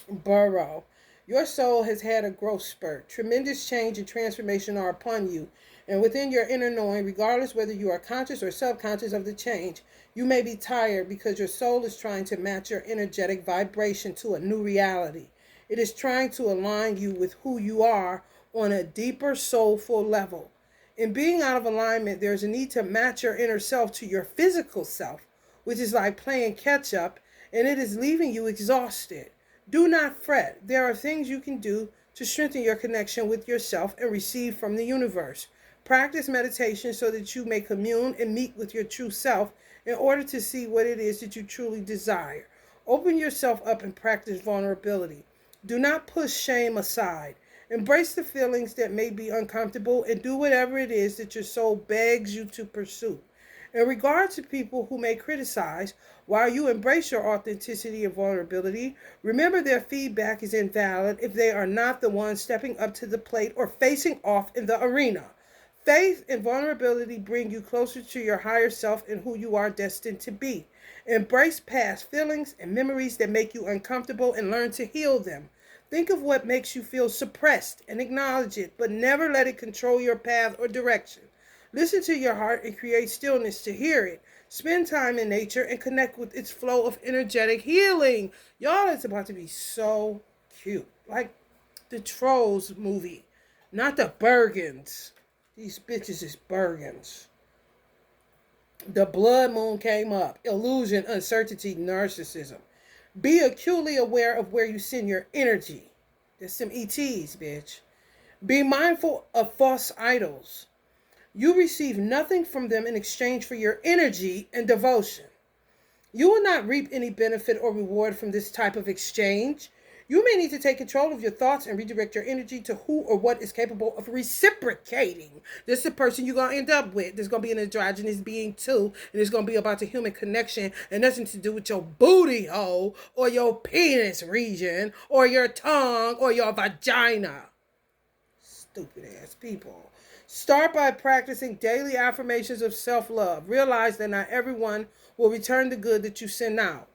Burrow. Your soul has had a growth spurt. Tremendous change and transformation are upon you. And within your inner knowing, regardless whether you are conscious or subconscious of the change, you may be tired because your soul is trying to match your energetic vibration to a new reality. It is trying to align you with who you are on a deeper soulful level. In being out of alignment, there's a need to match your inner self to your physical self, which is like playing catch up, and it is leaving you exhausted. Do not fret. There are things you can do to strengthen your connection with yourself and receive from the universe. Practice meditation so that you may commune and meet with your true self in order to see what it is that you truly desire. Open yourself up and practice vulnerability. Do not push shame aside. Embrace the feelings that may be uncomfortable and do whatever it is that your soul begs you to pursue. In regard to people who may criticize, while you embrace your authenticity and vulnerability, remember their feedback is invalid if they are not the ones stepping up to the plate or facing off in the arena. Faith and vulnerability bring you closer to your higher self and who you are destined to be. Embrace past feelings and memories that make you uncomfortable and learn to heal them. Think of what makes you feel suppressed and acknowledge it, but never let it control your path or direction. Listen to your heart and create stillness to hear it. Spend time in nature and connect with its flow of energetic healing. Y'all, it's about to be so cute. Like the Trolls movie, not the Bergens. These bitches is Bergens. The blood moon came up. Illusion, uncertainty, narcissism. Be acutely aware of where you send your energy. There's some ETs, bitch. Be mindful of false idols. You receive nothing from them in exchange for your energy and devotion. You will not reap any benefit or reward from this type of exchange. You may need to take control of your thoughts and redirect your energy to who or what is capable of reciprocating. This is the person you're going to end up with. There's going to be an androgynous being too. And it's going to be about the human connection and nothing to do with your booty hole or your penis region or your tongue or your vagina. Stupid ass people. Start by practicing daily affirmations of self-love. Realize that not everyone will return the good that you send out.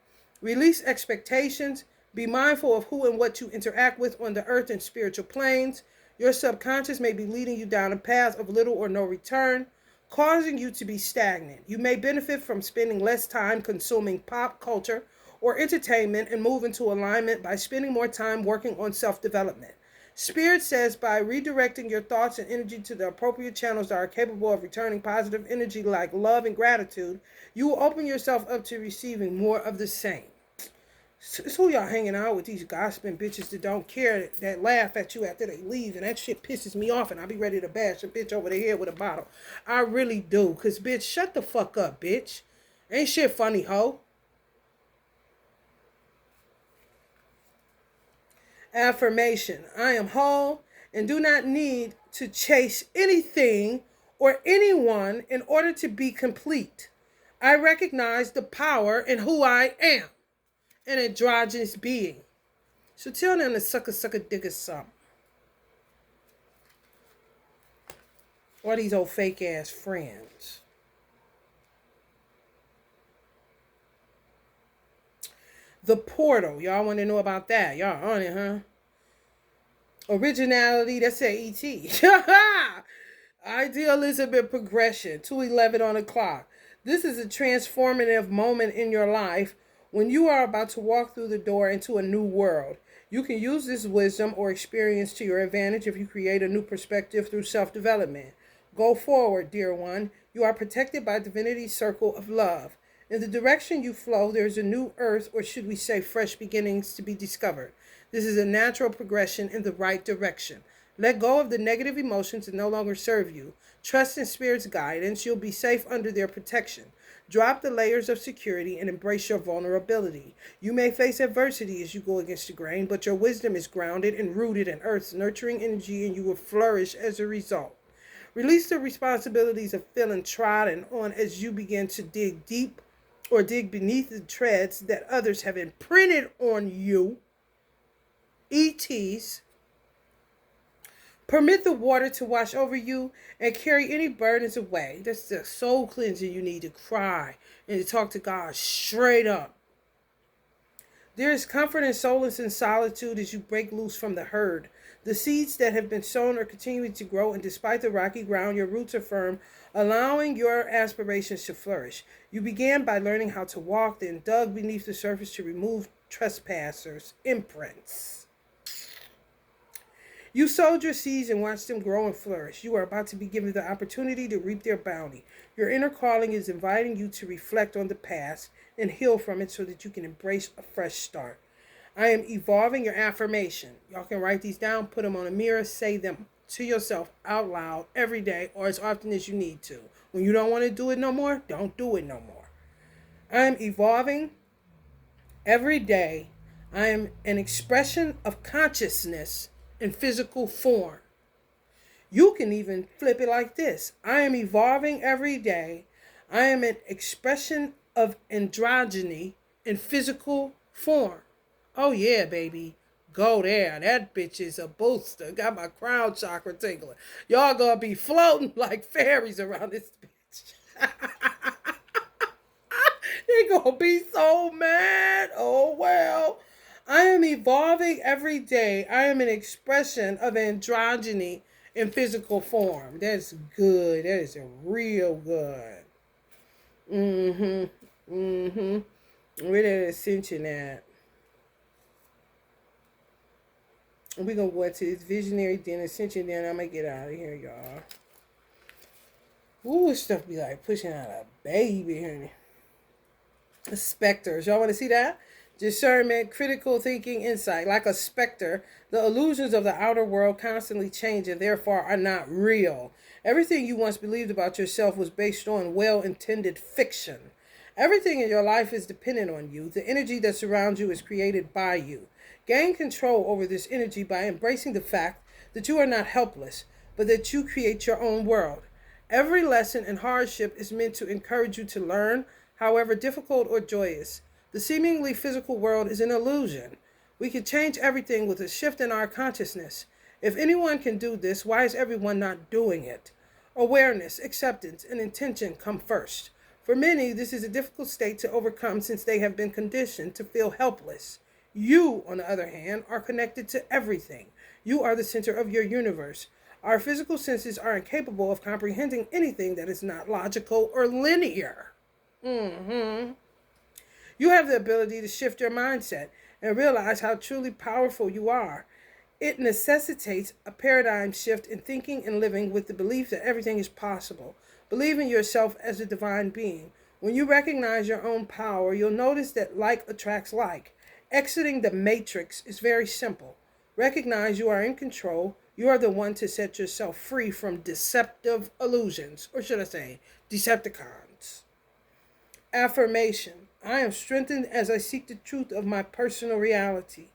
Release expectations. Be mindful of who and what you interact with on the earth and spiritual planes. Your subconscious may be leading you down a path of little or no return, causing you to be stagnant. You may benefit from spending less time consuming pop culture or entertainment and move into alignment by spending more time working on self-development. Spirit says by redirecting your thoughts and energy to the appropriate channels that are capable of returning positive energy like love and gratitude, you will open yourself up to receiving more of the same. It's who y'all hanging out with, these gossiping bitches that don't care, that laugh at you after they leave, and that shit pisses me off, and I be ready to bash a bitch over the head with a bottle. I really do, because bitch, shut the fuck up, bitch. Ain't shit funny, hoe. Affirmation. I am whole and do not need to chase anything or anyone in order to be complete. I recognize the power in who I am. An androgynous being. So tell them to suck a dick or something. Or these old fake ass friends. The Portal. Y'all want to know about that? Y'all on it, huh? Originality. That's at E.T. Idealism and progression. 2:11 on the clock. This is a transformative moment in your life when you are about to walk through the door into a new world. You can use this wisdom or experience to your advantage if you create a new perspective through self-development. Go forward, dear one. You are protected by Divinity's circle of love. In the direction you flow, there is a new earth, or should we say fresh beginnings, to be discovered. This is a natural progression in the right direction. Let go of the negative emotions that no longer serve you. Trust in Spirit's guidance. You'll be safe under their protection. Drop the layers of security and embrace your vulnerability. You may face adversity as you go against the grain, but your wisdom is grounded and rooted in Earth's nurturing energy, and you will flourish as a result. Release the responsibilities of feeling trodden on as you begin to dig deep or dig beneath the treads that others have imprinted on you. ETs. Permit the water to wash over you and carry any burdens away. That's the soul cleansing you need, to cry and to talk to God straight up. There is comfort and solace in solitude as you break loose from the herd. The seeds that have been sown are continuing to grow, and despite the rocky ground, your roots are firm, allowing your aspirations to flourish. You began by learning how to walk, then dug beneath the surface to remove trespassers' imprints. You sowed your seeds and watched them grow and flourish. You are about to be given the opportunity to reap their bounty. Your inner calling is inviting you to reflect on the past and heal from it so that you can embrace a fresh start. I am evolving your affirmation. Y'all can write these down, put them on a mirror, say them to yourself out loud every day or as often as you need to. When you don't want to do it no more, don't do it no more. I am evolving every day. I am an expression of consciousness in physical form. You can even flip it like this. I am evolving every day. I am an expression of androgyny in physical form. Oh yeah, baby. Go there. That bitch is a booster. Got my crown chakra tingling. Y'all gonna be floating like fairies around this bitch. They gonna be so mad. Oh well. I am evolving every day. I am an expression of androgyny in physical form. That's good. That is real good. Mm-hmm. Mm-hmm. Where that ascension at? And we're gonna go into this visionary, then ascension, then I'm gonna get out of here, y'all. Ooh, this stuff be like pushing out a baby, honey. The specters. Y'all want to see that? Discernment, critical thinking, insight. Like a specter, the illusions of the outer world constantly change and therefore are not real. Everything you once believed about yourself was based on well-intended fiction. Everything in your life is dependent on you. The energy that surrounds you is created by you. Gain control over this energy by embracing the fact that you are not helpless, but that you create your own world. Every lesson and hardship is meant to encourage you to learn, however difficult or joyous. The seemingly physical world is an illusion. We can change everything with a shift in our consciousness. If anyone can do this, why is everyone not doing it? Awareness, acceptance, and intention come first. For many, this is a difficult state to overcome since they have been conditioned to feel helpless. You, on the other hand, are connected to everything. You are the center of your universe. Our physical senses are incapable of comprehending anything that is not logical or linear. Mm-hmm. You have the ability to shift your mindset and realize how truly powerful you are. It necessitates a paradigm shift in thinking and living with the belief that everything is possible. Believe in yourself as a divine being. When you recognize your own power, you'll notice that like attracts like. Exiting the matrix is very simple. Recognize you are in control. You are the one to set yourself free from deceptive illusions, or should I say, Decepticons. Affirmation. I am strengthened as I seek the truth of my personal reality.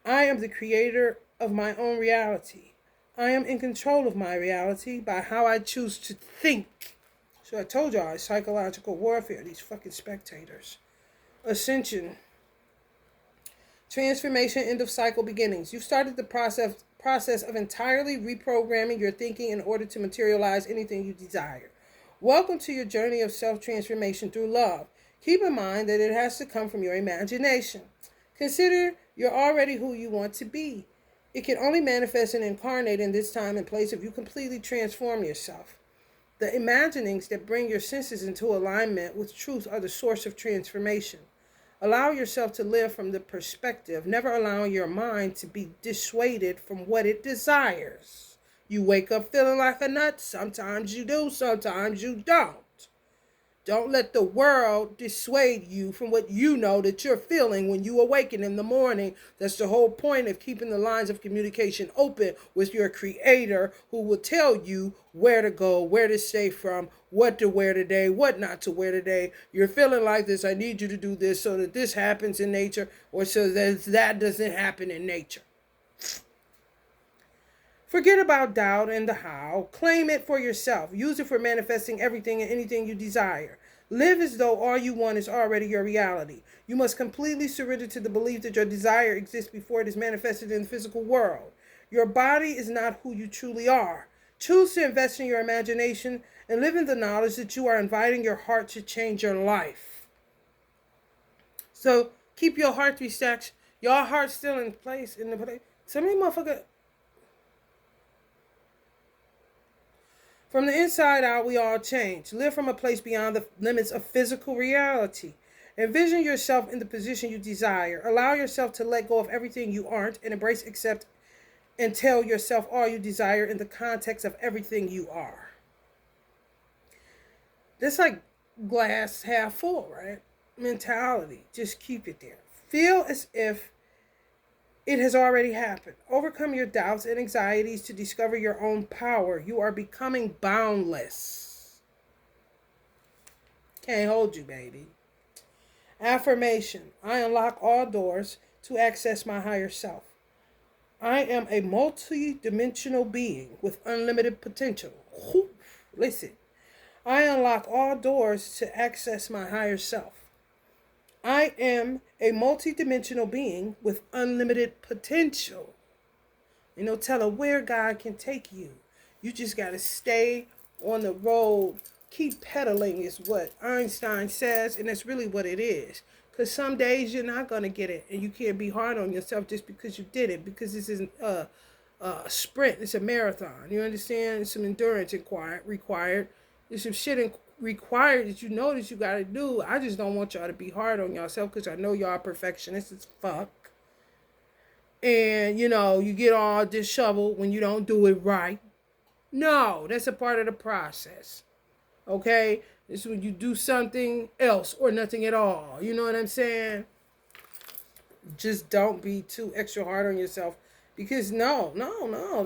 I am the creator of my own reality. I am in control of my reality by how I choose to think. So I told y'all, it's psychological warfare, these fucking spectators. Ascension. Transformation, end of cycle beginnings. You've started the process of entirely reprogramming your thinking in order to materialize anything you desire. Welcome to your journey of self-transformation through love. Keep in mind that it has to come from your imagination. Consider you're already who you want to be. It can only manifest and incarnate in this time and place if you completely transform yourself. The imaginings that bring your senses into alignment with truth are the source of transformation. Allow yourself to live from the perspective, never allowing your mind to be dissuaded from what it desires. You wake up feeling like a nut. Sometimes you do, sometimes you don't. Don't let the world dissuade you from what you know that you're feeling when you awaken in the morning. That's the whole point of keeping the lines of communication open with your creator, who will tell you where to go, where to stay from, what to wear today, what not to wear today. You're feeling like this. I need you to do this so that this happens in nature, or so that that doesn't happen in nature. Forget about doubt and the how. Claim it for yourself. Use it for manifesting everything and anything you desire. Live as though all you want is already your reality. You must completely surrender to the belief that your desire exists before it is manifested in the physical world. Your body is not who you truly are. Choose to invest in your imagination and live in the knowledge that you are inviting your heart to change your life. So keep your heart reset. Your heart still in place. Some of you motherfuckers. From the inside out, we all change. Live from a place beyond the limits of physical reality. Envision yourself in the position you desire. Allow yourself to let go of everything you aren't and embrace, accept, and tell yourself all you desire in the context of everything you are. That's like glass half full, right? Mentality. Just keep it there. Feel as if it has already happened. Overcome your doubts and anxieties to discover your own power. You are becoming boundless. Can't hold you, baby. Affirmation. I unlock all doors to access my higher self. I am a multi-dimensional being with unlimited potential. Listen. I unlock all doors to access my higher self. I am a multi-dimensional being with unlimited potential. Tell her where God can take you. You just got to stay on the road. Keep pedaling is what Einstein says, and that's really what it is. Because some days you're not going to get it, and you can't be hard on yourself just because you did it, because this isn't a sprint. It's a marathon. You understand? There's some endurance required. There's some shit required that you know that you got to do. I just don't want y'all to be hard on yourself because I know y'all perfectionists as fuck. And, you get all disheveled when you don't do it right. No, that's a part of the process. Okay? This is when you do something else or nothing at all. You know what I'm saying? Just don't be too extra hard on yourself. Because no.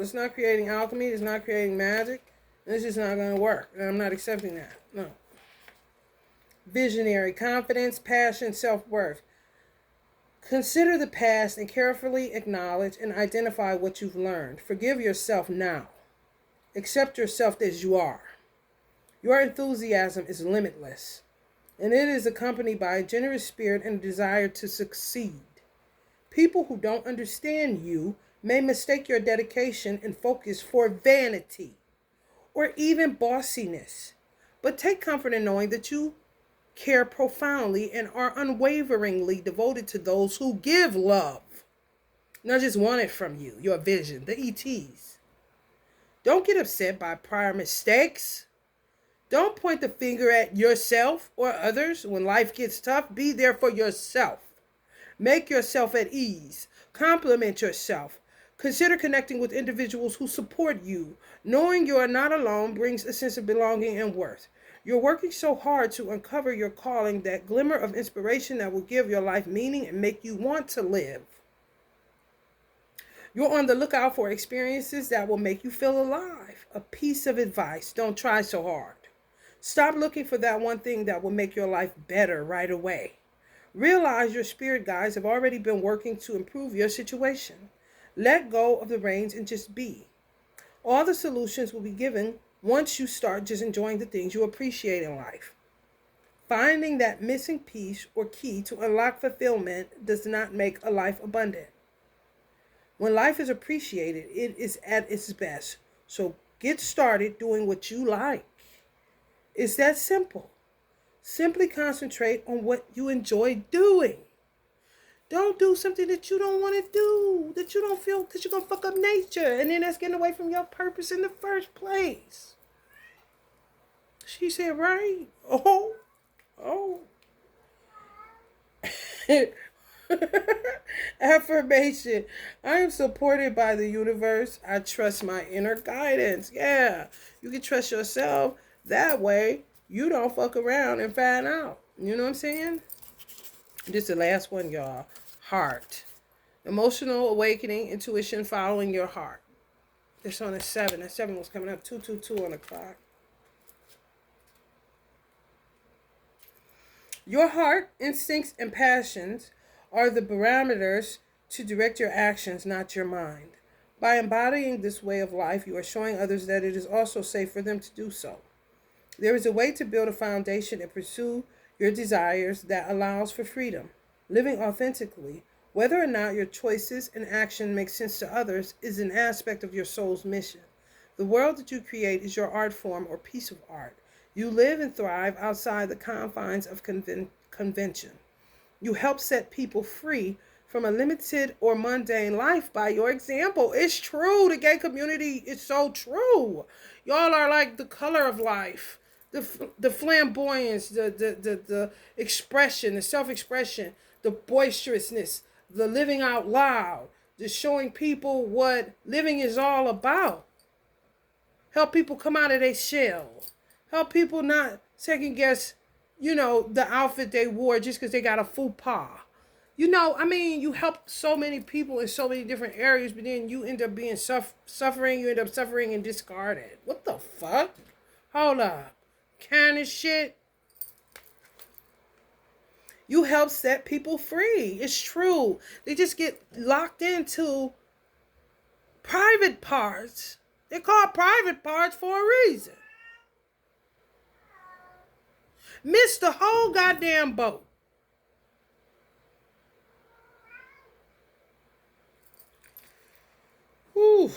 It's not creating alchemy. It's not creating magic. It's just not going to work. And I'm not accepting that. No. Visionary, confidence, passion, self-worth. Consider the past and carefully acknowledge and identify what you've learned. Forgive yourself now. Accept yourself as you are. Your enthusiasm is limitless, and it is accompanied by a generous spirit and a desire to succeed. People who don't understand you may mistake your dedication and focus for vanity or even bossiness. But take comfort in knowing that you care profoundly and are unwaveringly devoted to those who give love, not just want it from you, your vision, the ETs. Don't get upset by prior mistakes. Don't point the finger at yourself or others when life gets tough. Be there for yourself. Make yourself at ease. Compliment yourself. Consider connecting with individuals who support you. Knowing you are not alone brings a sense of belonging and worth. You're working so hard to uncover your calling, that glimmer of inspiration that will give your life meaning and make you want to live. You're on the lookout for experiences that will make you feel alive. A piece of advice: don't try so hard. Stop looking for that one thing that will make your life better right away. Realize your spirit guides have already been working to improve your situation. Let go of the reins and just be. All the solutions will be given once you start just enjoying the things you appreciate in life. Finding that missing piece or key to unlock fulfillment does not make a life abundant. When life is appreciated, it is at its best. So get started doing what you like. It's that simple. Simply concentrate on what you enjoy doing. Don't do something that you don't want to do, that you don't feel, because you're going to fuck up nature. And then that's getting away from your purpose in the first place. She said, right? Oh. Affirmation. I am supported by the universe. I trust my inner guidance. Yeah. You can trust yourself. That way, you don't fuck around and find out. You know what I'm saying? This is the last one, y'all. Heart. Emotional awakening, intuition, following your heart. It's on a 7. That 7 was coming up. 222 on the clock. Your heart, instincts, and passions are the barometers to direct your actions, not your mind. By embodying this way of life, you are showing others that it is also safe for them to do so. There is a way to build a foundation and pursue your desires that allows for freedom. Living authentically, whether or not your choices and action make sense to others, is an aspect of your soul's mission. The world that you create is your art form or piece of art. You live and thrive outside the confines of convention. You help set people free from a limited or mundane life by your example. It's true. The gay community is so true. Y'all are like the color of life. The flamboyance, the expression, the self-expression, the boisterousness, the living out loud, the showing people what living is all about. Help people come out of their shell. Help people not second guess, the outfit they wore just because they got a faux pas. You help so many people in so many different areas, but then you end up being suffering. You end up suffering and discarded. What the fuck? Hold up. Kind of shit. You help set people free. It's true. They just get locked into private parts. They're called private parts for a reason. Miss the whole goddamn boat. Whew.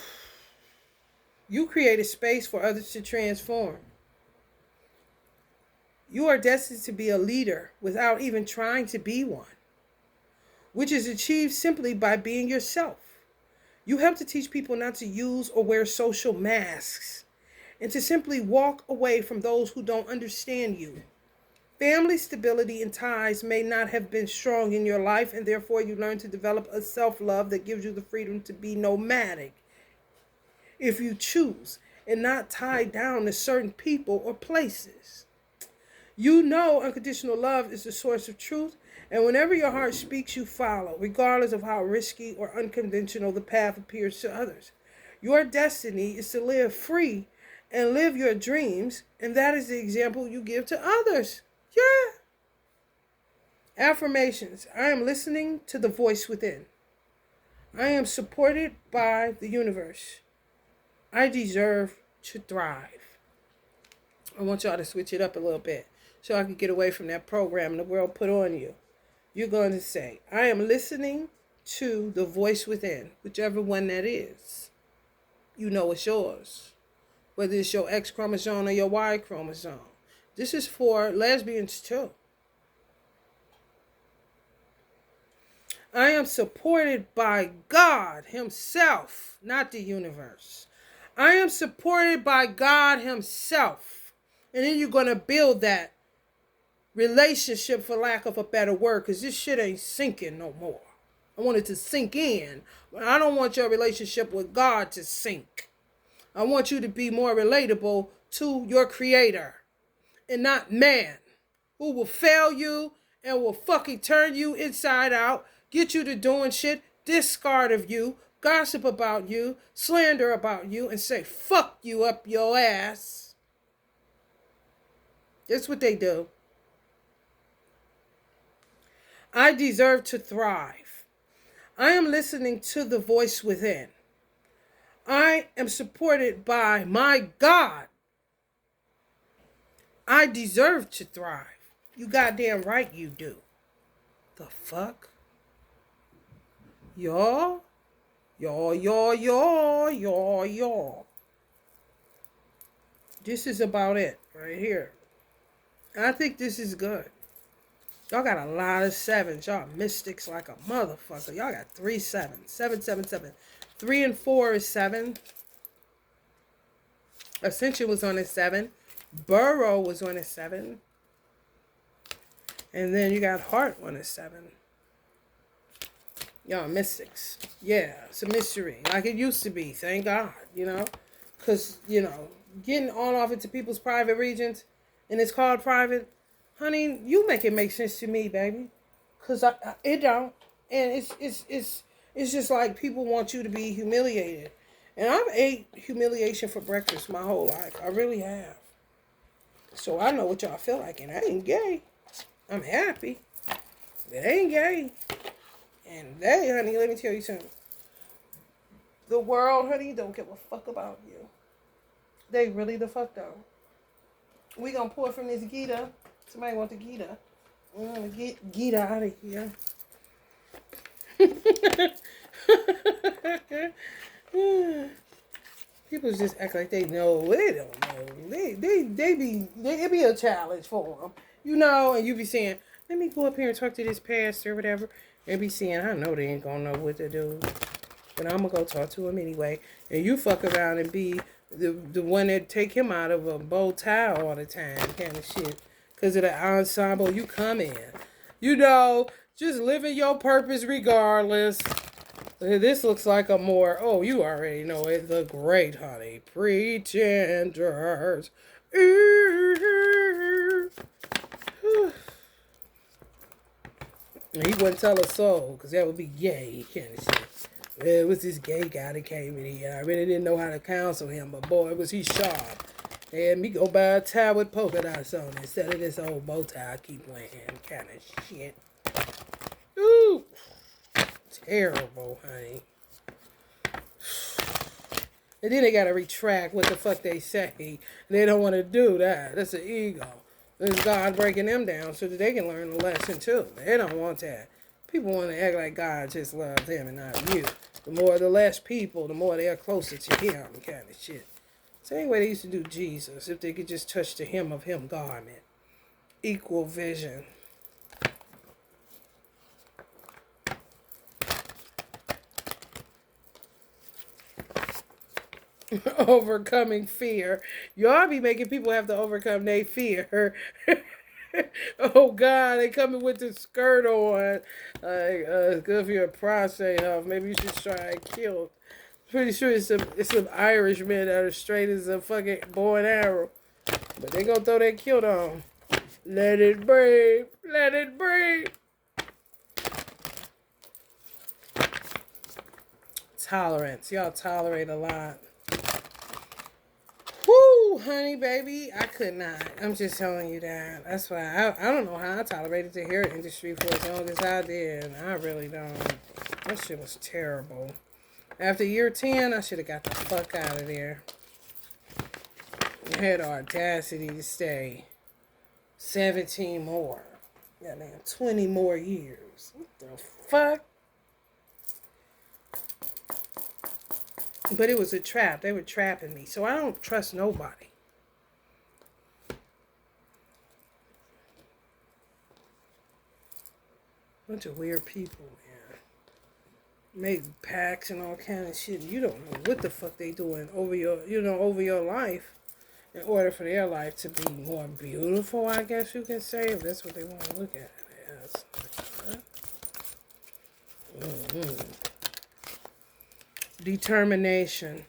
You create a space for others to transform. You are destined to be a leader without even trying to be one, which is achieved simply by being yourself. You help to teach people not to use or wear social masks and to simply walk away from those who don't understand you. Family stability and ties may not have been strong in your life, and therefore you learn to develop a self-love that gives you the freedom to be nomadic if you choose, and not tied down to certain people or places. You know unconditional love is the source of truth, and whenever your heart speaks, you follow, regardless of how risky or unconventional the path appears to others. Your destiny is to live free and live your dreams, and that is the example you give to others. Yeah. Affirmations. I am listening to the voice within. I am supported by the universe. I deserve to thrive. I want y'all to switch it up a little bit so I can get away from that program the world put on you. You're going to say, I am listening to the voice within, whichever one that is. You know it's yours. Whether it's your X chromosome or your Y chromosome. This is for lesbians too. I am supported by God Himself, not the universe. I am supported by God Himself. And then you're going to build that relationship, for lack of a better word, because this shit ain't sinking no more. I want it to sink in, but I don't want your relationship with God to sink. I want you to be more relatable to your Creator and not man, who will fail you and will fucking turn you inside out, get you to doing shit, discard of you, gossip about you, slander about you, and say fuck you up your ass. That's what they do. I deserve to thrive. I am listening to the voice within. I am supported by my God. I deserve to thrive. You goddamn right you do. The fuck? Y'all? Y'all. This is about it right here. I think this is good. Y'all got a lot of sevens. Y'all mystics like a motherfucker. Y'all got 3 sevens. 7, 7, 7. 3 and 4 is 7. Ascension was on a 7. Burrow was on a 7. And then you got Heart on a 7. Y'all mystics. Yeah, it's a mystery. Like it used to be. Thank God, you know. Because, you know, getting on off into people's private regions, and it's called private, honey, you make it make sense to me, baby. Because it don't. And it's just like people want you to be humiliated. And I've ate humiliation for breakfast my whole life. I really have. So I know what y'all feel like. And I ain't gay. I'm happy. It ain't gay. And they, honey, let me tell you something. The world, honey, don't give a fuck about you. They really the fuck don't. We gonna pour from this Gita. Somebody want the Gita. Get Gita out of here. People just act like they know. They don't know. It be a challenge for them. You know, and you be saying, let me go up here and talk to this pastor or whatever. They be saying, I know they ain't gonna know what to do. But I'm gonna go talk to him anyway. And you fuck around and be the one that take him out of a bow tie all the time kind of shit. Because of the ensemble you come in. You know, just living your purpose regardless. This looks like a more, oh, you already know it, the great, honey, Pretenders. He wouldn't tell a soul, because that would be gay, kind of shit. It was this gay guy that came in here. I really didn't know how to counsel him, but boy, was he sharp. They had me go buy a tie with polka dots on it instead of this old bow tie I keep wearing, kind of shit. Ooh. Terrible, honey. And then they gotta retract what the fuck they say. They don't want to do that. That's an ego. It's God breaking them down so that they can learn a lesson too. They don't want that. People want to act like God just loves them and not you. The less people, the more they are closer to Him, kind of shit. Same way they used to do Jesus, if they could just touch the hem of Him garment. Equal vision. Overcoming fear. Y'all be making people have to overcome their fear. Oh God, they coming with the skirt on. Like, it's good for your prostate health. Maybe you should try and kill. Pretty sure it's some Irishmen that are straight as a fucking bow and arrow. But they gonna throw that kilt on. Let it breathe. Let it breathe. Tolerance. Y'all tolerate a lot. Woo, honey, baby. I could not. I'm just telling you that. That's why I don't know how I tolerated the hair industry for as long as I did. I really don't. That shit was terrible. After year 10, I should have got the fuck out of there. I had the audacity to stay 17 more. Yeah, man, 20 more years. What the fuck? But it was a trap. They were trapping me. So I don't trust nobody. Bunch of weird people, man. Make pacts and all kind of shit. You don't know what the fuck they doing over your life in order for their life to be more beautiful, I guess you can say, if that's what they want to look at it as. Mm-hmm. Determination.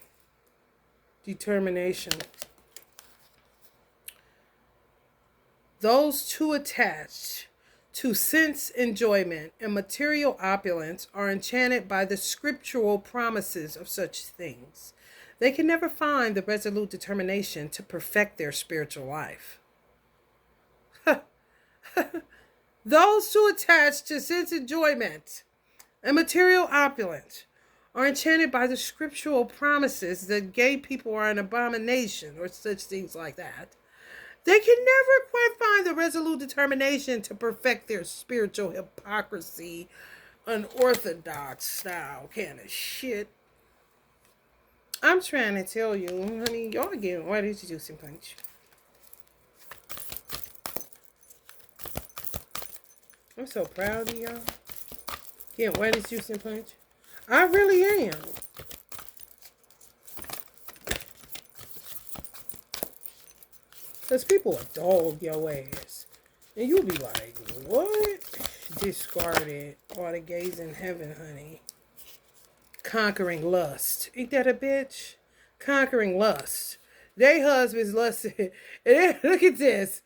Those too attached to sense enjoyment and material opulence are enchanted by the scriptural promises of such things. They can never find the resolute determination to perfect their spiritual life. Those too attached to sense enjoyment and material opulence are enchanted by the scriptural promises that gay people are an abomination or such things like that. They can never quite find the resolute determination to perfect their spiritual hypocrisy, unorthodox style kind of shit. I'm trying to tell you, honey, y'all getting why did you do some punch? I'm so proud of y'all. Getting why did you some punch? I really am. Because people will dog your ass. And you'll be like, what? Discarded. All the gays in heaven, honey. Conquering lust. Ain't that a bitch? Conquering lust. They husbands lusted. And look at this.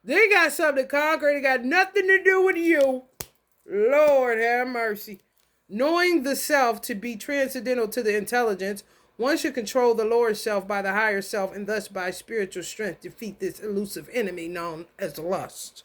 They got something to conquer. They got nothing to do with you. Lord have mercy. Knowing the self to be transcendental to the intelligence, one should control the lower self by the higher self and thus by spiritual strength defeat this elusive enemy known as lust.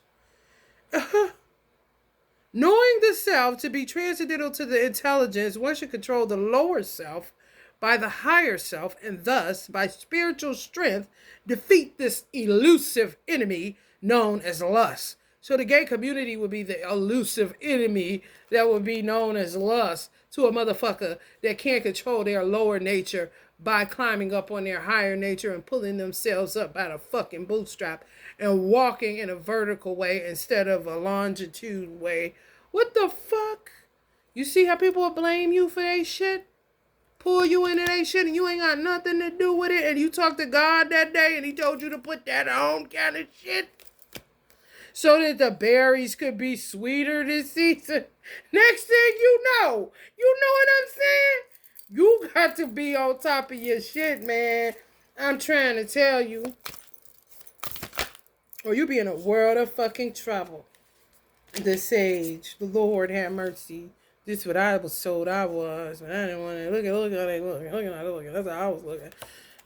Knowing the self to be transcendental to the intelligence, one should control the lower self by the higher self and thus by spiritual strength defeat this elusive enemy known as lust. So the gay community would be the elusive enemy that would be known as lust to a motherfucker that can't control their lower nature by climbing up on their higher nature and pulling themselves up by the fucking bootstrap and walking in a vertical way instead of a longitude way. What the fuck? You see how people will blame you for that shit? Pull you into that shit and you ain't got nothing to do with it, and you talked to God that day and he told you to put that on kind of shit? So that the berries could be sweeter this season. Next thing you know what I'm saying? You got to be on top of your shit, man. I'm trying to tell you. Or you be in a world of fucking trouble. The sage, the Lord have mercy. This is what I was told I was, but I didn't want to look at. That's how I was looking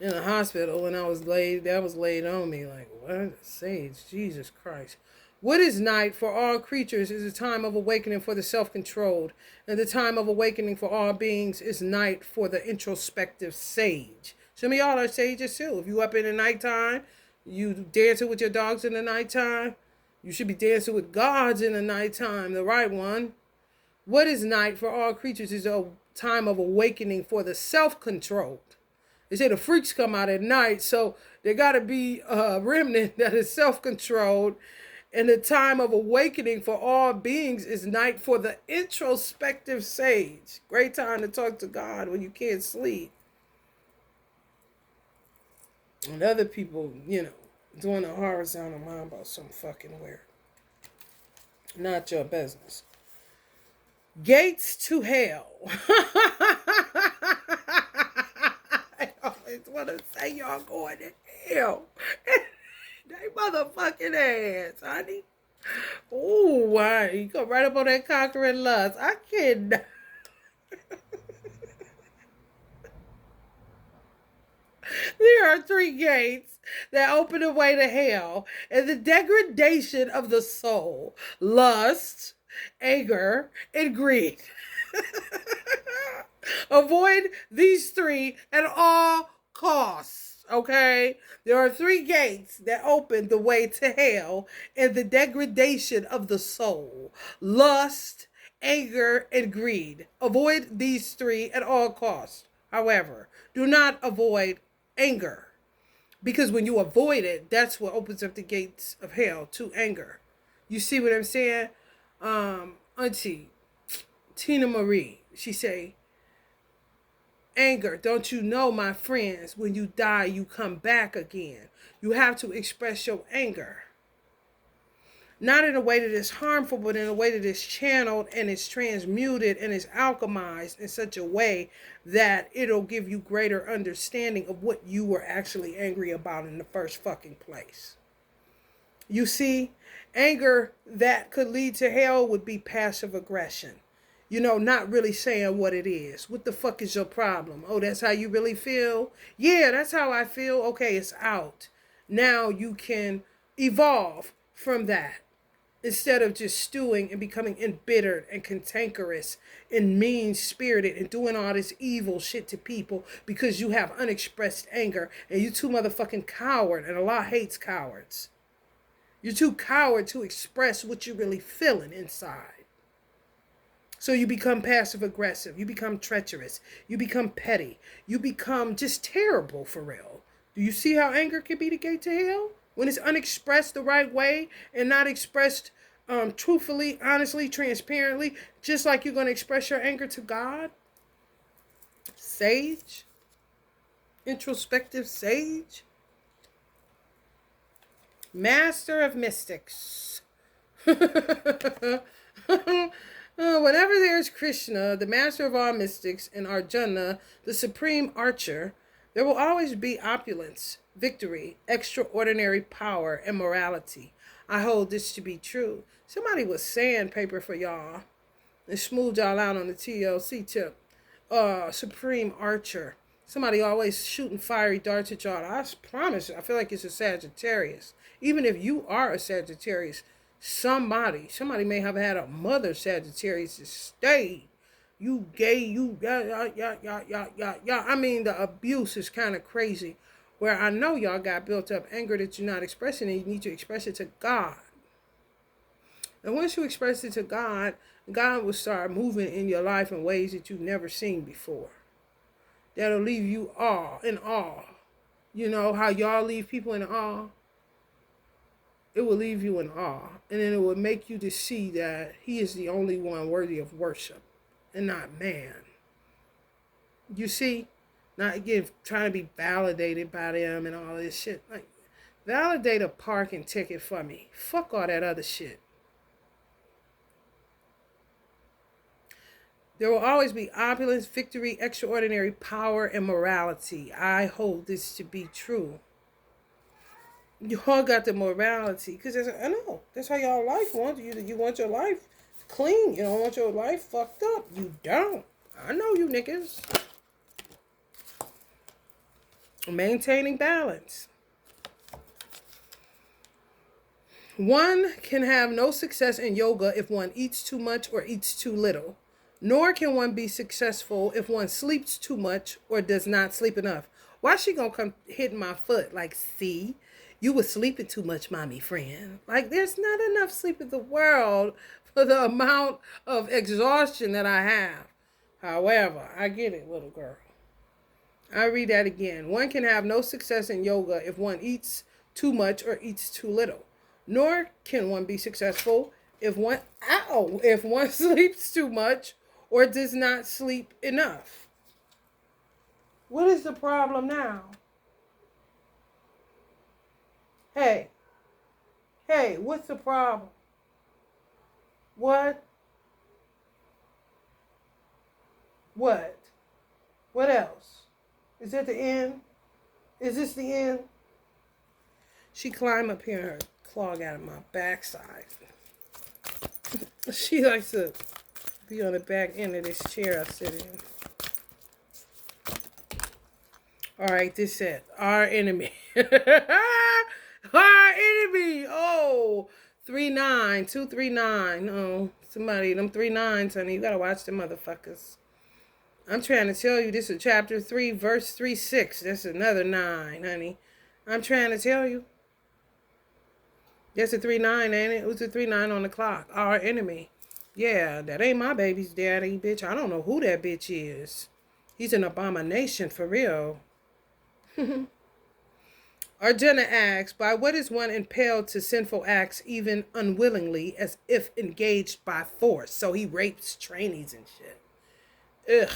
in the hospital when I was laid. That was laid on me. Like, what? Sage, Jesus Christ. What is night for all creatures is a time of awakening for the self-controlled, and the time of awakening for all beings is night for the introspective sage. Some of y'all are sages too. If you up in the nighttime, you dancing with your dogs in the nighttime, you should be dancing with gods in the nighttime, the right one. What is night for all creatures is a time of awakening for the self-controlled. They say the freaks come out at night, so there got to be a remnant that is self-controlled. And the time of awakening for all beings is night for the introspective sage. Great time to talk to God when you can't sleep. And other people, doing a horizontal mind about some fucking weird. Not your business. Gates to hell. I always want to say y'all going to hell. They motherfucking ass, honey. Ooh, why? You go right up on that conquering lust. I can't. There are three gates that open the way to hell and the degradation of the soul: lust, anger, and greed. Avoid these three at all costs. Okay? There are three gates that open the way to hell and the degradation of the soul: lust, anger, and greed. Avoid these three at all costs. However, do not avoid anger, because when you avoid it, that's what opens up the gates of hell to anger. You see what I'm saying? Auntie Tina Marie, she say, anger, don't you know, my friends, when you die, you come back again. You have to express your anger. Not in a way that is harmful, but in a way that is channeled and is transmuted and is alchemized in such a way that it'll give you greater understanding of what you were actually angry about in the first fucking place. You see, anger that could lead to hell would be passive aggression. Not really saying what it is. What the fuck is your problem? Oh, that's how you really feel? Yeah, that's how I feel. Okay, it's out. Now you can evolve from that, instead of just stewing and becoming embittered and cantankerous and mean-spirited and doing all this evil shit to people because you have unexpressed anger and you too motherfucking coward, and Allah hates cowards. You're too coward to express what you're really feeling inside. So you become passive-aggressive. You become treacherous. You become petty. You become just terrible for real. Do you see how anger can be the gate to hell? When it's unexpressed the right way and not expressed truthfully, honestly, transparently, just like you're going to express your anger to God. Sage. Introspective sage. Master of mystics. Whenever there's Krishna, the master of all mystics, and Arjuna, the supreme archer, there will always be opulence, victory, extraordinary power, and morality. I hold this to be true. Somebody was sandpaper for y'all and smoothed y'all out on the TLC tip. Supreme archer. Somebody always shooting fiery darts at y'all. I promise you, I feel like it's a Sagittarius. Even if you are a Sagittarius, somebody may have had a mother Sagittarius that stayed. You gay, you, yeah. I mean, the abuse is kind of crazy. Where I know y'all got built up anger that you're not expressing, and you need to express it to God. And once you express it to God, God will start moving in your life in ways that you've never seen before. That'll leave you in awe. You know how y'all leave people in awe? It will leave you in awe. And then it will make you to see that He is the only one worthy of worship and not man. You see? Not again trying to be validated by them and all this shit. Like, validate a parking ticket for me. Fuck all that other shit. There will always be opulence, victory, extraordinary power, and morality. I hold this to be true. You all got the morality, because I know that's how y'all life wants. You want your life clean. You don't want your life fucked up. You don't. I know you niggas. Maintaining balance. One can have no success in yoga if one eats too much or eats too little. Nor can one be successful if one sleeps too much or does not sleep enough. Why she gonna come hit my foot like, see, you was sleeping too much, mommy friend. Like, there's not enough sleep in the world for the amount of exhaustion that I have. However, I get it, little girl. I read that again. One can have no success in yoga if one eats too much or eats too little. Nor can one be successful if one sleeps too much or does not sleep enough. What is the problem now? Hey, hey, what's the problem? What? What? What else? Is that the end? Is this the end? She climbed up here and her claw got in my backside. She likes to be on the back end of this chair I sit in. Alright, this said, our enemy. Our enemy. Oh, 3-9, 239. Oh, somebody, them 3-9s, honey. You gotta watch the motherfuckers. I'm trying to tell you, this is chapter 3, verse 3-6. That's another 9, honey. I'm trying to tell you. That's a 3-9, ain't it? It was a 3-9 on the clock. Our enemy. Yeah, that ain't my baby's daddy, bitch. I don't know who that bitch is. He's an abomination for real. Arjuna asks, by what is one impelled to sinful acts even unwillingly, as if engaged by force? So he rapes trainees and shit. Ugh.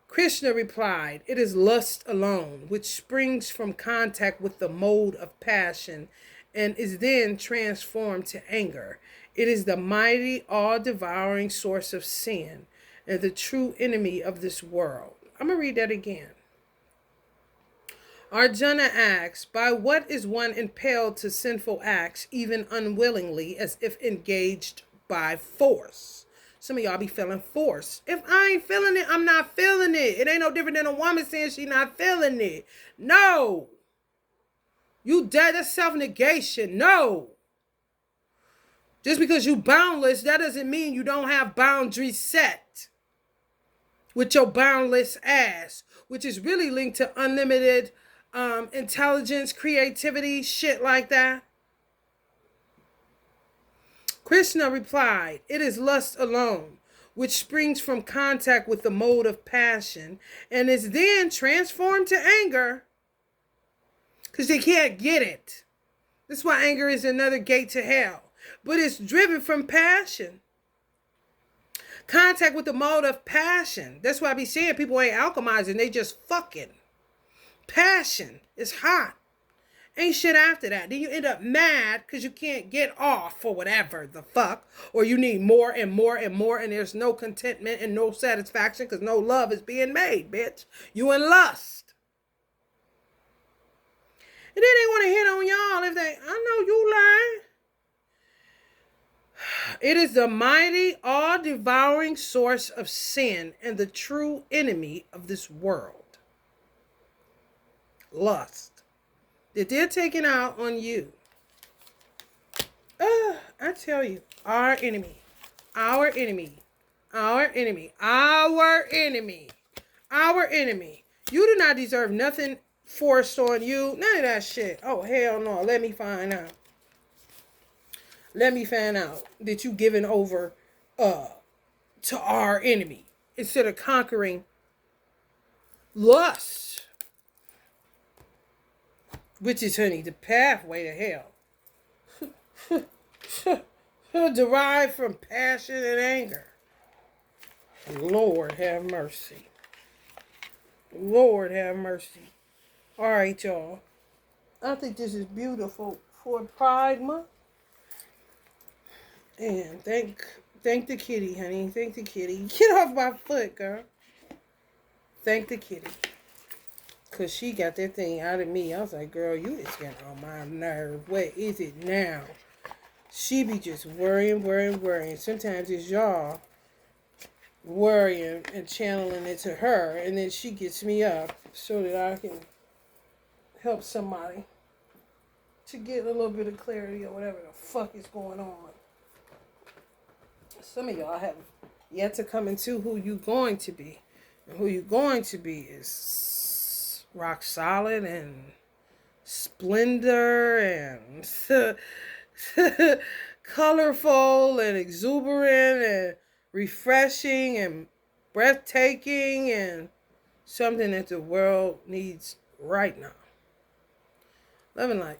Krishna replied, it is lust alone, which springs from contact with the mode of passion and is then transformed to anger. It is the mighty, all-devouring source of sin and the true enemy of this world. I'm going to read that again. Arjuna asks, by what is one impelled to sinful acts, even unwillingly, as if engaged by force? Some of y'all be feeling force. If I ain't feeling it, I'm not feeling it. It ain't no different than a woman saying she not feeling it. No. You dead. That's self-negation. No. Just because you boundless, that doesn't mean you don't have boundaries set with your boundless ass, which is really linked to unlimited intelligence, creativity, shit like that. Krishna replied, it is lust alone, which springs from contact with the mode of passion and is then transformed to anger because they can't get it. That's why anger is another gate to hell. But it's driven from passion. Contact with the mode of passion. That's why I be saying people ain't alchemizing. They just fucking. Passion is hot. Ain't shit after that. Then you end up mad because you can't get off or whatever the fuck. Or you need more and more and more and there's no contentment and no satisfaction because no love is being made, bitch. You in lust. And then they want to hit on y'all if they, I know you lying. It is the mighty, all-devouring source of sin and the true enemy of this world. Lust. That they're taking out on you. I tell you, our enemy, our enemy, our enemy, our enemy, our enemy. You do not deserve nothing forced on you. None of that shit. Oh, hell no. Let me find out. Let me find out that you giving over to our enemy instead of conquering lust, which is, honey, the pathway to hell. Derived from passion and anger. Lord have mercy. Lord have mercy. All right, y'all. I think this is beautiful for Pride Month. And thank the kitty, honey. Thank the kitty. Get off my foot, girl. Thank the kitty. Because she got that thing out of me. I was like, girl, you is getting on my nerve. What is it now? She be just worrying. Sometimes it's y'all worrying and channeling it to her. And then she gets me up so that I can help somebody to get a little bit of clarity or whatever the fuck is going on. Some of y'all have yet to come into who you going to be. And who you going to be is rock solid and splendor and colorful and exuberant and refreshing and breathtaking and something that the world needs right now. Love and light.